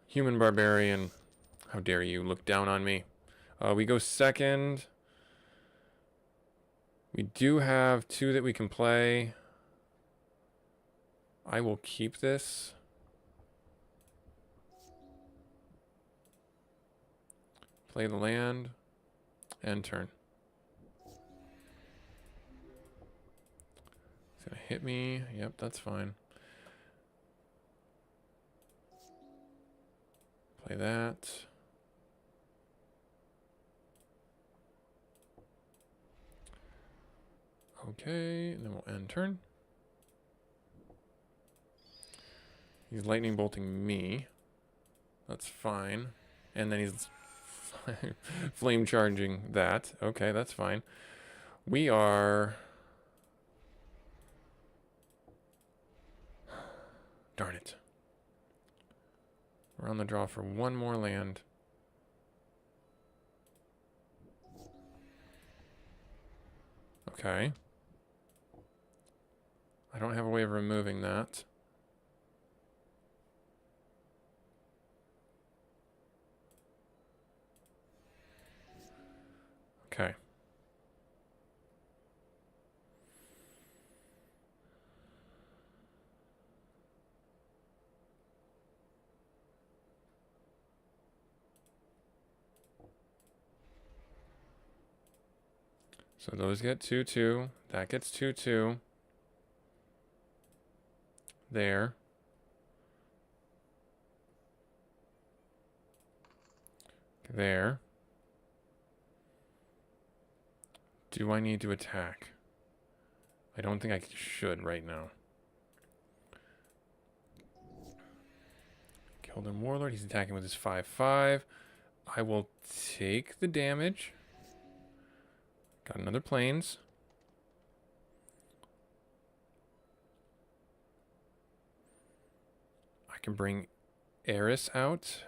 Human barbarian. How dare you look down on me. We go second. We do have 2 that we can play. I will keep this. Play the land. End turn. It's gonna hit me. Yep, that's fine. Play that. Okay, and then we'll end turn. He's lightning bolting me. That's fine. And then he's flame charging that. Okay, that's fine. We are... Darn it. We're on the draw for 1 more land. Okay. I don't have a way of removing that. Okay. So those get 2-2. That gets 2-2. There. There. Do I need to attack? I don't think I should right now. Killed him Warlord. He's attacking with his 5-5. I will take the damage. Got another plains. I can bring Eris out.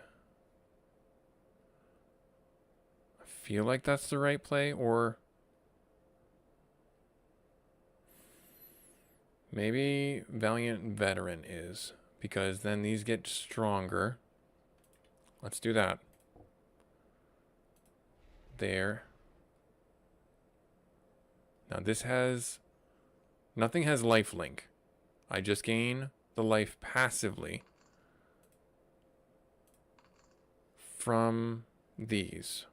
I feel like that's the right play, or maybe Valiant Veteran is, because then these get stronger. Let's do that. There. Now this has... Nothing has life link. I just gain the life passively from these.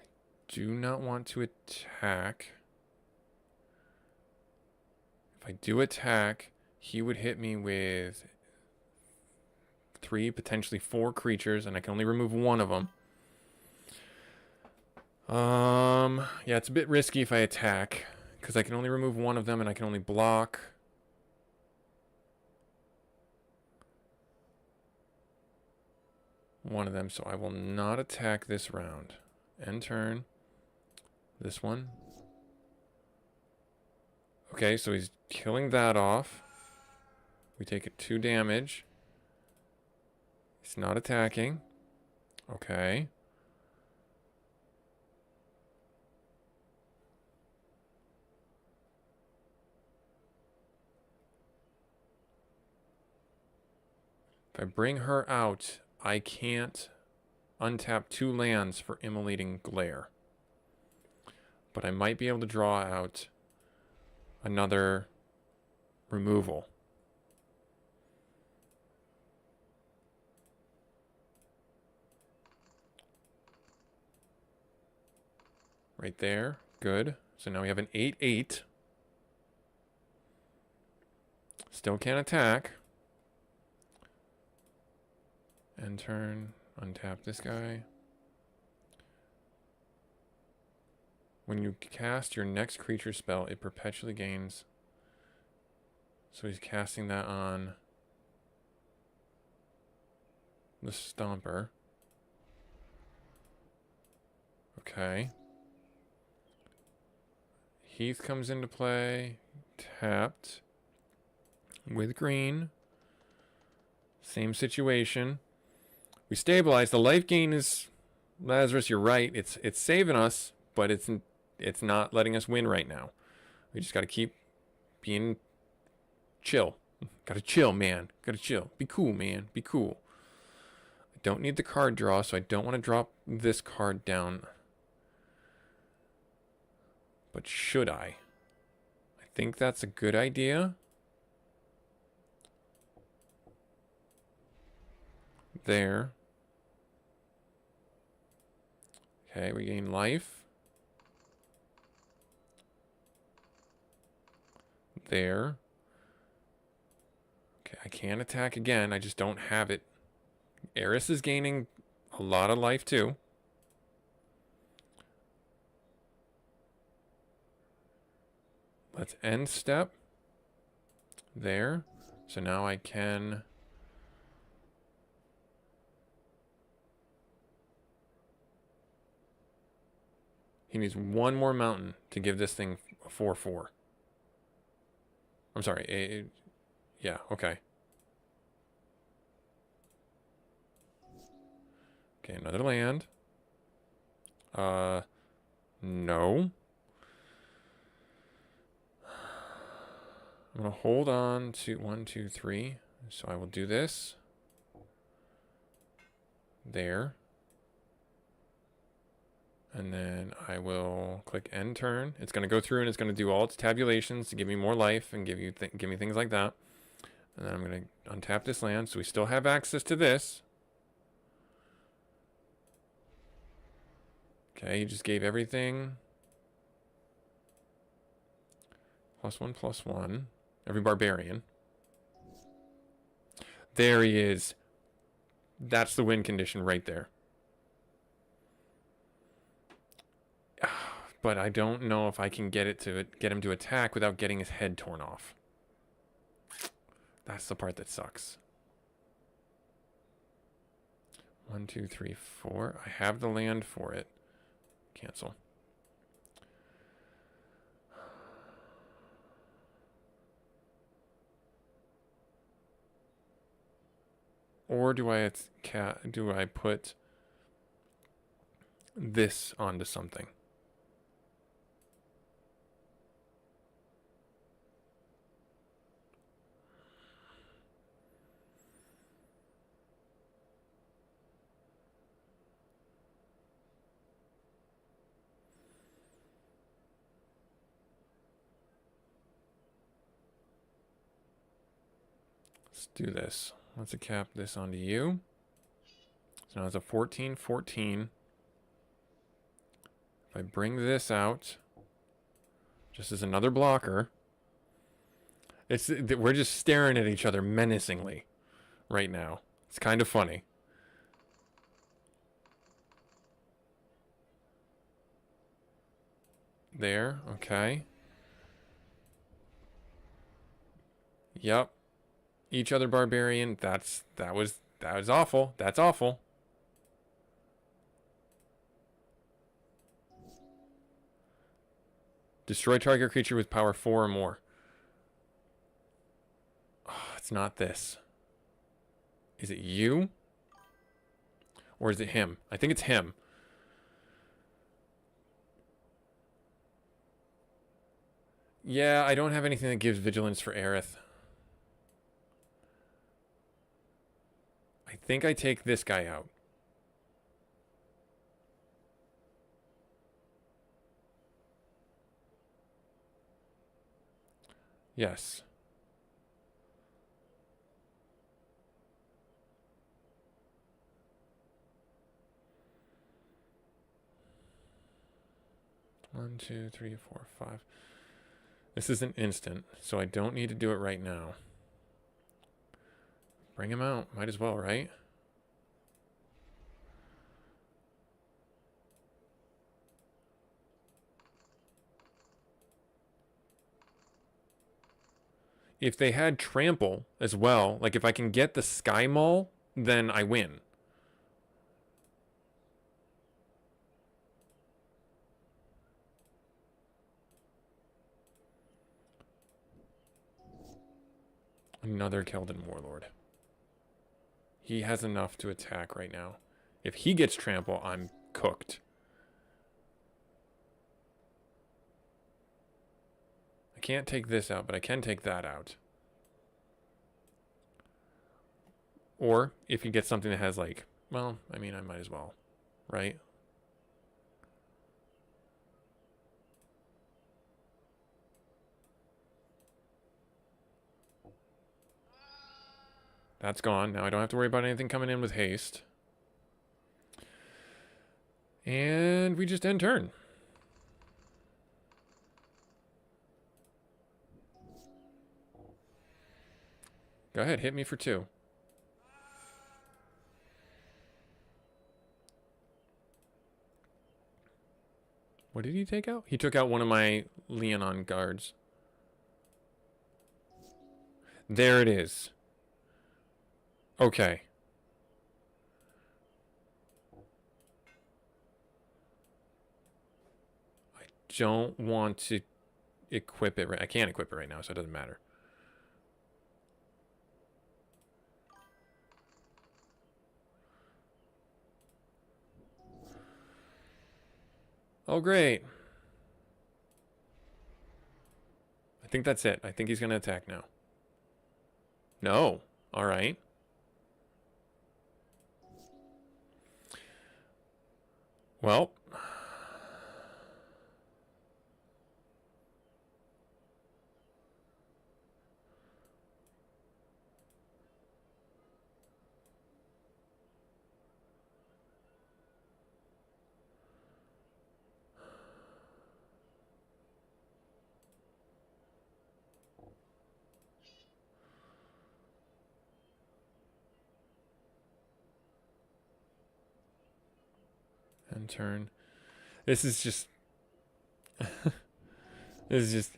I do not want to attack. If I do attack, he would hit me with 3, potentially 4 creatures, and I can only remove one of them. Yeah, it's a bit risky if I attack, because I can only remove one of them, and I can only block one of them, so I will not attack this round. End turn. This one. Okay, so he's killing that off. We take it 2 damage. He's not attacking. Okay. If I bring her out, I can't untap 2 lands for Immolating Glare. But I might be able to draw out another removal. Right there. Good. So now we have an 8/8. Still can't attack. End turn. Untap this guy. When you cast your next creature spell, it perpetually gains. So he's casting that on the Stomper. Okay. Heath comes into play. Tapped. With green. Same situation. We stabilize. The life gain is... Lazarus, you're right. It's saving us, but it's not letting us win right now. We just got to keep being chill. Got to chill, man. Got to chill. Be cool, man. Be cool. I don't need the card draw, so I don't want to drop this card down. But should I? I think that's a good idea. There. Okay, we gain life. There. Okay, I can attack again. I just don't have it. Eris is gaining a lot of life too. Let's end step. There. So now I can... He needs one more mountain to give this thing a 4/4. I'm sorry. Yeah, okay. Okay, another land. No. I'm going to hold on to 1, 2, 3. So I will do this. There. And then I will click end turn. It's going to go through and it's going to do all its tabulations to give me more life and give me things like that. And then I'm going to untap this land. So we still have access to this. Okay, he just gave everything. +1/+1. Every barbarian. There he is. That's the win condition right there. But I don't know if I can get him to attack without getting his head torn off. That's the part that sucks. 1, 2, 3, 4. I have the land for it. Cancel. Or do I put this onto something? Let's do this. Let's cap this onto you. So now it's a 14-14. If I bring this out, just as another blocker, we're just staring at each other menacingly right now. It's kind of funny. There, okay. Yep. Each other barbarian. That was awful. That's awful. Destroy target creature with power 4 or more. Oh, it's not this. Is it you? Or is it him? I think it's him. Yeah, I don't have anything that gives vigilance for Aerith. I think I take this guy out. Yes. One, two, three, four, five. This is an instant, so I don't need to do it right now. Bring him out. Might as well, right? If they had trample as well, like if I can get the Sky Maul, then I win. Another Keldon Warlord. He has enough to attack right now. If he gets trample, I'm cooked. I can't take this out, but I can take that out. Or if he gets something that has like, well, I mean, I might as well, right? That's gone. Now I don't have to worry about anything coming in with haste. And we just end turn. Go ahead, hit me for 2. What did he take out? He took out one of my Leonon guards. There it is. Okay. I don't want to equip it right. I can't equip it right now, so it doesn't matter. Oh, great. I think that's it. I think he's going to attack now. No. All right. Well. And turn. This is just... this is just...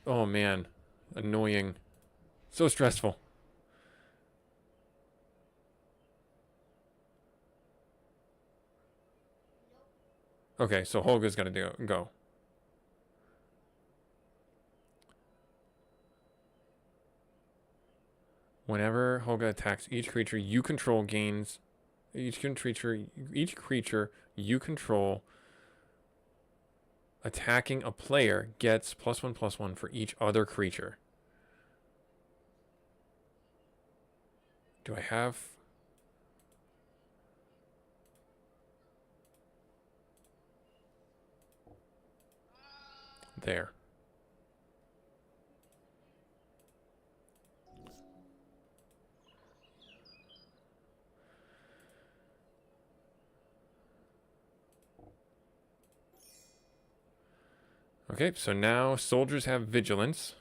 Oh, man. Annoying. So stressful. Okay, so Holga's got to go. Whenever Holga attacks, each creature you control gains... Each creature you control attacking a player gets +1/+1 for each other creature. Do I have... There. Okay, so now soldiers have vigilance.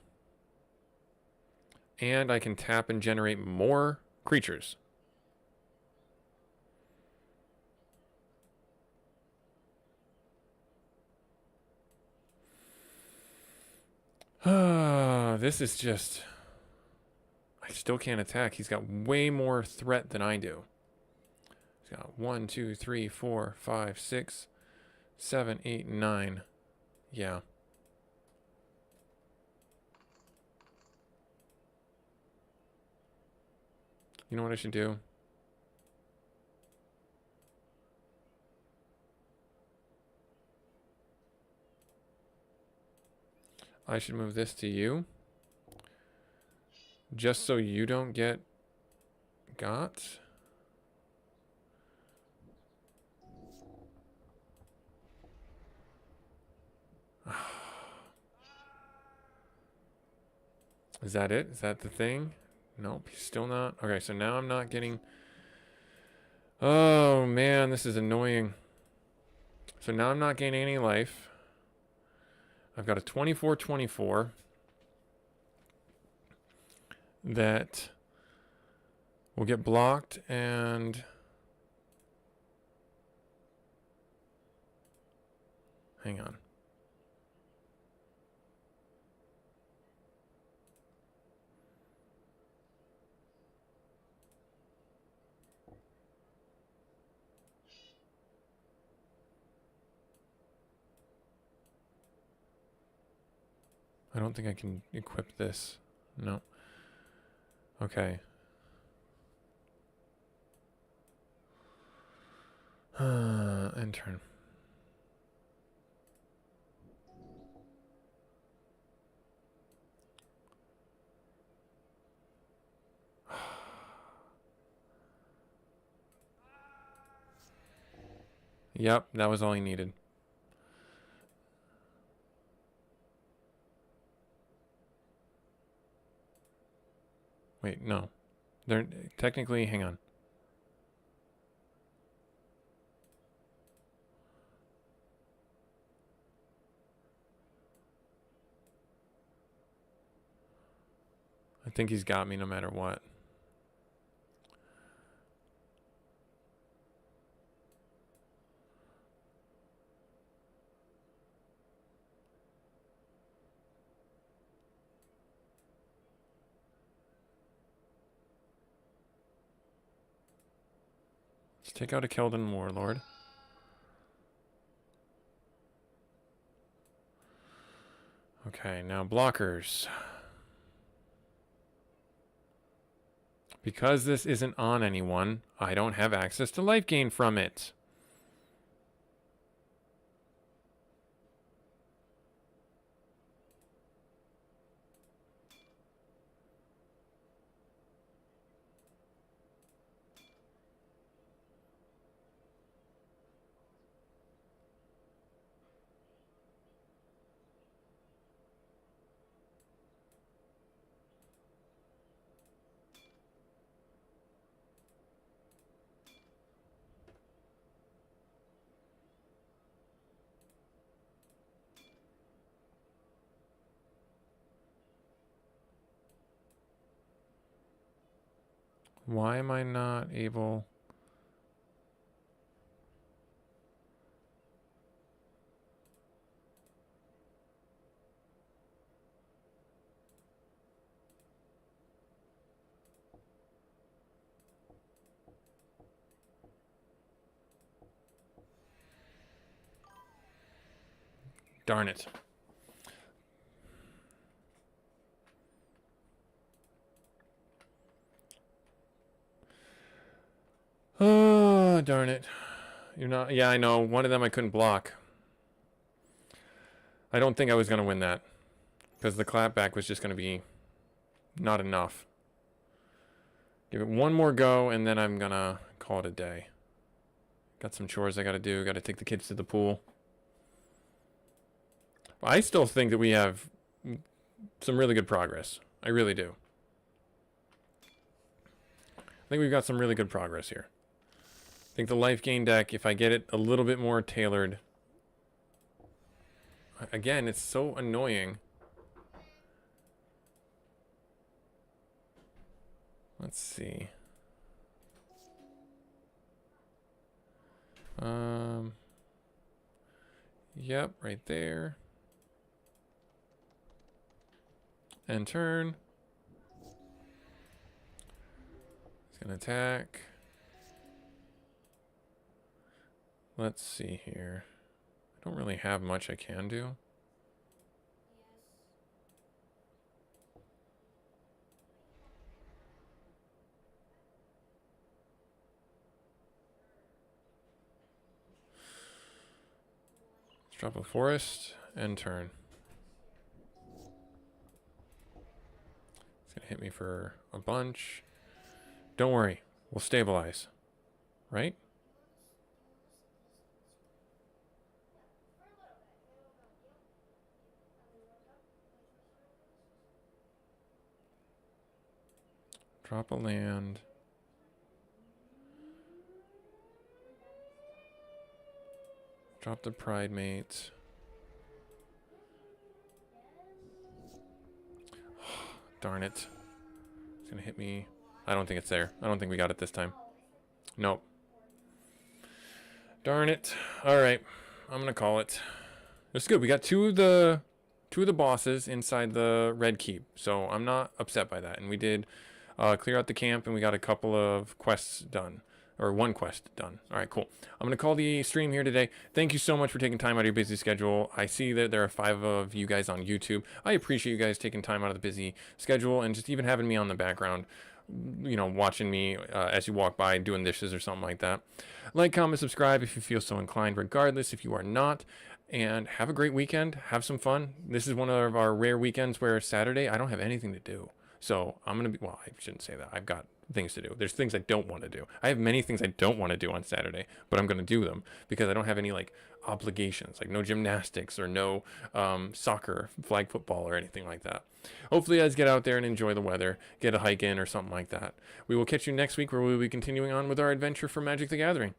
And I can tap and generate more creatures. This is just... I still can't attack. He's got way more threat than I do. He's got 1, 2, 3, 4, 5, 6, 7, 8, 9. Yeah. You know what I should do? I should move this to you. Just so you don't get got. Is that it? Is that the thing? Nope, he's still not. Okay, so now I'm not getting... Oh, man, this is annoying. So now I'm not gaining any life. I've got a 24-24 that will get blocked and... Hang on. I don't think I can equip this. No. Okay. End turn. Yep, that was all he needed. Wait, no. They're technically, hang on. I think he's got me no matter what. Let's take out a Keldon Warlord. Okay, now blockers. Because this isn't on anyone, I don't have access to life gain from it. Why am I not able... Darn it. Oh, darn it. You're not... Yeah, I know. One of them I couldn't block. I don't think I was going to win that. Because the clapback was just going to be not enough. Give it one more go, and then I'm going to call it a day. Got some chores I got to do. Got to take the kids to the pool. I still think that we have some really good progress. I really do. I think we've got some really good progress here. I think the life gain deck, if I get it a little bit more tailored, Again, it's so annoying. Let's see. Yep, right there. End turn. He's gonna attack. Let's see here. I don't really have much I can do. Let's drop a forest. End turn. It's gonna hit me for a bunch. Don't worry, we'll stabilize. Right? Drop a land. Drop the pride mates. Darn it. It's gonna hit me. I don't think it's there. I don't think we got it this time. Nope. Darn it. Alright. I'm gonna call it. It's good. We got two of the bosses inside the red keep. So I'm not upset by that. And we did clear out the camp and we got a couple of quests done. Or one quest done. All right, cool. I'm going to call the stream here today. Thank you so much for taking time out of your busy schedule. I see that there are 5 of you guys on YouTube. I appreciate you guys taking time out of the busy schedule and just even having me on the background, you know, watching me as you walk by doing dishes or something like that. Like, comment, subscribe if you feel so inclined, regardless if you are not. And have a great weekend. Have some fun. This is one of our rare weekends where Saturday I don't have anything to do. So I'm going to be, well, I shouldn't say that. I've got things to do. There's things I don't want to do. I have many things I don't want to do on Saturday, but I'm going to do them because I don't have any like obligations, like no gymnastics or no soccer, flag football or anything like that. Hopefully you guys get out there and enjoy the weather, get a hike in or something like that. We will catch you next week where we will be continuing on with our adventure for Magic the Gathering.